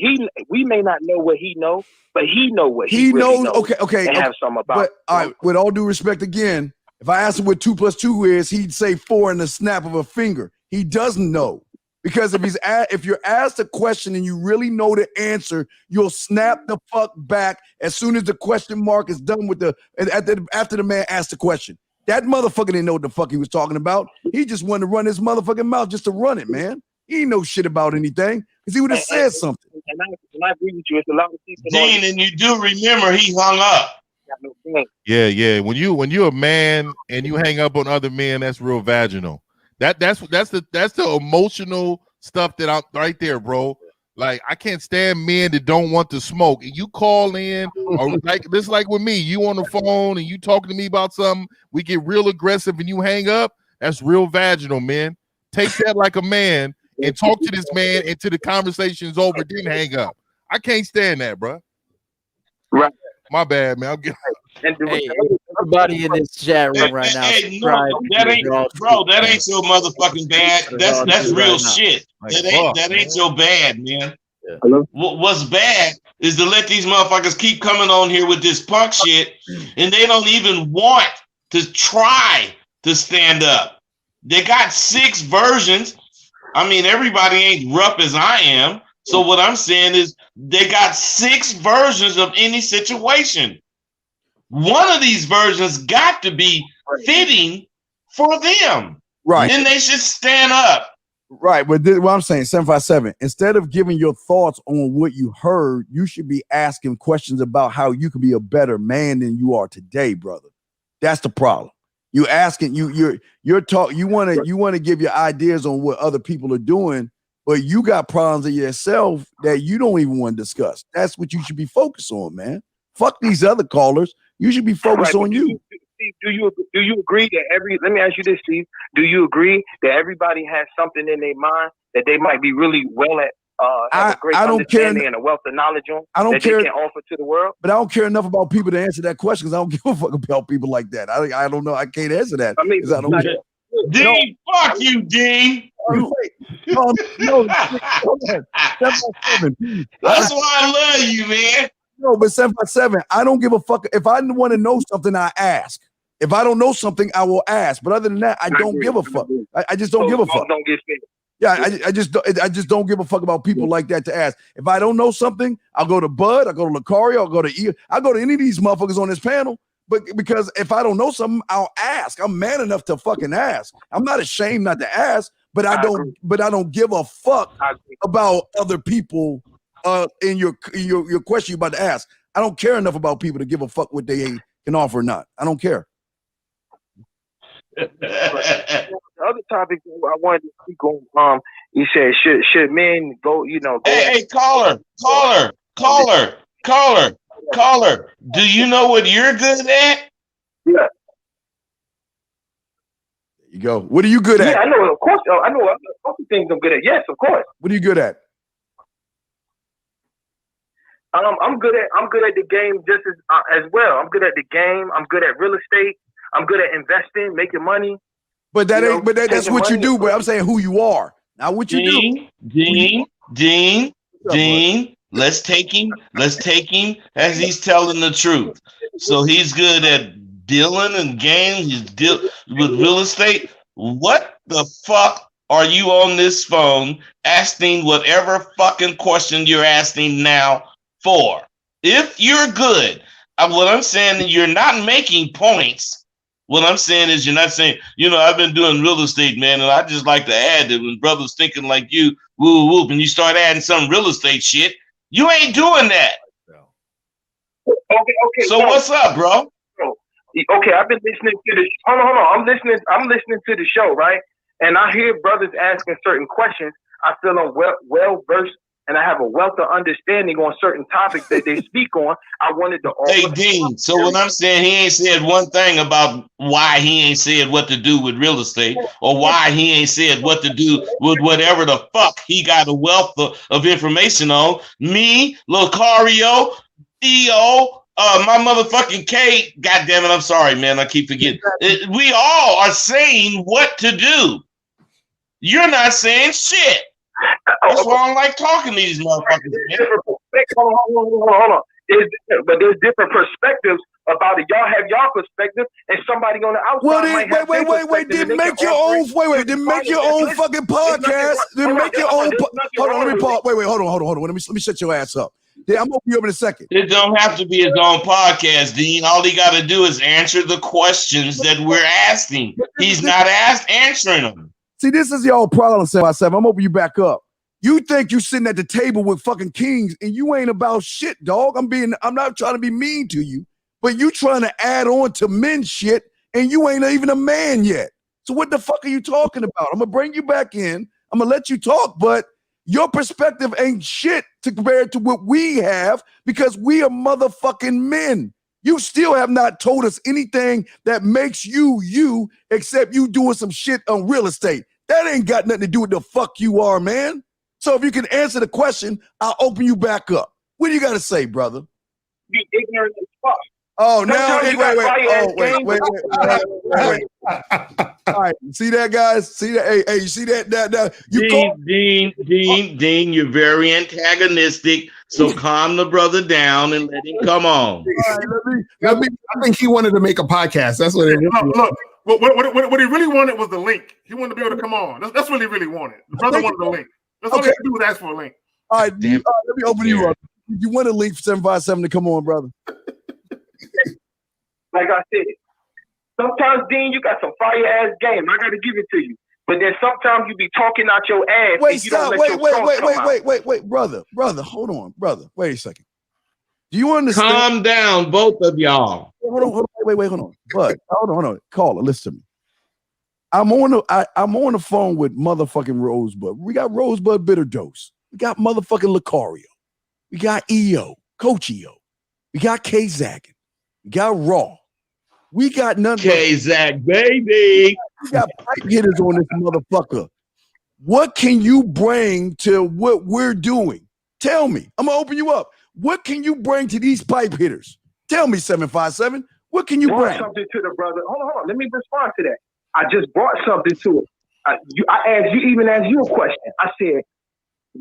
we may not know what he knows, but he know what he really knows. Okay. And have some about. But all right, with all due respect, again, if I asked him what 2 + 2 is, he'd say 4 in the snap of a finger. He doesn't know. Because if you're asked a question and you really know the answer, you'll snap the fuck back as soon as the question mark is done with after the man asked the question. That motherfucker didn't know what the fuck he was talking about. He just wanted to run his motherfucking mouth just to run it, man. He didn't know shit about anything because he would have said something. And I agree with you. It's a lot of people. Dean, and you do remember he hung up. Yeah. When you're a man and you hang up on other men, that's real vaginal. That's the emotional stuff that I'm right there, bro. Like I can't stand men that don't want to smoke. And you call in, or like with me, you on the phone and you talking to me about something, we get real aggressive and you hang up. That's real vaginal, man. Take that like a man and talk to this man until the conversation's over, then hang up. I can't stand that, bro. Right. My bad, man. Hey, everybody in this chat room right now. That ain't so motherfucking bad. That's real shit. That ain't so bad, man. Hello? What's bad is to let these motherfuckers keep coming on here with this punk shit, and they don't even want to try to stand up. They got 6 versions. I mean, everybody ain't rough as I am. So what I'm saying is they got 6 versions of any situation. One of these versions got to be fitting for them. Right. Then they should stand up. Right. But what I'm saying, 757, instead of giving your thoughts on what you heard, you should be asking questions about how you can be a better man than you are today, brother. That's the problem. You asking, you want to give your ideas on what other people are doing, but you got problems in yourself that you don't even want to discuss. That's what you should be focused on, man. Fuck these other callers. You should be focused on you. Do you agree that let me ask you this, Steve. Do you agree that everybody has something in their mind that they might be really well at, have a great understanding and a wealth of knowledge on that they can offer to the world? But I don't care enough about people to answer that question because I don't give a fuck about people like that. I don't know. I can't answer that. I mean, I don't care. Dean, fuck you, Dean. No, That's why I love you, man. No, but 757, I don't give a fuck. If I want to know something, I ask. If I don't know something, I will ask. But other than that, I don't give a fuck. I just don't give a fuck. Don't get fit. Yeah, I just don't give a fuck about people like that to ask. If I don't know something, I'll go to Bud, I'll go to 𝐓𝐿, I'll go to 𝐒𝐈𝐒, I'll go to any of these motherfuckers on this panel. But because if I don't know something, I'll ask. I'm man enough to fucking ask. I'm not ashamed not to ask, but I don't give a fuck about other people in your question you're about to ask. I don't care enough about people to give a fuck what they can offer or not. I don't care. The other topic I wanted to speak on, you said should men go, Hey, caller. Do you know what you're good at? Yeah. There you go. What are you good at? Yeah, I know, of course. I know other things I'm good at. Yes, of course. What are you good at? I'm good at the game just as well. I'm good at the game. I'm good at real estate. I'm good at investing, making money. But that's what you do. But I'm saying who you are, not what you do. Dean. Let's take him as he's telling the truth. So he's good at dealing in games. He's with real estate. What the fuck are you on this phone asking whatever fucking question you're asking now for? If you're good, what I'm saying is you're not making points. What I'm saying is you're not saying, I've been doing real estate, man, and I just like to add that when brothers thinking like you, whoop, and you start adding some real estate shit, you ain't doing that. Okay. So what's up, bro? Okay, I've been listening to the hold on. I'm listening to the show, right? And I hear brothers asking certain questions. I feel I'm well versed, and I have a wealth of understanding on certain topics that they speak on. I wanted to offer. Hey, Dean, so what I'm saying, he ain't said one thing about why he ain't said what to do with real estate or why he ain't said what to do with whatever the fuck he got a wealth of information on. Me, Lucario, Theo, my motherfucking K, God damn it, I'm sorry, man, I keep forgetting. We all are saying what to do. You're not saying shit. That's why I don't like talking to these motherfuckers, man. Hold on. There's different perspectives about it. Y'all have y'all perspective, and somebody on the outside. Well, wait. Then make your own. Then make your own fucking podcast. Then make your own. Hold on. Let me pause. Wait. Hold on. Let me shut your ass up. Yeah, I'm gonna be over in a second. It don't have to be his own podcast, Dean. All he got to do is answer the questions that we're asking. He's not answering them. See, this is y'all problem, 757. I'm opening you back up. You think you sitting at the table with fucking kings and you ain't about shit, dog. I'm not trying to be mean to you, but you trying to add on to men shit and you ain't even a man yet. So what the fuck are you talking about? I'm gonna bring you back in. I'm gonna let you talk, but your perspective ain't shit to compare to what we have because we are motherfucking men. You still have not told us anything that makes you, except you doing some shit on real estate. That ain't got nothing to do with the fuck you are, man. So if you can answer the question, I'll open you back up. What do you got to say, brother? Be ignorant as fuck. Oh, now, wait. All right, see that, guys? See that? Hey, you see that? Dean, you're very antagonistic. So calm the brother down and let him come on. I think he wanted to make a podcast. That's what it was. Look, what he really wanted was the link. He wanted to be able to come on. That's what he really wanted. The brother wanted the link. That's all he had to do was ask for a link. All right, let me open you up. You want a link for 757 to come on, brother? Like I said, sometimes, Dean, you got some fire ass game. I got to give it to you. But then sometimes you be talking out your ass. Wait, stop. Wait, brother. Hold on, brother. Wait a second. Do you understand? Calm down, both of y'all. Hold on. Wait, hold on. Bud, hold on. Caller, listen to me. I'm on the phone with motherfucking Rosebud. We got Rosebud Bitter Dose. We got motherfucking Lucario. We got 𝐒𝐿. We got K-Zaggin. We got Raw. We got none. K-Zag, baby. We got pipe hitters on this motherfucker. What can you bring to what we're doing? Tell me. I'm gonna open you up. What can you bring to these pipe hitters? Tell me, 757. What can you bring? Something to the brother. Hold on. Let me respond to that. I just brought something to it. I asked you, even asked you a question. I said,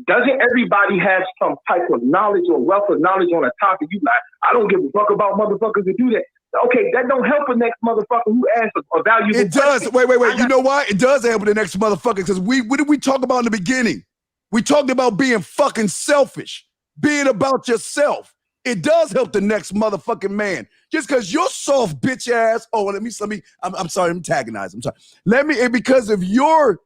doesn't everybody have some type of knowledge or wealth of knowledge on a topic? You like, I don't give a fuck about motherfuckers who do that. Okay, that don't help the next motherfucker who asks a valuable It does. question. Wait. You know why? It does help the next motherfucker because what did we talk about in the beginning? We talked about being fucking selfish, being about yourself. It does help the next motherfucking man. Just because you're soft bitch ass. Oh, let me. I'm sorry. I'm antagonizing. I'm sorry. Because if your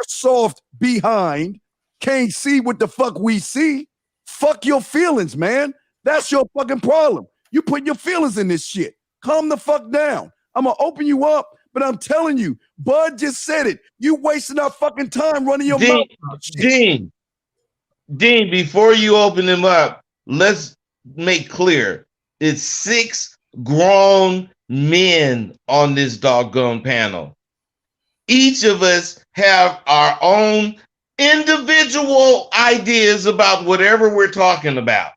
soft behind can't see what the fuck we see, fuck your feelings, man. That's your fucking problem. You put your feelings in this shit. Calm the fuck down. I'm gonna open you up, but I'm telling you, Bud just said it. You wasting our fucking time running your mouth. Dean, before you open him up, let's make clear it's 6 grown men on this doggone panel. Each of us have our own individual ideas about whatever we're talking about.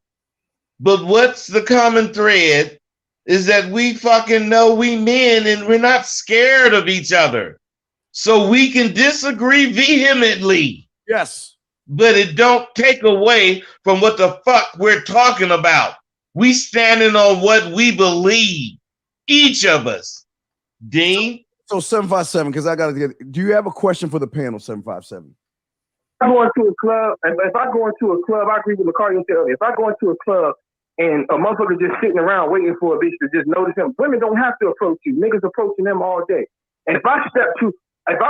But what's the common thread is that we fucking know we men and we're not scared of each other. So we can disagree vehemently. Yes. But it don't take away from what the fuck we're talking about. We standing on what we believe, each of us. Dean? So 757, because I gotta get. Do you have a question for the panel, 757? I go into a club, and if I go into a club, I agree with Lucario earlier. If I go into a club and a motherfucker just sitting around waiting for a bitch to just notice him, women don't have to approach you. Niggas approaching them all day. And if I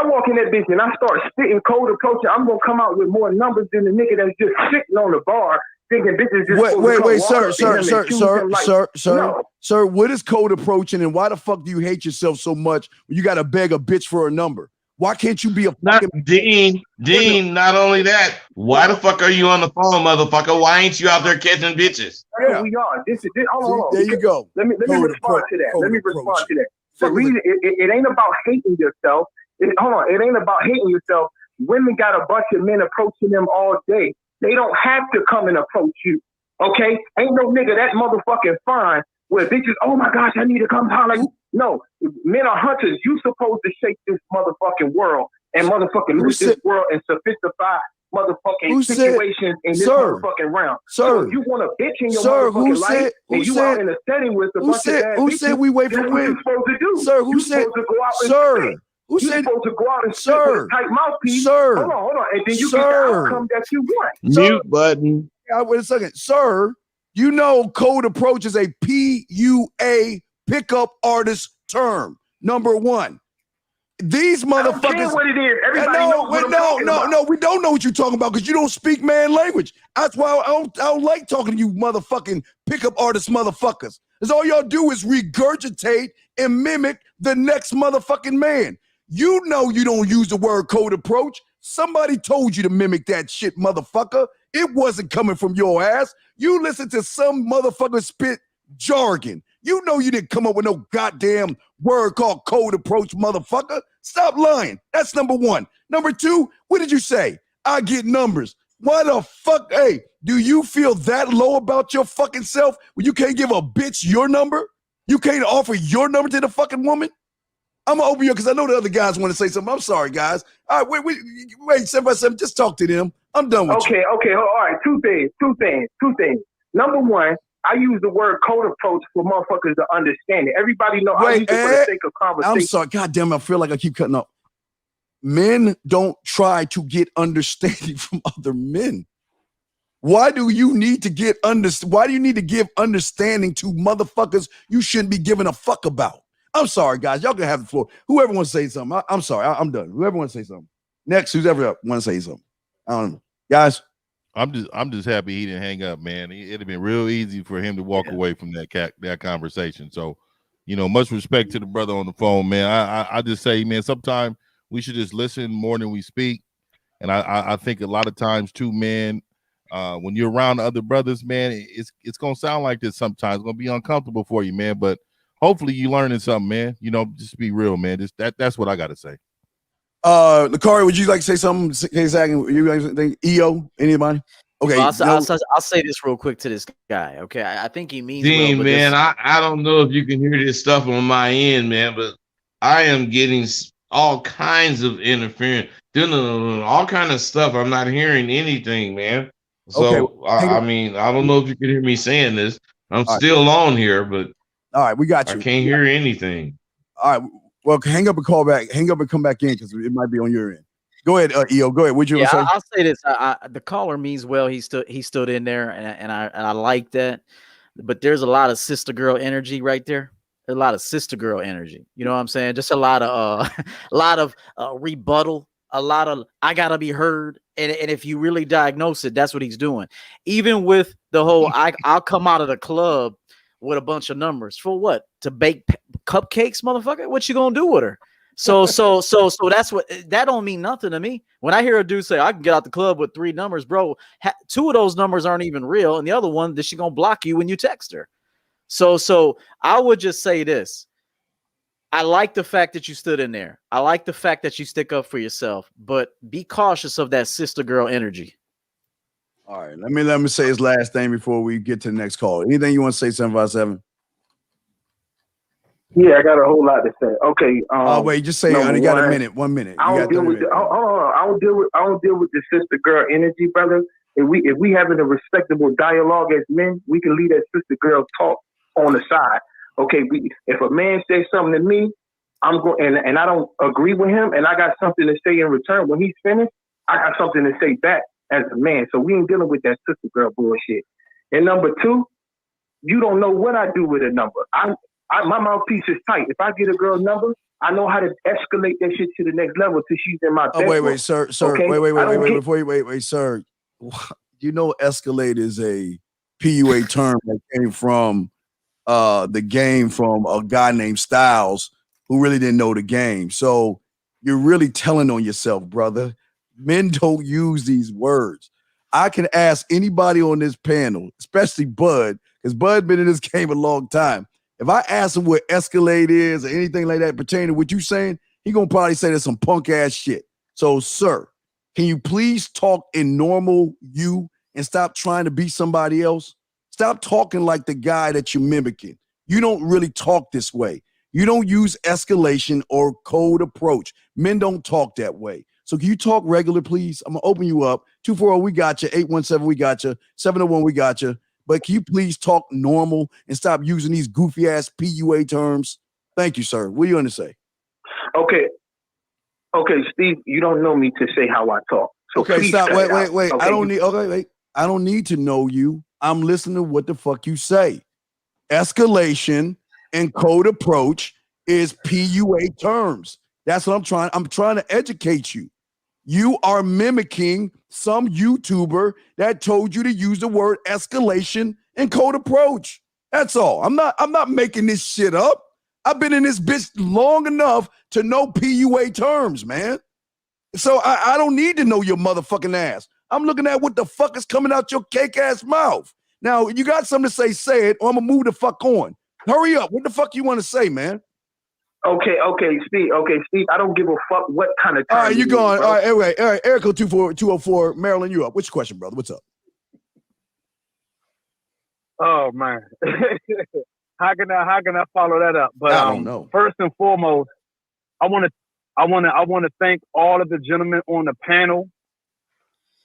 walk in that bitch and I start spitting cold approaching, I'm gonna come out with more numbers than the nigga that's just sitting on the bar thinking bitches just. Wait, sir. What is code approaching, and why the fuck do you hate yourself so much when you gotta beg a bitch for a number? Why can't you be a fucking Dean? Not only that, why the fuck are you on the phone, motherfucker? Why ain't you out there catching bitches? Yeah, we are. Hold on. There you go. Let me respond to that. The reason it ain't about hating yourself. It ain't about hating yourself. Women got a bunch of men approaching them all day. They don't have to come and approach you. Okay? Ain't no nigga that motherfucking fine where bitches, oh my gosh, I need to come holler. No, men are hunters. You supposed to shape this motherfucking world and motherfucking loot this world and sophistify motherfucking situations in this motherfucking realm. So if you want a bitch in your motherfucking life and you are in a setting with a bunch of bad bitches, who said we wait for women? Supposed to do. Sir, who said? Sir, who said? Supposed to go out and sit with a tight mouthpiece. Sir, hold on, and then you get the outcome that you want. Mute button. Wait a second, sir. You know, code approach is a PUA pickup artist term. Number one. These motherfuckers. I don't care what it is. Everybody knows what I'm talking about. No, we don't know what you're talking about because you don't speak man language. That's why I don't like talking to you motherfucking pickup artist motherfuckers. Because all y'all do is regurgitate and mimic the next motherfucking man. You know you don't use the word code approach. Somebody told you to mimic that shit, motherfucker. It wasn't coming from your ass. You listen to some motherfucker spit jargon. You know you didn't come up with no goddamn word called code approach, motherfucker. Stop lying. That's number one. Number two, what did you say? I get numbers. Why the fuck? Hey, do you feel that low about your fucking self when you can't give a bitch your number? You can't offer your number to the fucking woman? I'm gonna open you because I know the other guys want to say something. I'm sorry, guys. All right, wait, 7 just talk to them. I'm done with you. Okay. All right, two things. Number one, I use the word code approach for motherfuckers to understand it. Everybody know I use it for the sake of conversation. I'm sorry. God damn it, I feel like I keep cutting up. Men don't try to get understanding from other men. Why do you need to give understanding to motherfuckers you shouldn't be giving a fuck about? I'm sorry, guys. Y'all can have the floor. Whoever wants to say something, I'm sorry. I'm done. Whoever wants to say something. Next, who's ever want to say something? I don't know. Guys. I'm just happy he didn't hang up, man. It'd have been real easy for him to walk away from that conversation. So, much respect to the brother on the phone, man. I just say, man, sometimes we should just listen more than we speak. And I think a lot of times too, man, when you're around other brothers, man, it's gonna sound like this sometimes. It's gonna be uncomfortable for you, man. But hopefully you learning something, man. You know, just be real, man. That's what I gotta say. Lakari, would you like to say something? You guys think EO? Anybody? Okay, Well, I'll say this real quick to this guy. Okay, I think he means Dean, well, but man, I don't know if you can hear this stuff on my end, man, but I am getting all kinds of interference, all kind of stuff. I'm not hearing anything, man. So okay, I mean, I don't know if you can hear me saying this. I'm still on here, but all right, we got you. I can't hear anything. All right, well, hang up and call back. Hang up and come back in because it might be on your end. Go ahead, EO. Go ahead. What you want to say? I'll say this. The caller means well. He stood in there, and I like that. But there's a lot of sister girl energy right there. There's a lot of sister girl energy. You know what I'm saying? Just a lot of rebuttal. A lot of I gotta be heard. And if you really diagnose it, that's what he's doing. Even with the whole I'll come out of the club with a bunch of numbers for what? To bake cupcakes, motherfucker. What you gonna do with her? So that's what that don't mean nothing to me. When I hear a dude say I can get out the club with 3 numbers, bro, 2 of those numbers aren't even real, and the other one that she gonna block you when you text her. So I would just say this. I like the fact that you stood in there. I like the fact that you stick up for yourself, but be cautious of that sister girl energy. All right, let me say his last thing before we get to the next call. Anything you want to say, 757? Yeah, I got a whole lot to say. Okay. Wait, just say. I only got a minute. 1 minute. I don't deal with. I don't deal with the sister girl energy, brother. If we having a respectable dialogue as men, we can leave that sister girl talk on the side. Okay. If a man says something to me, I'm going and I don't agree with him, and I got something to say in return. When he's finished, I got something to say back as a man. So we ain't dealing with that sister girl bullshit. And number 2, you don't know what I do with a number. My mouthpiece is tight. If I get a girl number, I know how to escalate that shit to the next level till she's in my bedroom. Wait, sir. Okay? Wait, before you wait, sir. You know, escalate is a PUA term that came from the game from a guy named Styles who really didn't know the game. So you're really telling on yourself, brother. Men don't use these words. I can ask anybody on this panel, especially Bud, because Bud been in this game a long time. If I ask him what escalate is or anything like that pertaining to what you saying, he gonna probably say that's some punk ass shit. So, sir, can you please talk in normal you and stop trying to be somebody else? Stop talking like the guy that you're mimicking. You don't really talk this way. You don't use escalation or code approach. Men don't talk that way. So can you talk regular, please? I'm gonna open you up. 240, we got you. 817, we got you. 701, we got you. But can you please talk normal and stop using these goofy ass PUA terms? Thank you, sir. What are you going to say? Okay, Steve, you don't know me to say how I talk. So okay, stop. Wait. Okay. I don't need. Okay, wait. I don't need to know you. I'm listening to what the fuck you say. Escalation and code approach is PUA terms. That's what I'm trying to educate you. You are mimicking some YouTuber that told you to use the word escalation and code approach. That's all. I'm not making this shit up. I've been in this bitch long enough to know PUA terms, man. So I don't need to know your motherfucking ass. I'm looking at what the fuck is coming out your cake ass mouth. Now, you got something to say it, or I'm gonna move the fuck on. Hurry up. What the fuck you want to say, man? Okay, Steve. I don't give a fuck what kind of time. All right, you're going. All right, anyway, all right. Erica 204, Maryland, you up? Which question, brother? What's up? Oh man, how can I follow that up? But I don't know. First and foremost, I want to thank all of the gentlemen on the panel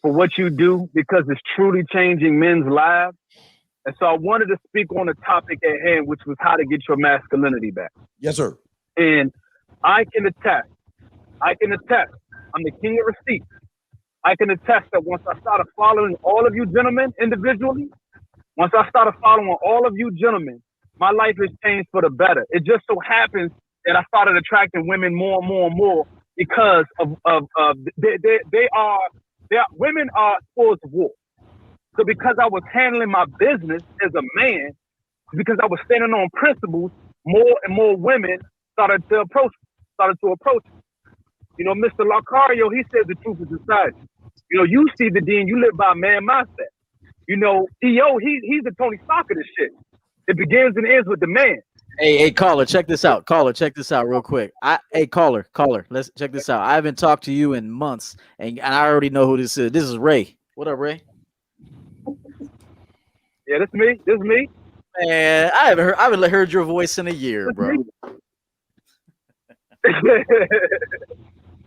for what you do, because it's truly changing men's lives. And so I wanted to speak on the topic at hand, which was how to get your masculinity back. Yes, sir. And I can attest, I'm the king of receipts. I can attest that once I started following all of you gentlemen individually, my life has changed for the better. It just so happens that I started attracting women more and more because women are spoils of war. So because I was handling my business as a man, because I was standing on principles, more and more women started to approach me. You know, Mr. Lucario, he said the truth is inside you. You know, you see the Dean, you live by man mindset. You know, EO, he's the Tony Stark of this shit. It begins and ends with the man. Hey, caller, check this out. Caller, check this out real quick. Caller, let's check this out. I haven't talked to you in months, and I already know who this is. This is Ray. What up, Ray? Yeah, this is me. Man, I haven't heard your voice in a year, bro.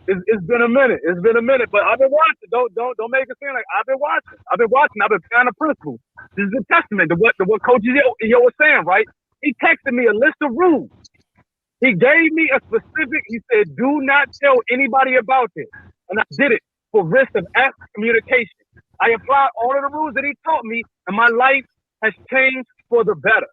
It's been a minute. It's been a minute, but I've been watching. Don't make it seem like I've been watching. I've been paying the principle. This is a testament to what Coach Yo was saying, right? He texted me a list of rules. He gave me a specific. He said, "Do not tell anybody about this," and I did it for risk of communication. I applied all of the rules that he taught me, and my life has changed for the better.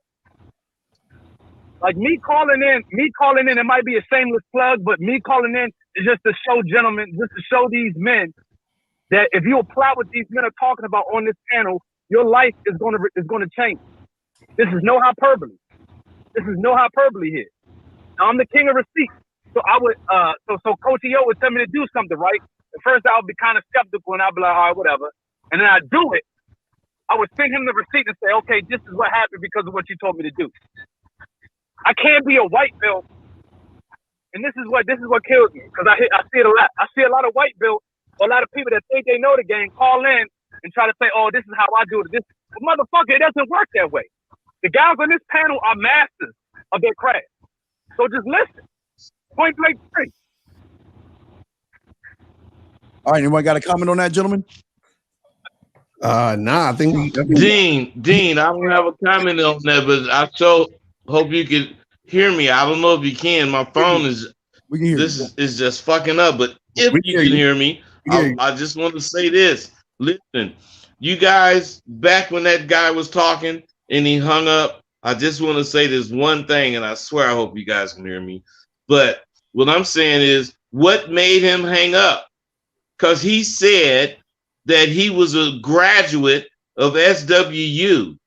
Like me calling in, it might be a shameless plug, but me calling in is just to show gentlemen, just to show these men that if you apply what these men are talking about on this panel, your life is going to change. This is no hyperbole. This is no hyperbole here. Now, I'm the king of receipts. So I would, so Coach Yo would tell me to do something, right? At first, I would be kind of skeptical, and I'd be like, all right, whatever. And then I'd do it. I would send him the receipt and say, okay, this is what happened because of what you told me to do. I can't be a white belt, and this is what kills me, because I see it a lot. I see a lot of white belts, or a lot of people that think they know the game call in and try to say, oh, this is how I do it. This, motherfucker, it doesn't work that way. The guys on this panel are masters of their craft. So just listen. Point blank straight. All right, anyone got a comment on that, gentlemen? Nah, I think Dean, I don't have a comment on that, but I so hope you can hear me. I don't know if you can. My phone is is just fucking up. But if you can hear me, I just want to say this. Listen, you guys, back when that guy was talking and he hung up, I just want to say this one thing, and I swear I hope you guys can hear me. But what I'm saying is, what made him hang up? Because he said that he was a graduate of SWU.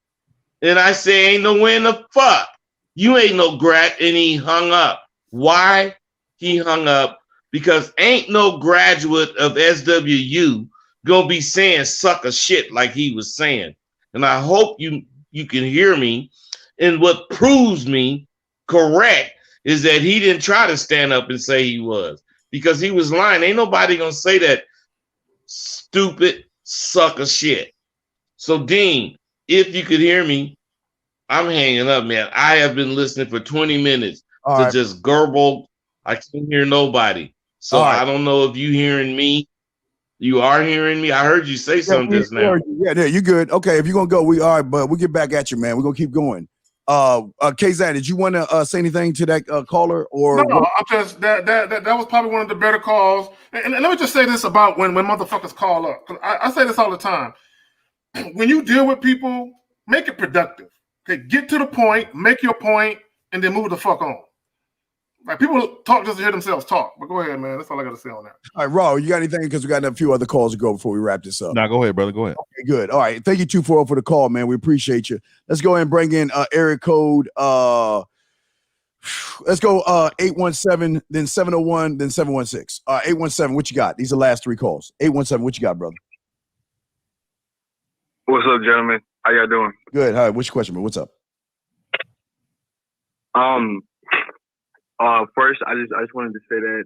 And I say, ain't no way in the fuck. You ain't no grad. And he hung up. Why he hung up? Because ain't no graduate of SWU gonna be saying sucker shit like he was saying. And I hope you can hear me. And what proves me correct is that he didn't try to stand up and say he was, because he was lying. Ain't nobody gonna say that stupid sucker shit. So Dean, if you could hear me, I'm hanging up, man. I have been listening for 20 minutes to just gurgle. I can't hear nobody. So I don't know if you hearing me. You are hearing me. I heard you say something just now. Yeah, you good. Okay, if you're gonna go, we are, but we'll get back at you, man. We're gonna keep going. Ǩ'Zach, did you want to say anything to that caller? Or no, I'm just that was probably one of the better calls. And let me just say this about when motherfuckers call up. I say this all the time. When you deal with people, make it productive. Okay, get to the point, make your point, and then move the fuck on. Like, people talk just to hear themselves talk. But go ahead, man. That's all I got to say on that. All right, Raw, you got anything? Because we got a few other calls to go before we wrap this up. Nah, go ahead, brother. Go ahead. Okay, good. All right. Thank you, 240, for the call, man. We appreciate you. Let's go ahead and bring in area code. Let's go 817, then 701, then 716. 817, what you got? These are the last three calls. 817, what you got, brother? What's up, gentlemen? How y'all doing? Good. All right. What's your question, man? What's up? First, I just wanted to say that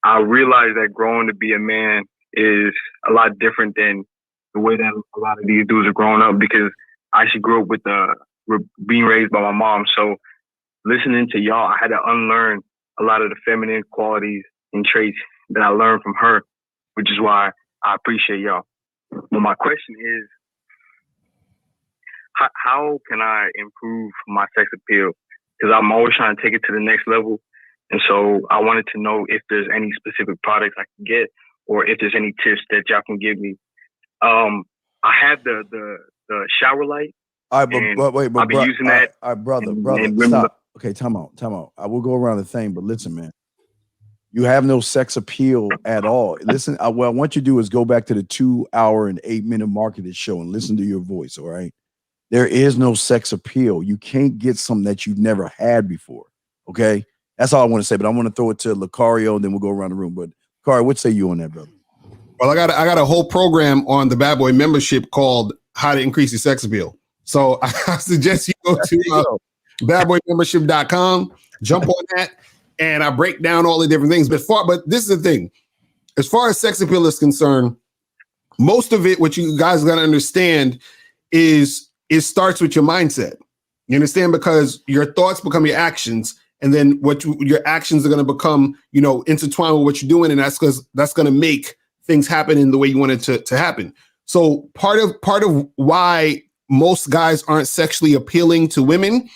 I realized that growing to be a man is a lot different than the way that a lot of these dudes are growing up, because I actually grew up with being raised by my mom. So listening to y'all, I had to unlearn a lot of the feminine qualities and traits that I learned from her, which is why I appreciate y'all. But my question is, how can I improve my sex appeal? Because I'm always trying to take it to the next level. And so I wanted to know if there's any specific products I can get, or if there's any tips that y'all can give me. I have the shower light. All right, but wait, I've been using that. All right, brother, stop. Okay, time out. I will go around the thing, but listen, man. You have no sex appeal at all. Listen, what I want you to do is go back to the 2 hour and 8 minute mark of this show and listen to your voice, all right? There is no sex appeal. You can't get something that you've never had before, okay? That's all I want to say, but I want to throw it to Lucario, and then we'll go around the room. But Kari, what say you on that, brother? Well, I got a whole program on the Bad Boy membership called How to Increase Your Sex Appeal. So I suggest you go to badboymembership.com, jump on that, and I break down all the different things. But this is the thing. As far as sex appeal is concerned, most of it, what you guys got to understand is it starts with your mindset. You understand? Because your thoughts become your actions, and then your actions are going to become, intertwined with what you're doing, and that's going to make things happen in the way you want it to happen. So part of why most guys aren't sexually appealing to women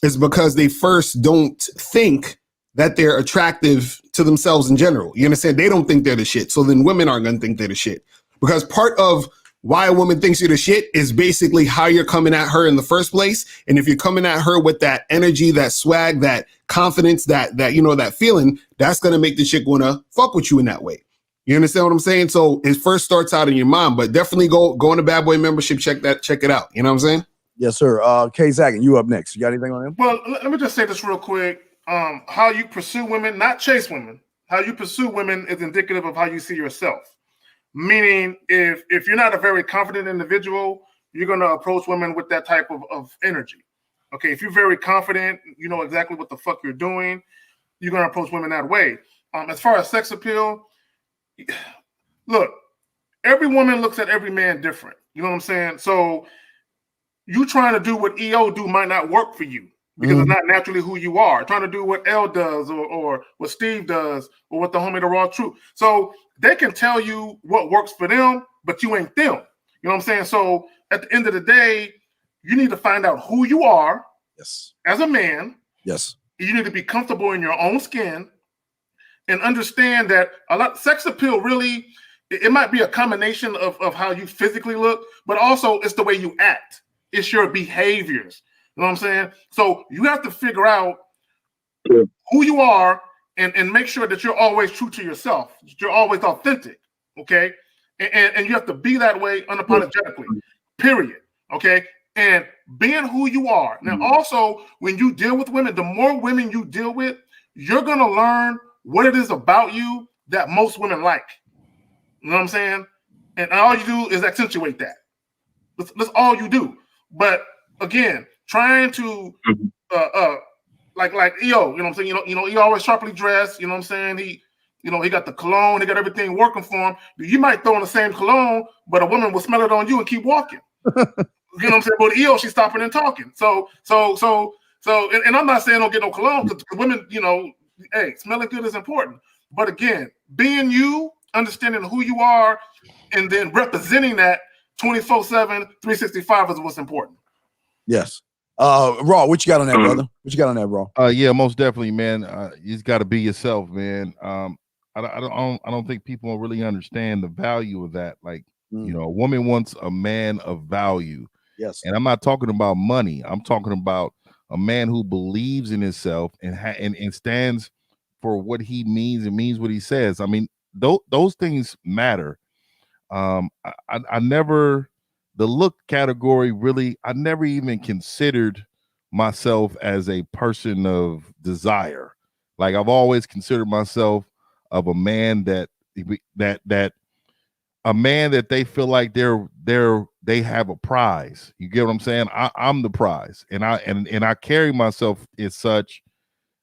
is because they first don't think that they're attractive to themselves in general. You understand? They don't think they're the shit. So then women aren't going to think they're the shit. Because part of why a woman thinks you're the shit is basically how you're coming at her in the first place. And if you're coming at her with that energy, that swag, that confidence, that that feeling, that's going to make the chick want to fuck with you in that way. You understand what I'm saying? So it first starts out in your mind, but definitely go on the Bad Boy membership. Check it out. You know what I'm saying? Yes, sir. 𝐂𝐻𝐿, you up next. You got anything on him? Well, let me just say this real quick. How you pursue women, not chase women. How you pursue women is indicative of how you see yourself. Meaning, if you're not a very confident individual, you're going to approach women with that type of energy. Okay, if you're very confident, you know exactly what the fuck you're doing, you're going to approach women that way. As far as sex appeal, look, every woman looks at every man different. You know what I'm saying? So you trying to do what EO do might not work for you because it's not naturally who you are. Trying to do what L does or what Steve does or what the homie the Raw Truth. So they can tell you what works for them, but you ain't them. You know what I'm saying? So at the end of the day, you need to find out who you are. Yes. As a man. Yes. You need to be comfortable in your own skin and understand that sex appeal really, it might be a combination of how you physically look, but also it's the way you act. It's your behaviors. You know what I'm saying? So you have to figure out who you are and make sure that you're always true to yourself. You're always authentic, okay? And you have to be that way unapologetically, period, okay? And being who you are. Now, also, when you deal with women, the more women you deal with, you're going to learn what it is about you that most women like. You know what I'm saying? And all you do is accentuate that. That's all you do. But again, trying to like EO, you know what I'm saying? You know, he always sharply dressed, you know what I'm saying? He got the cologne, he got everything working for him. You might throw in the same cologne, but a woman will smell it on you and keep walking. You know what I'm saying? But EO, she's stopping and talking. So, and I'm not saying don't get no cologne because women, hey, smelling good is important. But again, being you, understanding who you are, and then representing that 24/7, 365 is what's important. Yes. Raw, what you got on that, brother? What you got on that, Raw? Yeah, most definitely, man. You just got to be yourself, man. I don't think people really understand the value of that. Like, a woman wants a man of value. Yes. And I'm not talking about money. I'm talking about a man who believes in himself and stands for what he means and means what he says. I mean, those things matter. I never, the look category really, I never even considered myself as a person of desire. Like, I've always considered myself of a man that a man that they feel like they have a prize. You get what I'm saying? I'm the prize, and I carry myself as such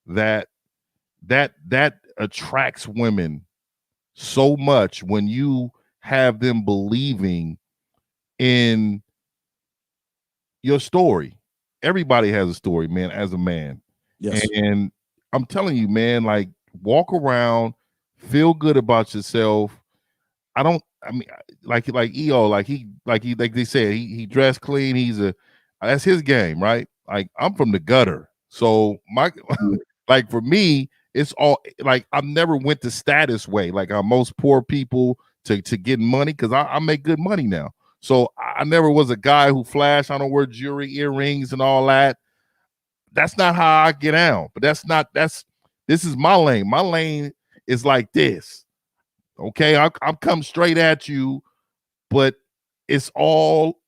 that attracts women so much when you have them believing in your story. Everybody has a story, man, as a man. Yes. And I'm telling you, man, like, walk around, feel good about yourself. Like EO, like they said, he dressed clean. That's his game, right? Like, I'm from the gutter. So like, for me, it's all like, I've never went the status way, like most poor people to get money, because I make good money now. So I never was a guy who flashed. I don't wear jewelry, earrings, and all that. That's not how I get out. But this is my lane. My lane is like this. Okay, I'll come straight at you, but it's all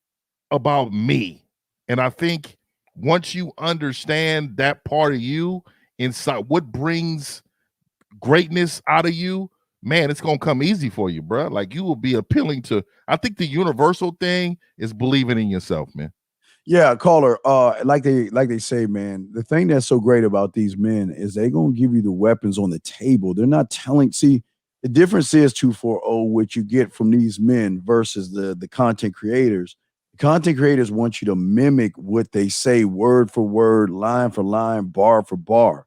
about me. And I think once you understand that part of you inside, what brings greatness out of you, man, it's gonna come easy for you, bro. Like you will be appealing to. I think the universal thing is believing in yourself, man. Yeah, caller. Like they say, man. The thing that's so great about these men is they gonna give you the weapons on the table. They're not telling. See, the difference is 240 what you get from these men versus the content creators. The content creators want you to mimic what they say, word for word, line for line, bar for bar.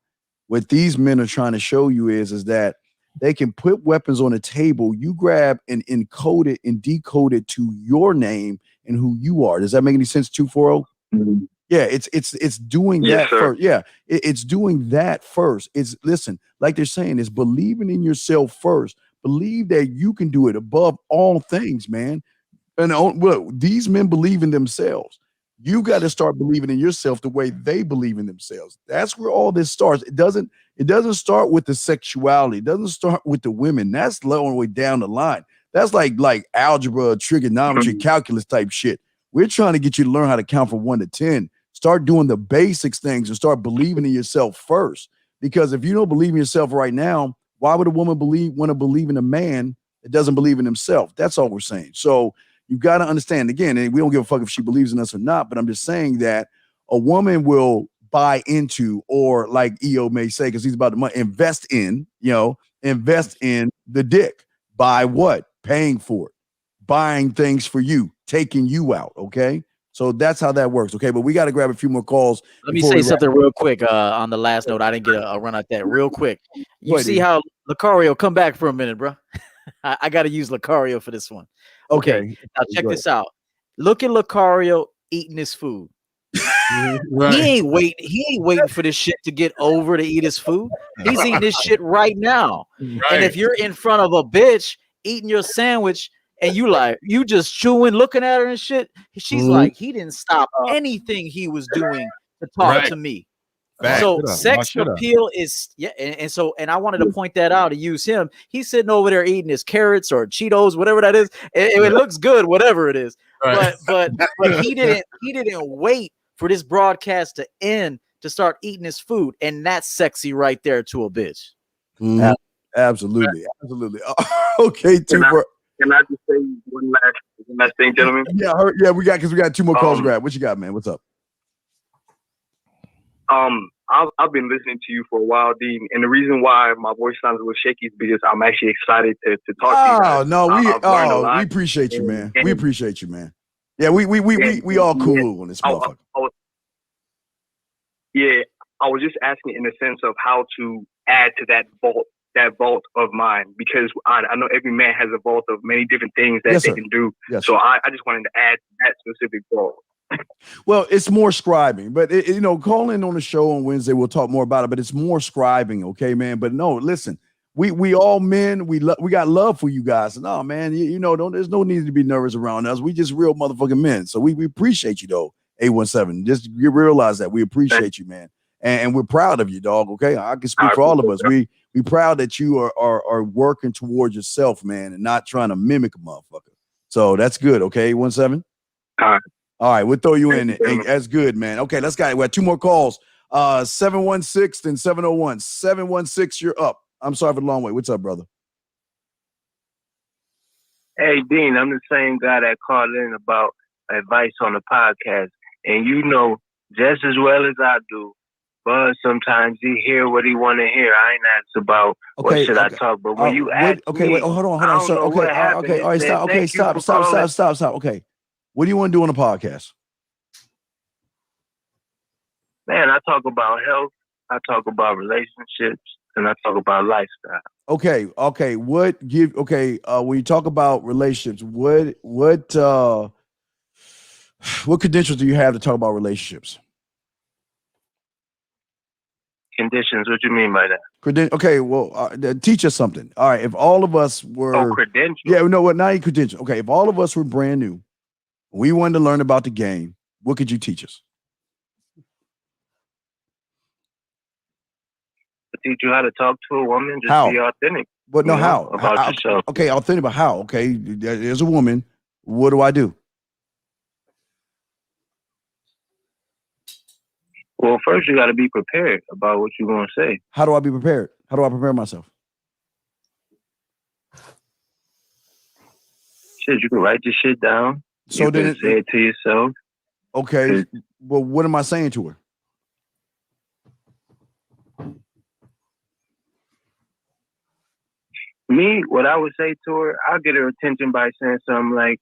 What these men are trying to show you is that they can put weapons on the table. You grab and encode it and decode it to your name and who you are. Does that make any sense? 240. Yeah, it's doing Yes, that sir. first. Yeah, it's doing that first. It's listen, like they're saying, it's believing in yourself first. Believe that you can do it above all things, man. And well, these men believe in themselves. You got to start believing in yourself the way they believe in themselves. That's where all this starts. It doesn't start with the sexuality. It doesn't start with the women. That's low way down the line. That's like algebra, trigonometry, calculus type shit. We're trying to get you to learn how to count from 1 to 10. Start doing the basics things and start believing in yourself first. Because if you don't believe in yourself right now, why would a woman want to believe in a man that doesn't believe in himself? That's all we're saying. So you got to understand, again, and we don't give a fuck if she believes in us or not, but I'm just saying that a woman will buy into, or like EO may say, because he's about the money, invest in the dick. By what? Paying for it, buying things for you, taking you out. Okay. So that's how that works. Okay. But we got to grab a few more calls. Let me say something real quick on the last note. I didn't get a run at that real quick. You see how Lucario, come back for a minute, bro. I got to use Lucario for this one. Okay. Now check this out. Look at Lucario eating his food. Right. He ain't waiting for this shit to get over to eat his food. He's eating this shit right now. Right. And if you're in front of a bitch eating your sandwich and you just chewing, looking at her and shit, she's like, he didn't stop anything he was doing to talk to me. So sex appeal is and I wanted to point that out and use him. He's sitting over there eating his carrots or Cheetos, whatever that is. It looks good, whatever it is. Right. But he didn't wait for this broadcast to end to start eating his food, and that's sexy right there to a bitch. Absolutely. Okay, Can I just say one last thing, gentlemen? Yeah, we got 2 more calls to grab. What you got, man? What's up? I've been listening to you for a while, Dean, and the reason why my voice sounds a little shaky is because I'm actually excited to talk to you guys. We appreciate you, man. We appreciate you, man. Yeah, we all cool on this motherfucker. I was just asking in the sense of how to add to that vault of mine, because I know every man has a vault of many different things that they can do. So I just wanted to add that specific vault. Well, it's more scribing, but call in on the show on Wednesday. We'll talk more about it, but it's more scribing. Okay, man. But no, listen, we all men, we got love for you guys. No, man, there's no need to be nervous around us. We just real motherfucking men. So we appreciate you though. 817. Just you realize that we appreciate you, man. And we're proud of you, dog. Okay. I can speak for all of us. We proud that you are working towards yourself, man, and not trying to mimic a motherfucker. So that's good. Okay. 817. All right, we'll throw you in. That's good, man. Okay, let's go. We have 2 more calls. 716 and 701. 716, you're up. I'm sorry for the long wait. What's up, brother? Hey, Dean, I'm the same guy that called in about advice on the podcast. And you know just as well as I do, but sometimes he hear what he want to hear. I ain't asked about what should I talk, but when you ask me, hold on. Sir. Okay, all right, stop. Okay, stop. Okay. What do you want to do on the podcast? Man, I talk about health, I talk about relationships, and I talk about lifestyle. Okay. When you talk about relationships, what credentials do you have to talk about relationships? Conditions, what do you mean by that? Okay, well, teach us something. All right, if all of us were credentials. Yeah, no, what? Now you credentials. Okay, if all of us were brand new, we wanted to learn about the game, what could you teach us? Teach you how to talk to a woman, just how? Be authentic. But no, how? About yourself. Okay, authentic, but how? Okay, there's a woman. What do I do? Well, first you got to be prepared about what you're going to say. How do I be prepared? How do I prepare myself? Shit, you can write the shit down. So you then can say it to yourself. Okay. Well, what am I saying to her? Me, what I would say to her, I'll get her attention by saying something like,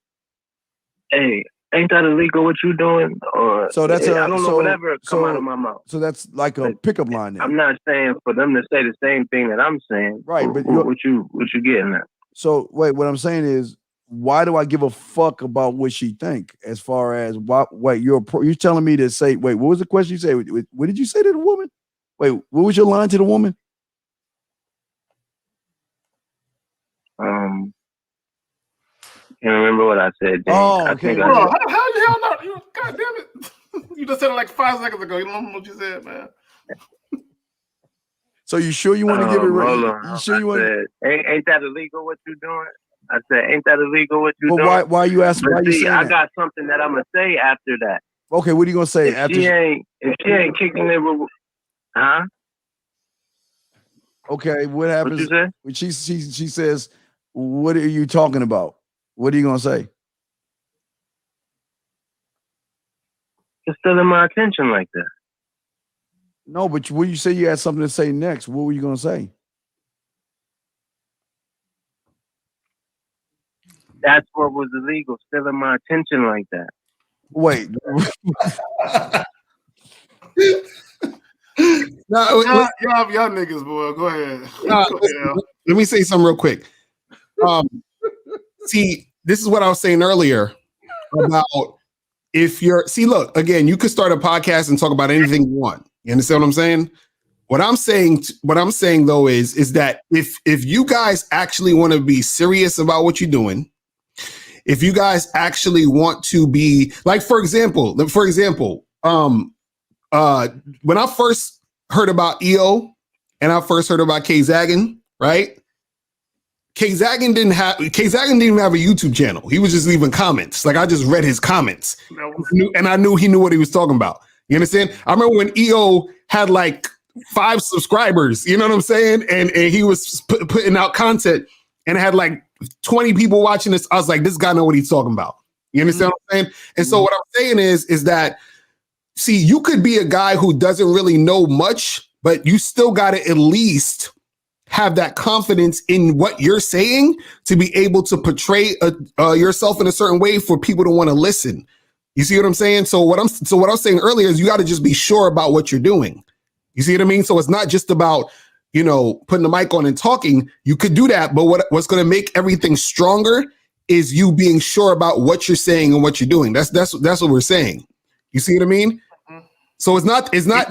"Hey, ain't that illegal what you doing?" Or So that's I don't know, whatever come out of my mouth. So that's like a pickup line then. I'm not saying for them to say the same thing that I'm saying. Right, but what you getting at? So wait, what I'm saying is, why do I give a fuck about what she think? As far as wait, you're telling me to say, wait, what was the question you said? What did you say to the woman? Wait, what was your line to the woman? Can't remember what I said. James. Oh, I okay. think Bro, I how the hell not? You, God damn it! You just said it like 5 seconds ago. You don't know what you said, man. So you sure you want to give it? Hold on. You sure you want? Ain't that illegal what you doing? I said, ain't that illegal what you doing? Why you asking? But Why you see, saying I that? got something that I'm gonna say after that. Okay, what are you gonna say If she ain't kicking it with, huh? Okay, what happens? What you say? When she says, "What are you talking about?" What are you gonna say? It's still in my attention like that. No, but when you say you had something to say next, what were you gonna say? That's what was illegal. Still in my attention like that. Wait. Y'all niggas, boy. Go ahead. Let me say something real quick. See, this is what I was saying earlier about if you're look, again, you could start a podcast and talk about anything you want. You understand what I'm saying? What I'm saying though is that if you guys actually want to be serious about what you're doing, if you guys actually want to be like, for example, when I first heard about 𝐒𝐿 and I first heard about 𝐂𝐻𝐿, right? 𝐂𝐻𝐿 didn't even have a YouTube channel. He was just leaving comments. Like I just read his comments, and I knew he knew what he was talking about. You understand? I remember when 𝐒𝐿 had like 5 subscribers. You know what I'm saying? And he was putting out content, and it had like 20 people watching this. I was like, this guy know what he's talking about. You understand what I'm saying? And so what I'm saying is that, see, you could be a guy who doesn't really know much, but you still got to at least have that confidence in what you're saying to be able to portray yourself in a certain way for people to want to listen. You see what I'm saying? So what I'm saying earlier is you got to just be sure about what you're doing. You see what I mean? So it's not just about, putting the mic on and talking. You could do that, but what's going to make everything stronger is you being sure about what you're saying and what you're doing. That's what we're saying. You see what I mean? So it's not everything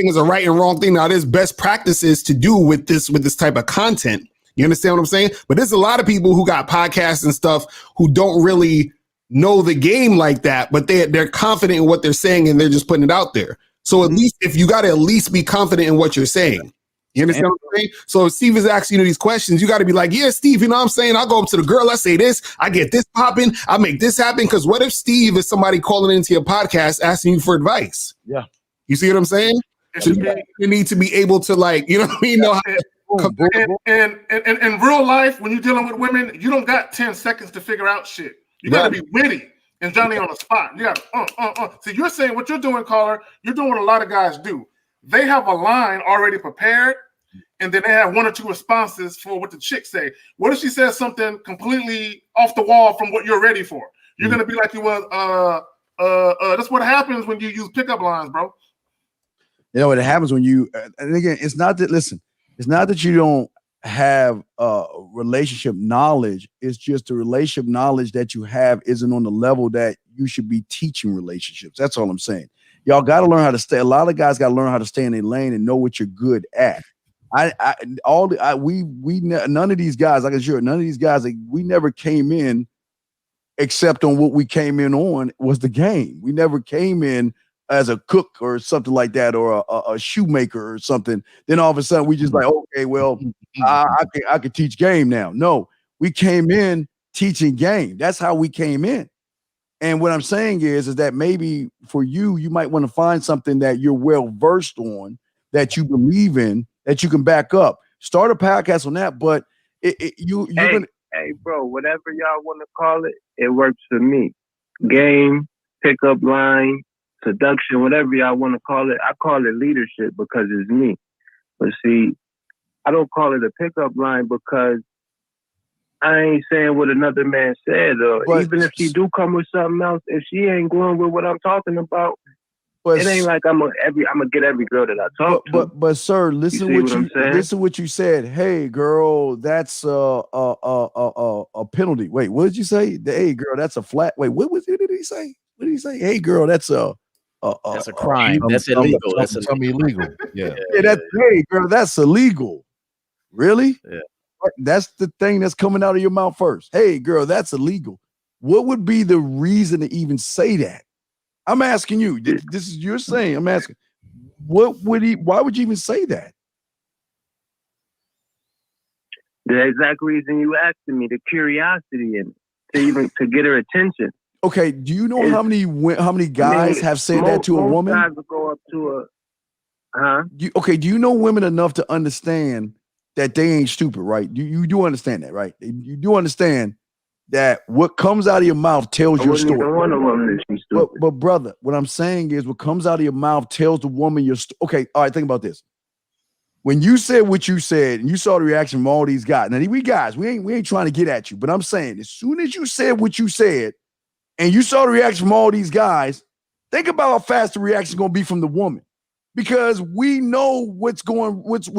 is a right and wrong thing. Now there's best practices to do with this type of content. You understand what I'm saying? But there's a lot of people who got podcasts and stuff who don't really know the game like that, but they're confident in what they're saying and they're just putting it out there. So at least if you got to at least be confident in what you're saying. You understand what I'm saying? So if Steve is asking you these questions, you got to be like, yeah, Steve, you know what I'm saying? I'll go up to the girl, I say this, I get this popping, I make this happen. Because what if Steve is somebody calling into your podcast asking you for advice? Yeah. You see what I'm saying? So you need to be able to, like, you know what I mean? Know how and in real life, when you're dealing with women, you don't got 10 seconds to figure out shit. You got to be witty and Johnny on the spot. You got So you're saying what you're doing, caller, you're doing what a lot of guys do. They have a line already prepared, and then they have 1 or 2 responses for what the chick say. What if she says something completely off the wall from what you're ready for? You're gonna be like you was. That's what happens when you use pickup lines, bro. You know what happens when you, and again, it's not that you don't have relationship knowledge. It's just the relationship knowledge that you have isn't on the level that you should be teaching relationships. That's all I'm saying. Y'all got to learn how to stay. A lot of guys got to learn how to stay in their lane and know what you're good at. None of these guys, I can assure you, none of these guys, we never came in except on what we came in on was the game. We never came in as a cook or something like that, or a shoemaker or something. Then all of a sudden we just like, okay, well, I could teach game now. No, we came in teaching game. That's how we came in. And what I'm saying is that maybe for you, you might want to find something that you're well versed on, that you believe in, that you can back up. Start a podcast on that, but you're gonna hey, bro, whatever y'all want to call it, it works for me. Game, pickup line, seduction, whatever y'all want to call it. I call it leadership because it's me. But see, I don't call it a pickup line because I ain't saying what another man said. Or even if she do come with something else, if she ain't going with what I'm talking about, it ain't like I'm gonna get every girl that I talk to. But sir, listen what you said. Hey girl, that's a penalty. Wait, what did you say? Hey girl, that's a flat. Wait, what did he say? What did he say? Hey girl, that's a crime. That's illegal. That's something illegal. Yeah. Hey girl, that's illegal. Really? Yeah. That's the thing that's coming out of your mouth first. Hey girl, that's illegal. What would be the reason to even say that? I'm asking you. This is you're saying. I'm asking. Why would you even say that? The exact reason you asking me, the curiosity in it, to get her attention. Okay. Do you know how many guys have said that to a woman? Most guys will go up to a. Do you know women enough to understand that they ain't stupid, right? You do understand that, right? You do understand that what comes out of your mouth tells your story. But brother, what I'm saying is what comes out of your mouth tells the woman your story. Okay, all right, think about this. When you said what you said and you saw the reaction from all these guys, now we ain't trying to get at you, but I'm saying as soon as you said what you said and you saw the reaction from all these guys, think about how fast the reaction is going to be from the woman. Because we know what's wrong with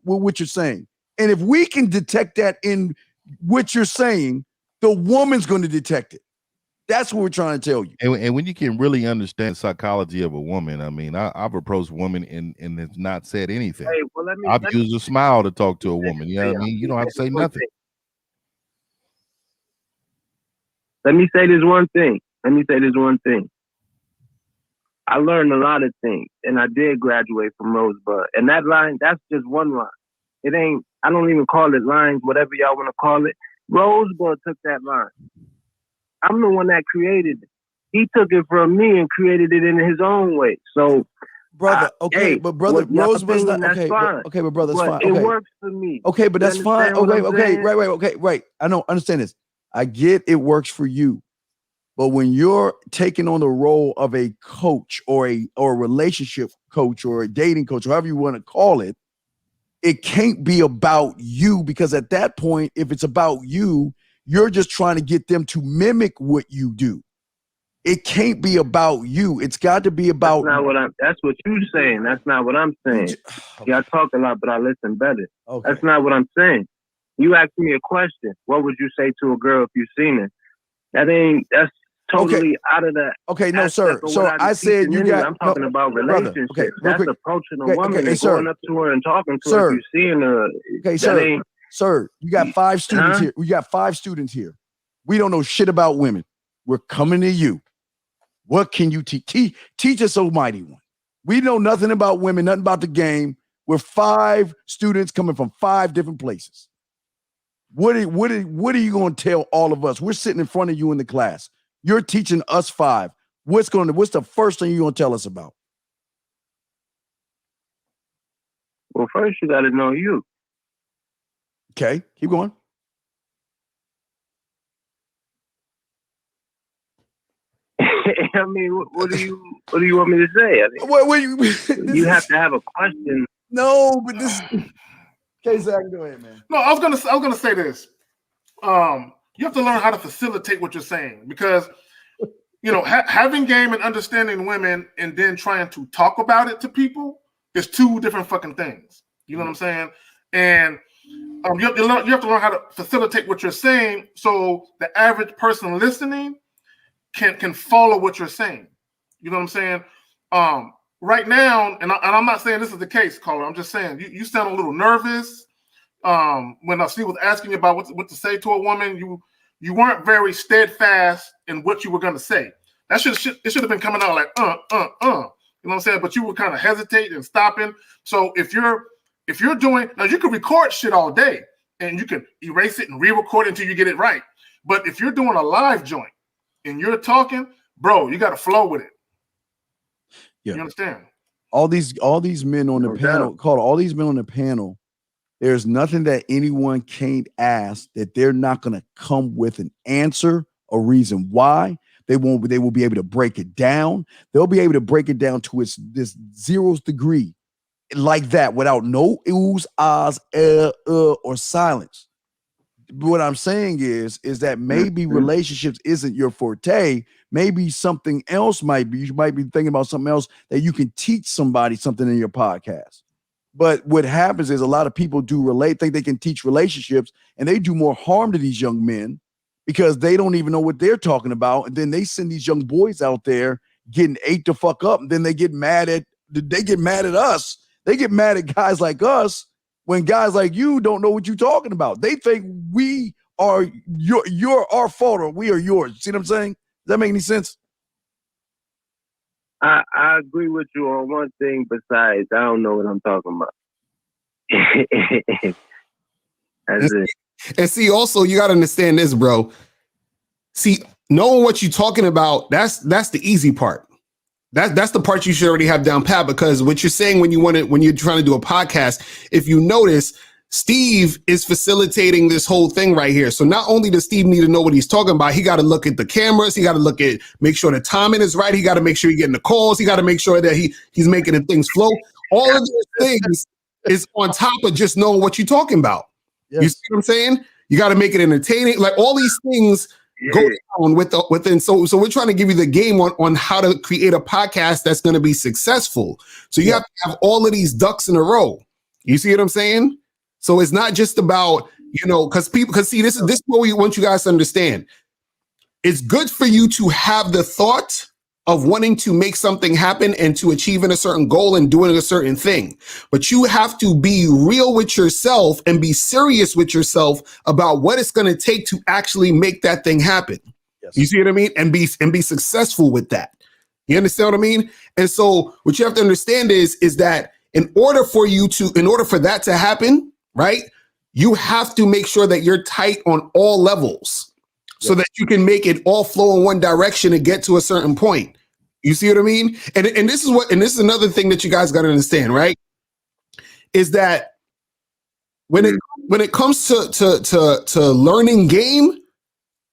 what you're saying. And if we can detect that in what you're saying, the woman's going to detect it. That's what we're trying to tell you. And when you can really understand the psychology of a woman, I mean, I've approached women and have not said anything. Hey, well, I've used a smile to talk to a woman. You know what I mean? You don't have to say nothing. Let me say this one thing. I learned a lot of things, and I did graduate from Rosebud. And that line, that's just one line. I don't even call it lines, whatever y'all want to call it. Rosebud took that line. I'm the one that created it. He took it from me and created it in his own way. So, brother, but brother, Rosebud's not okay. But brother, it's fine. It works for me. Okay, but that's fine. Okay, right. I don't understand this. I get it works for you. But when you're taking on the role of a coach or a relationship coach or a dating coach, or however you want to call it, it can't be about you, because at that point, if it's about you, you're just trying to get them to mimic what you do. It can't be about you. It's got to be about. That's what you're saying. That's not what I'm saying. Yeah, I talk a lot, but I listen better. Okay. That's not what I'm saying. You asked me a question. What would you say to a girl if you seen her? That's totally out of that. Okay, no, sir. So I said you got. I'm talking about relationships. Okay, that's approaching a woman and going up to her and talking to her if you seeing her. Okay, sir. You got 5 students here. We got 5 students here. We don't know shit about women. We're coming to you. What can you teach? Teach us, almighty one. We know nothing about women, nothing about the game. We're 5 students coming from 5 different places. What are you going to tell all of us? We're sitting in front of you in the class. You're teaching us 5. What's the first thing you're going to tell us about? Well, first you got to know you. Okay, keep going. I mean, what do you want me to say? I mean, you have to have a question. No, but this. Okay, Zach, go ahead, man. No, I was gonna say this. You have to learn how to facilitate what you're saying, because having game and understanding women and then trying to talk about it to people is 2 different fucking things. You know what I'm saying? And you have to learn how to facilitate what you're saying so the average person listening can follow what you're saying. You know what I'm saying? Right now, and I'm not saying this is the case, caller. I'm just saying you sound a little nervous. When Steve was asking you about what to say to a woman, you weren't very steadfast in what you were going to say. It should have been coming out like You know what I'm saying? But you were kind of hesitating and stopping. So if you're doing now, you can record shit all day and you can erase it and re-record it until you get it right. But if you're doing a live joint and you're talking, bro, you got to flow with it. Yeah. You understand? All these men on the panel, all these men on the panel There's nothing that anyone can't ask that they're not going to come with an answer, a reason why. They will be able to break it down. They'll be able to break it down to this 0th degree like that without no oohs, ahs, or silence. What I'm saying is that maybe relationships isn't your forte. Maybe something else might be. You might be thinking about something else that you can teach somebody something in your podcast. But what happens is a lot of people think they can teach relationships, and they do more harm to these young men because they don't even know what they're talking about. And then they send these young boys out there getting ate the fuck up. And then they get mad at us. They get mad at guys like us when guys like you don't know what you're talking about. They think we are you're our fault or we are yours. See what I'm saying? Does that make any sense? I agree with you on one thing. Besides, I don't know what I'm talking about. That's it. And see, also, you got to understand this, bro. See, knowing what you're talking about, that's the easy part. That's the part you should already have down pat, because what you're saying when you're trying to do a podcast, if you notice, Steve is facilitating this whole thing right here. So not only does Steve need to know what he's talking about, he got to look at the cameras. He got to make sure the timing is right. He got to make sure he's getting the calls. He got to make sure that he's making the things flow. All of those things is on top of just knowing what you're talking about. Yes. You see what I'm saying? You got to make it entertaining. Like all these things go down within. So we're trying to give you the game on how to create a podcast that's going to be successful. So you have to have all of these ducks in a row. You see what I'm saying? So it's not just about, because see, this is what we want you guys to understand. It's good for you to have the thought of wanting to make something happen and to achieving a certain goal and doing a certain thing. But you have to be real with yourself and be serious with yourself about what it's going to take to actually make that thing happen. Yes. You see what I mean? And be successful with that. You understand what I mean? And so what you have to understand is that in order for that to happen, right, you have to make sure that you're tight on all levels so that you can make it all flow in one direction and get to a certain point. You see what I mean? And this is another thing that you guys got to understand, right? Is that when it comes to learning game,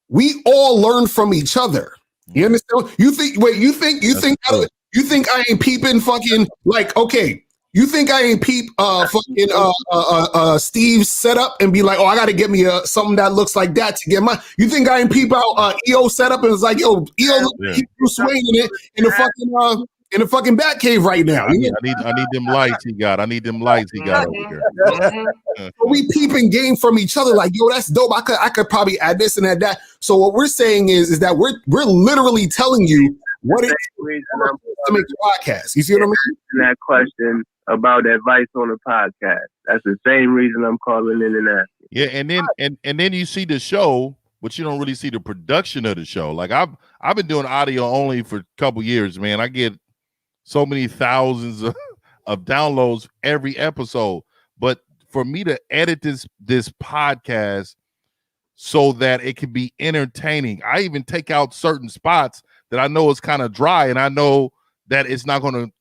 we all learn from each other. You understand? You think I ain't peeping fucking like, okay, you think I ain't peep Steve's setup and be like, oh, I got to get me something that looks like that to get mine. You think I ain't peep out EO setup and was like, yo, EO swinging it in the fucking bat cave right now. I need them lights he got. I need them lights he got over here. We peeping game from each other like, yo, that's dope. I could probably add this and add that. So what we're saying is that we're literally telling you what it is to make the podcast. You see what I mean? That question about advice on the podcast. That's the same reason I'm calling in and asking. Yeah, and then you see the show, but you don't really see the production of the show. Like I've been doing audio only for a couple years, man. I get so many thousands of downloads every episode. But for me to edit this podcast so that it can be entertaining, I even take out certain spots that I know is kind of dry, and I know that it's not gonna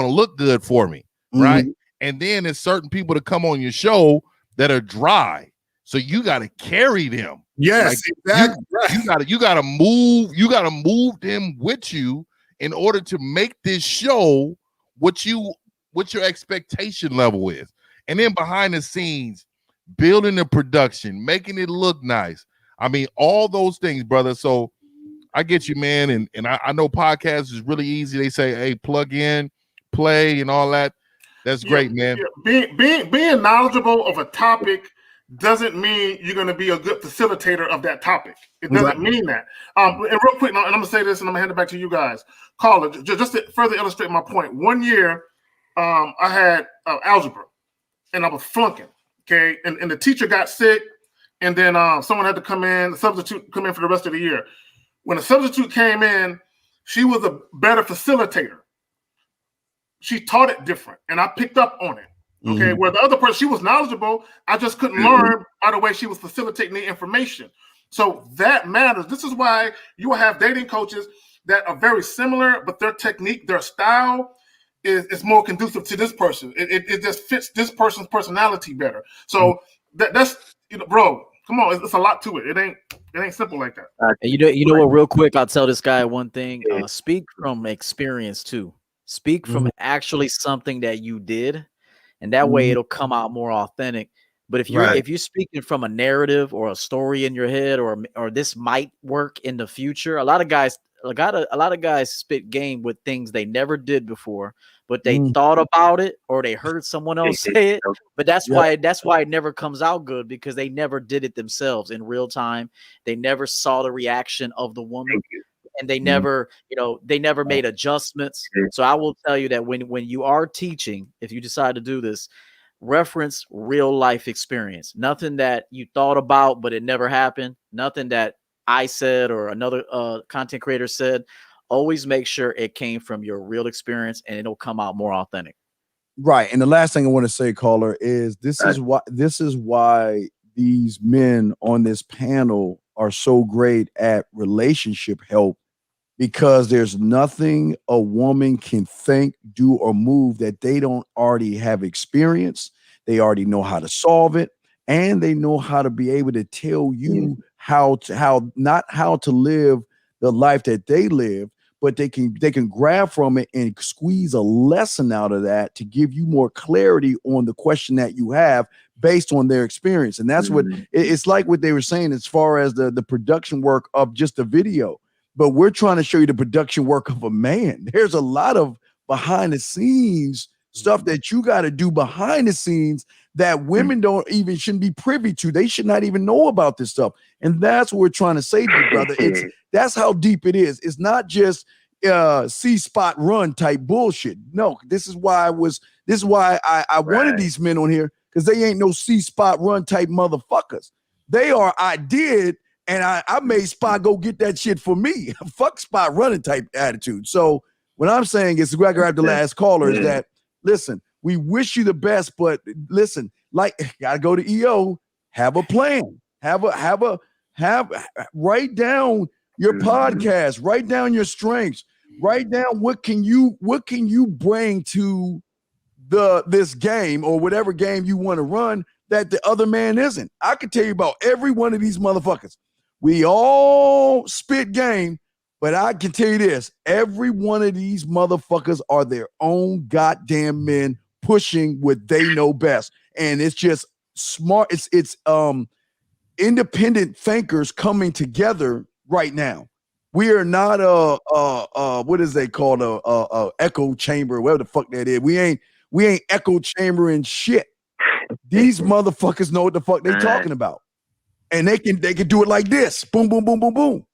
look good for me. Right. And then there's certain people that come on your show that are dry. So you got to carry them. Yes, like, exactly. You gotta move them with you in order to make this show what your expectation level is. And then behind the scenes, building the production, making it look nice. I mean, all those things, brother. So I get you, man. And I know podcasts is really easy. They say, hey, plug in, play, and all that. That's great, man. Being knowledgeable of a topic doesn't mean you're going to be a good facilitator of that topic. It doesn't mean that. And real quick, and I'm going to say this, and I'm going to hand it back to you guys. Caller, just to further illustrate my point. One year, I had algebra, and I was flunking. Okay, and the teacher got sick, and then someone had to come in, the substitute come in for the rest of the year. When the substitute came in, she was a better facilitator. She taught it different, and I picked up on it. Okay, where the other person, she was knowledgeable, I just couldn't learn by the way she was facilitating the information. So that matters. This is why you will have dating coaches that are very similar, but their technique, their style is more conducive to this person. It just fits this person's personality better. So that's bro. Come on, it's a lot to it. It ain't simple like that. And you know what? Real quick, I'll tell this guy one thing. Speak from experience too. Speak from actually something that you did, and that way it'll come out more authentic. But if you're speaking from a narrative or a story in your head, or this might work in the future, a lot of guys spit game with things they never did before, but they thought about it or they heard someone else say it. But that's why it never comes out good, because they never did it themselves in real time. They never saw the reaction of the woman, and they never, they never made adjustments. So I will tell you that when you are teaching, if you decide to do this, reference real life experience. Nothing that you thought about but it never happened. Nothing that I said or another content creator said. Always make sure it came from your real experience, and it'll come out more authentic. Right. And the last thing I want to say, caller, is this is why these men on this panel are so great at relationship help, because there's nothing a woman can think, do, or move that they don't already have experience. They already know how to solve it, and they know how to be able to tell you not how to live the life that they live, but they can grab from it and squeeze a lesson out of that to give you more clarity on the question that you have based on their experience. And that's what it's like, what they were saying as far as the production work of just a video. But we're trying to show you the production work of a man. There's a lot of behind the scenes stuff that you got to do behind the scenes that women shouldn't be privy to. They should not even know about this stuff. And that's what we're trying to say to you, brother. That's how deep it is. It's not just see spot run type bullshit. No, this is why I wanted these men on here, because they ain't no see spot run type motherfuckers. They are, I did, and I made Spot go get that shit for me. Fuck Spot running type attitude. So what I'm saying is, I grab the last caller, is that, listen, we wish you the best, but listen, gotta go to EO, have a plan, write down your podcast, write down your strengths, write down what can you bring to this game or whatever game you want to run that the other man isn't. I can tell you about every one of these motherfuckers. We all spit game, but I can tell you this: every one of these motherfuckers are their own goddamn men pushing what they know best. And it's just smart. It's independent thinkers coming together right now. We are not what is they called a echo chamber, whatever the fuck that is. We ain't echo chambering shit. These motherfuckers know what the fuck they talking about. And they can do it like this. Boom, boom, boom, boom, boom.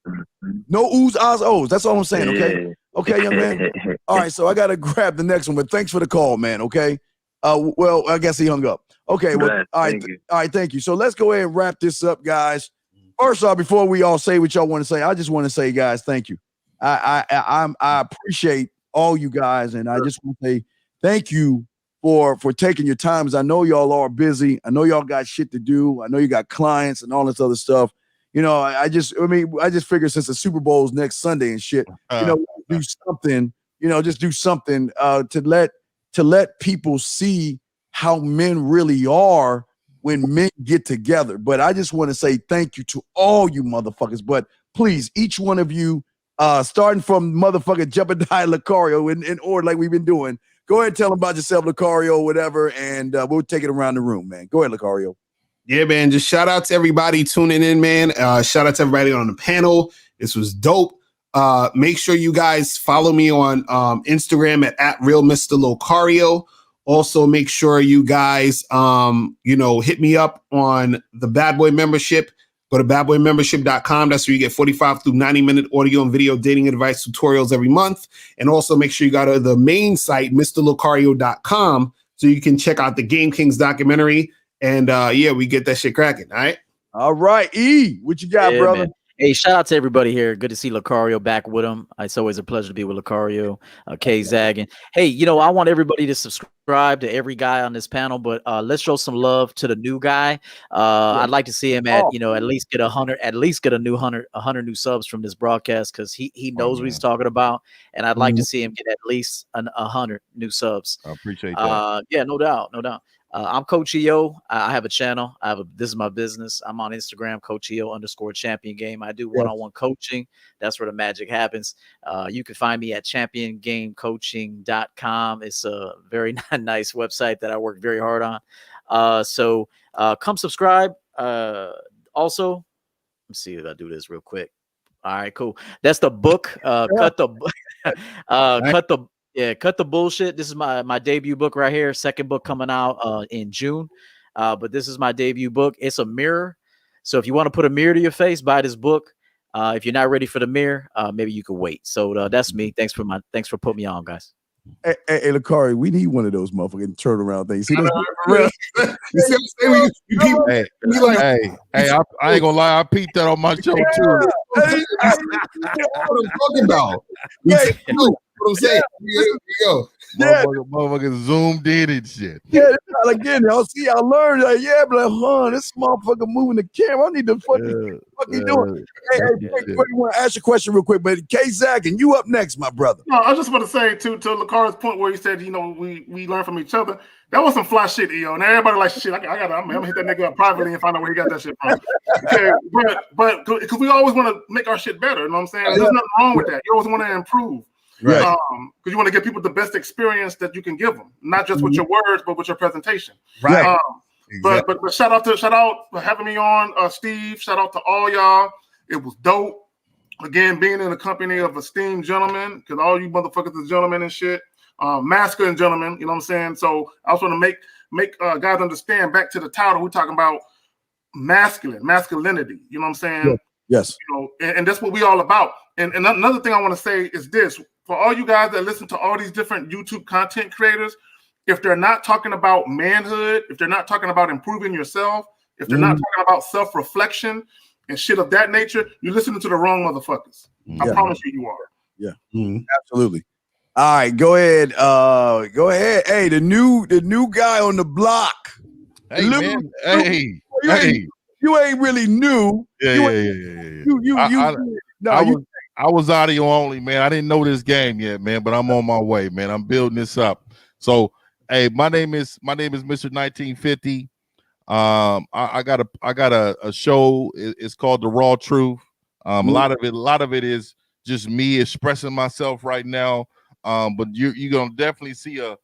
No oohs, ahs, ohs. That's all I'm saying, okay? Okay, young man. All right, so I got to grab the next one, but thanks for the call, man, okay? Well, I guess he hung up. Okay, well, all right, thank you. So let's go ahead and wrap this up, guys. First off, before we all say what y'all want to say, I just want to say, guys, thank you. I appreciate all you guys, and I just want to say thank you for taking your time, because I know y'all are busy. I know y'all got shit to do. I know you got clients and all this other stuff. I just figure since the Super Bowl is next Sunday and shit, do something, just do something to let people see how men really are when men get together. But I just want to say thank you to all you motherfuckers. But please, each one of you, starting from motherfucking Jebediah Lucario in order like we've been doing, go ahead and tell them about yourself, Lucario, or whatever, and we'll take it around the room, man. Go ahead, Lucario. Yeah, man. Just shout out to everybody tuning in, man. Shout out to everybody on the panel. This was dope. Make sure you guys follow me on Instagram at Real Mr. Lucario. Also, make sure you guys, hit me up on the Bad Boy membership. Go to badboymembership.com. That's where you get 45 through 90-minute audio and video dating advice tutorials every month. And also make sure you go to the main site, MrLucario.com, so you can check out the Game Kings documentary. And we get that shit cracking. All right. All right. E, what you got, brother? Man. Hey, shout out to everybody here. Good to see Lucario back with him. It's always a pleasure to be with Lucario, 𝐂𝐎𝐿. And hey, you know, I want everybody to subscribe to every guy on this panel, but let's show some love to the new guy. I'd like to see him at, you know, at least get 100, at least get a new 100 new subs from this broadcast, because he knows what he's talking about, and I'd like to see him get at least 100 new subs. I appreciate that. Yeah, no doubt, no doubt. I'm �coachEO. I have a channel. This is my business. I'm on Instagram, �coachEO_champion game. I do one-on-one coaching. That's where the magic happens. You can find me at championgamecoaching.com. It's a very nice website that I work very hard on. So come subscribe. Also, let's see if I do this real quick. All right, cool. That's the book. Cut the Cut the Bullshit. This is my debut book right here. Second book coming out in June. But this is my debut book. It's a mirror. So if you want to put a mirror to your face, buy this book. If you're not ready for the mirror, maybe you could wait. So that's me. Thanks for putting me on, guys. Hey, Lucario, we need one of those motherfucking turnaround things. See, I ain't gonna lie, I peeped that on my show too. What I'm talking about. What I'm saying. Motherfuckers zoomed in and shit. Yeah, again, y'all see, I learned. Like, yeah, but this motherfucker moving the camera. I need to fucking doing. Hey, you want to ask a question real quick, but 𝐂𝐎𝐿, and you up next, my brother. No, I just want to say to Lucario's point where he said, you know, we learn from each other. That was some fly shit, EO. Now everybody likes shit. I'm gonna hit that nigga up privately and find out where he got that shit from. Okay, but because we always want to make our shit better. You know what I'm saying? There's nothing wrong with that. You always want to improve. Right. Because you want to give people the best experience that you can give them, not just with your words, but with your presentation. Right. But shout out for having me on, Steve. Shout out to all y'all. It was dope. Again, being in the company of esteemed gentlemen, because all you motherfuckers are gentlemen and shit. Masculine gentlemen, you know what I'm saying? So I also want to make guys understand, back to the title, we're talking about masculinity. You know what I'm saying? Yeah. Yes. You know, and that's what we all about. And another thing I want to say is this: for all you guys that listen to all these different YouTube content creators, if they're not talking about manhood, if they're not talking about improving yourself, if they're not talking about self-reflection and shit of that nature, you're listening to the wrong motherfuckers. I promise you are. Yeah, absolutely. All right, go ahead. Go ahead. Hey, the new guy on the block. Hey, man. Hey, you ain't really new. I was audio only, man. I didn't know this game yet, man, but I'm on my way, man. I'm building this up. So, hey, my name is Mr. 1950. I got a show. It's called The Raw Truth. A lot of it is just me expressing myself right now. But you're gonna definitely see a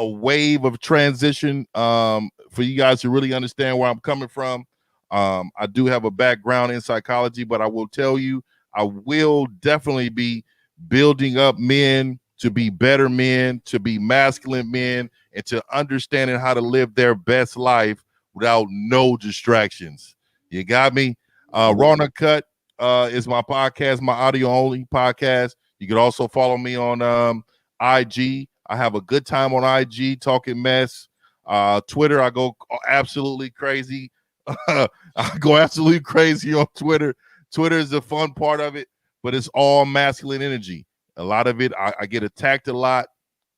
wave of transition for you guys to really understand where I'm coming from. I do have a background in psychology, but I will tell you, I will definitely be building up men to be better men, to be masculine men, and to understanding how to live their best life without no distractions. You got me? Raw Uncut is my podcast, my audio only podcast. You can also follow me on IG. I have a good time on IG talking mess. Twitter, I go absolutely crazy. I go absolutely crazy on Twitter. Twitter is the fun part of it, but it's all masculine energy. A lot of it, I get attacked a lot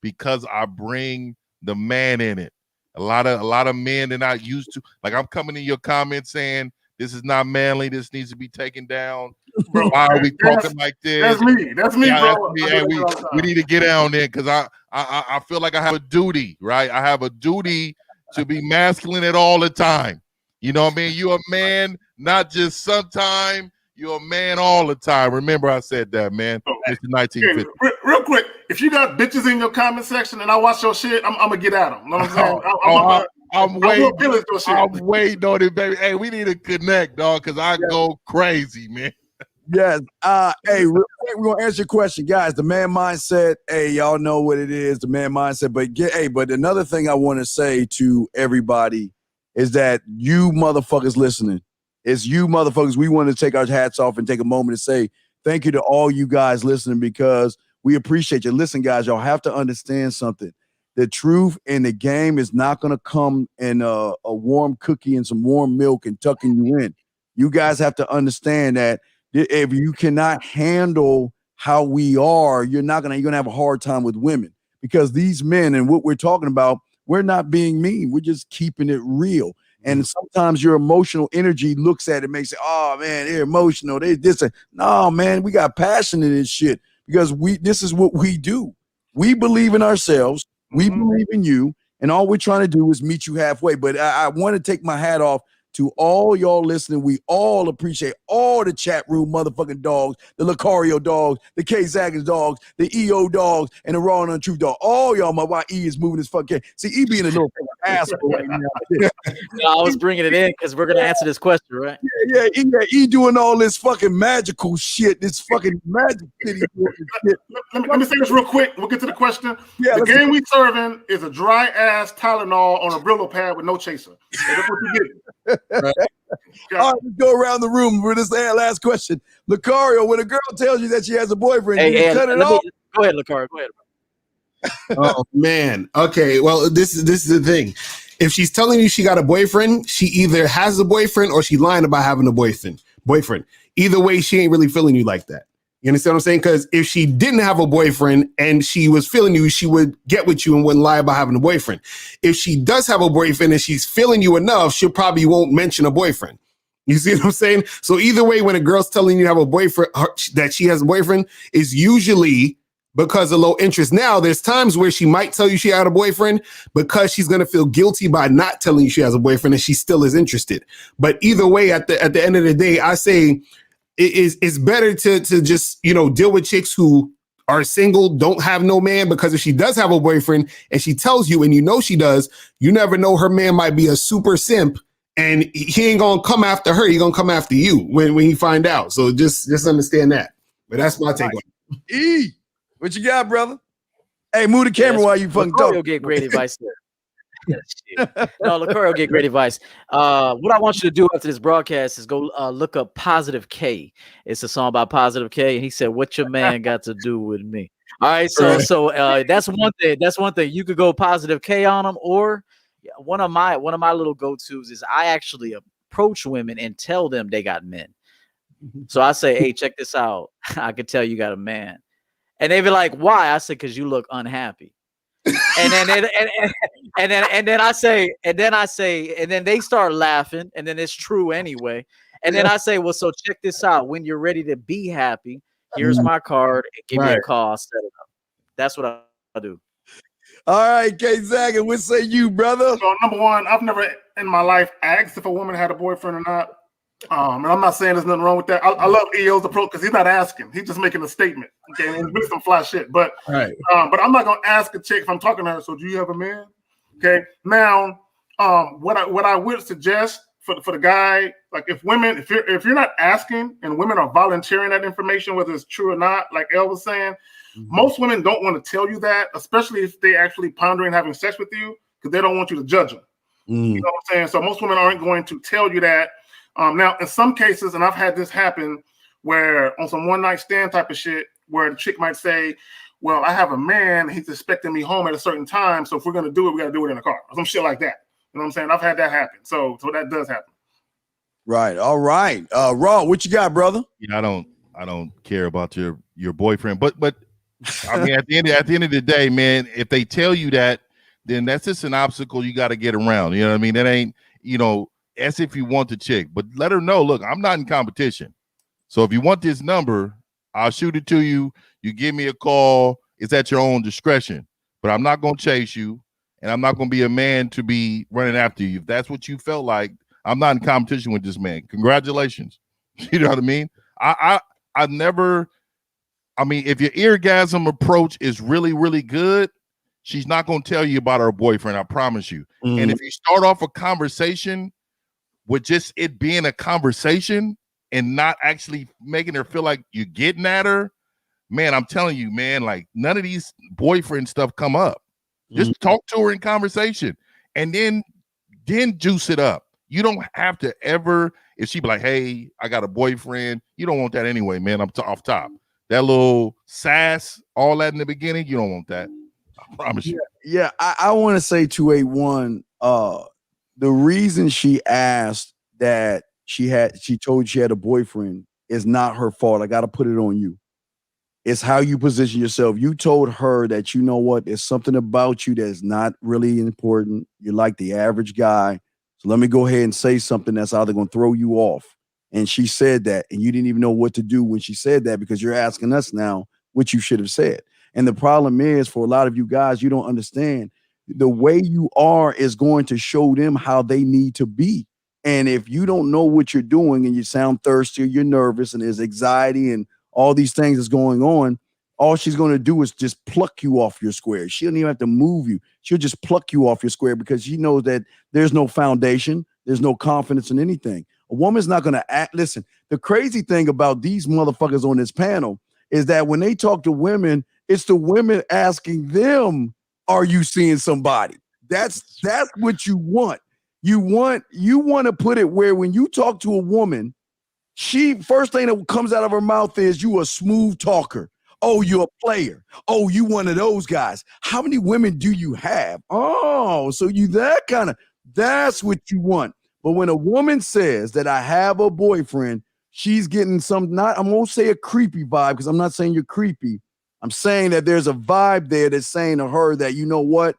because I bring the man in it. A lot of men they're not used to. Like, I'm coming in your comments saying this is not manly. This needs to be taken down. Bro, why are we talking like this? That's me. That's me, bro. Hey, we need to get down there because I feel like I have a duty, right? I have a duty to be masculine at all the time. You know what I mean? You're a man, not just sometime. You're a man all the time. Remember I said that, man. Mr. 1950. Okay, real quick, if you got bitches in your comment section and I watch your shit, I'm gonna get at them. You know what I'm saying? I'm waiting on it, baby. Hey, we need to connect, dog, because I go crazy, man. Yes. Hey, we're gonna answer your question, guys. The man mindset. Hey, y'all know what it is, the man mindset. But another thing I want to say to everybody is that you motherfuckers listening, it's you motherfuckers. We want to take our hats off and take a moment to say thank you to all you guys listening, because we appreciate you. Listen, guys, y'all have to understand something. The truth in the game is not going to come in a warm cookie and some warm milk and tucking you in. You guys have to understand that If you cannot handle how we are, you're gonna have a hard time with women, because these men and what we're talking about, we're not being mean. We're just keeping it real. And sometimes your emotional energy looks at it and makes it, oh man, they're emotional. They this. No, man, we got passion in this shit, because this is what we do. We believe in ourselves. We believe in you. And all we're trying to do is meet you halfway. But I want to take my hat off to all y'all listening. We all appreciate all the chat room motherfucking dogs, the 𝐒𝐎𝐿 dogs, the 𝐂𝐎𝐿 dogs, the EO dogs, and the Raw and Untrue dog. All y'all, why E is moving his fucking. See, E being a little asshole right now. No, I was bringing it in because we're gonna answer this question, right? Yeah, E doing all this fucking magical shit, this fucking magic city shit. Let me say this real quick. We'll get to the question. Yeah, the game we serving is a dry ass Tylenol on a Brillo pad with no chaser. That's what you get. Right. All right, let's go around the room for this last question. Lucario, when a girl tells you that she has a boyfriend, you cut it off. Go ahead, Lucario. Go ahead. Oh man. Okay. Well, this is the thing. If she's telling you she got a boyfriend, she either has a boyfriend or she lying about having a boyfriend. Either way, she ain't really feeling you like that. You understand what I'm saying? Because if she didn't have a boyfriend and she was feeling you, she would get with you and wouldn't lie about having a boyfriend. If she does have a boyfriend and she's feeling you enough, she probably won't mention a boyfriend. You see what I'm saying? So either way, when a girl's telling you have a boyfriend, that she has a boyfriend, is usually because of low interest. Now, there's times where she might tell you she had a boyfriend because she's going to feel guilty by not telling you she has a boyfriend and she still is interested. But either way, at the end of the day, I say it's better to just, deal with chicks who are single, don't have no man, because if she does have a boyfriend and she tells you, and she does, you never know, her man might be a super simp and he ain't going to come after her. He's going to come after you when he find out. So just understand that. But that's my take on it. E, what you got, brother? Hey, move the camera while you fucking talk. You'll get great advice there. No, 𝐒𝐿 get great advice. What I want you to do after this broadcast is go look up 𝐿𝐿. It's a song by 𝐿𝐿, and he said, "What your man got to do with me?" All right, so that's one thing. That's one thing. You could go 𝐿𝐿 on them, or one of my little go-tos is I actually approach women and tell them they got men. So I say, "Hey, check this out. I could tell you got a man," and they be like, "Why?" I said, "Because you look unhappy." And then I say, and then they start laughing, and then it's true anyway. And then I say, well, so check this out. When you're ready to be happy, here's my card, and give me a call. I'll set it up. That's what I do. All right, 𝐂𝐎𝐿, what say you, brother? So number one, I've never in my life asked if a woman had a boyfriend or not. And I'm not saying there's nothing wrong with that. I love EO's approach because he's not asking; he's just making a statement. Okay, and it's really some fly shit. But but I'm not gonna ask a chick if I'm talking to her. So do you have a man? Okay. Now, what I would suggest for the guy, like if you're not asking and women are volunteering that information, whether it's true or not, like El was saying, most women don't want to tell you that, especially if they actually pondering having sex with you, because they don't want you to judge them. You know what I'm saying? So most women aren't going to tell you that. Now, in some cases, and I've had this happen, where on some one-night stand type of shit, where the chick might say, well, I have a man, he's expecting me home at a certain time, so if we're going to do it, we got to do it in a car, or some shit like that. You know what I'm saying? I've had that happen. So that does happen. Right. All right. Raw, what you got, brother? Yeah, I don't care about your boyfriend, but I mean, at the end of the day, man, if they tell you that, then that's just an obstacle you got to get around. You know what I mean? That ain't, as if you want the chick, but let her know, look, I'm not in competition. So if you want this number, I'll shoot it to you. You give me a call. It's at your own discretion, but I'm not going to chase you, and I'm not going to be a man to be running after you. If that's what you felt like, I'm not in competition with this man. Congratulations. You know what I mean? I never, if your orgasm approach is really, really good, she's not going to tell you about her boyfriend. I promise you. And if you start off a conversation with just it being a conversation and not actually making her feel like you're getting at her, man, I'm telling you, man, like none of these boyfriend stuff come up. Just talk to her in conversation and then juice it up. You don't have to ever, if she be like, hey, I got a boyfriend, you don't want that anyway, man. I'm off top. That little sass, all that in the beginning, you don't want that. I promise you. Yeah, I want to say 281, the reason she asked that she told you she had a boyfriend is not her fault. I got to put it on you. It's how you position yourself. You told her that, you know what, there's something about you that's not really important. You're like the average guy. So let me go ahead and say something that's either going to throw you off. And she said that, and you didn't even know what to do when she said that, because you're asking us now what you should have said. And the problem is, for a lot of you guys, you don't understand. The way you are is going to show them how they need to be. And if you don't know what you're doing and you sound thirsty, or you're nervous, and there's anxiety and all these things is going on, all she's going to do is just pluck you off your square. She don't even have to move you. She'll just pluck you off your square, because she knows that there's no foundation. There's no confidence in anything. A woman's not going to act. Listen, the crazy thing about these motherfuckers on this panel is that when they talk to women, it's the women asking them, are you seeing somebody? That's what you want. You want to put it where when you talk to a woman, she first thing that comes out of her mouth is, you a smooth talker. Oh, you're a player. Oh, you one of those guys. How many women do you have? Oh, so you that's what you want. But when a woman says that I have a boyfriend, she's getting I won't say a creepy vibe, because I'm not saying you're creepy. I'm saying that there's a vibe there that's saying to her that, you know what?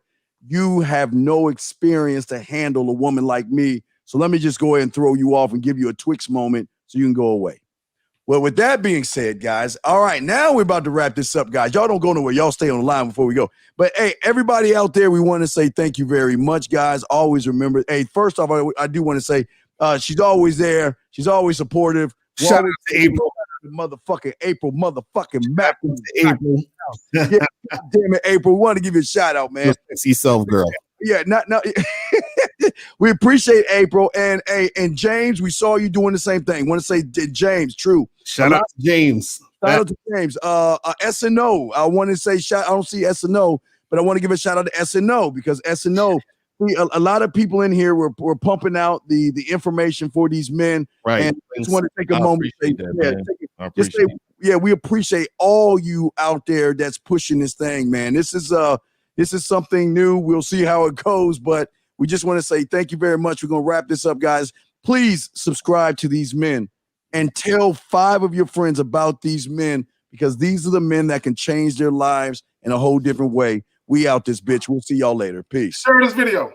You have no experience to handle a woman like me. So let me just go ahead and throw you off and give you a Twix moment so you can go away. Well, with that being said, guys, all right, now we're about to wrap this up, guys. Y'all don't go nowhere. Y'all stay on the line before we go. But, hey, everybody out there, we want to say thank you very much, guys. Always remember, hey, first off, I do want to say she's always there. She's always supportive. Shout out to April. Motherfucking April, motherfucking Mac. April. Yeah, damn it, April. We want to give you a shout out, man. Sexy self, girl. Yeah, not we appreciate April and James. We saw you doing the same thing. Want to say James, true. Shout out to James. Shout out to James. SNO. I want to say I don't see SNO, but I want to give a shout out to SNO, because SNO. A lot of people in here were pumping out the information for these men. Right. And I just want to take a moment to say, we appreciate all you out there that's pushing this thing, man. This is something new. We'll see how it goes, but we just want to say thank you very much. We're going to wrap this up, guys. Please subscribe to these men and tell 5 of your friends about these men, because these are the men that can change their lives in a whole different way. We out this bitch. We'll see y'all later. Peace. Share this video.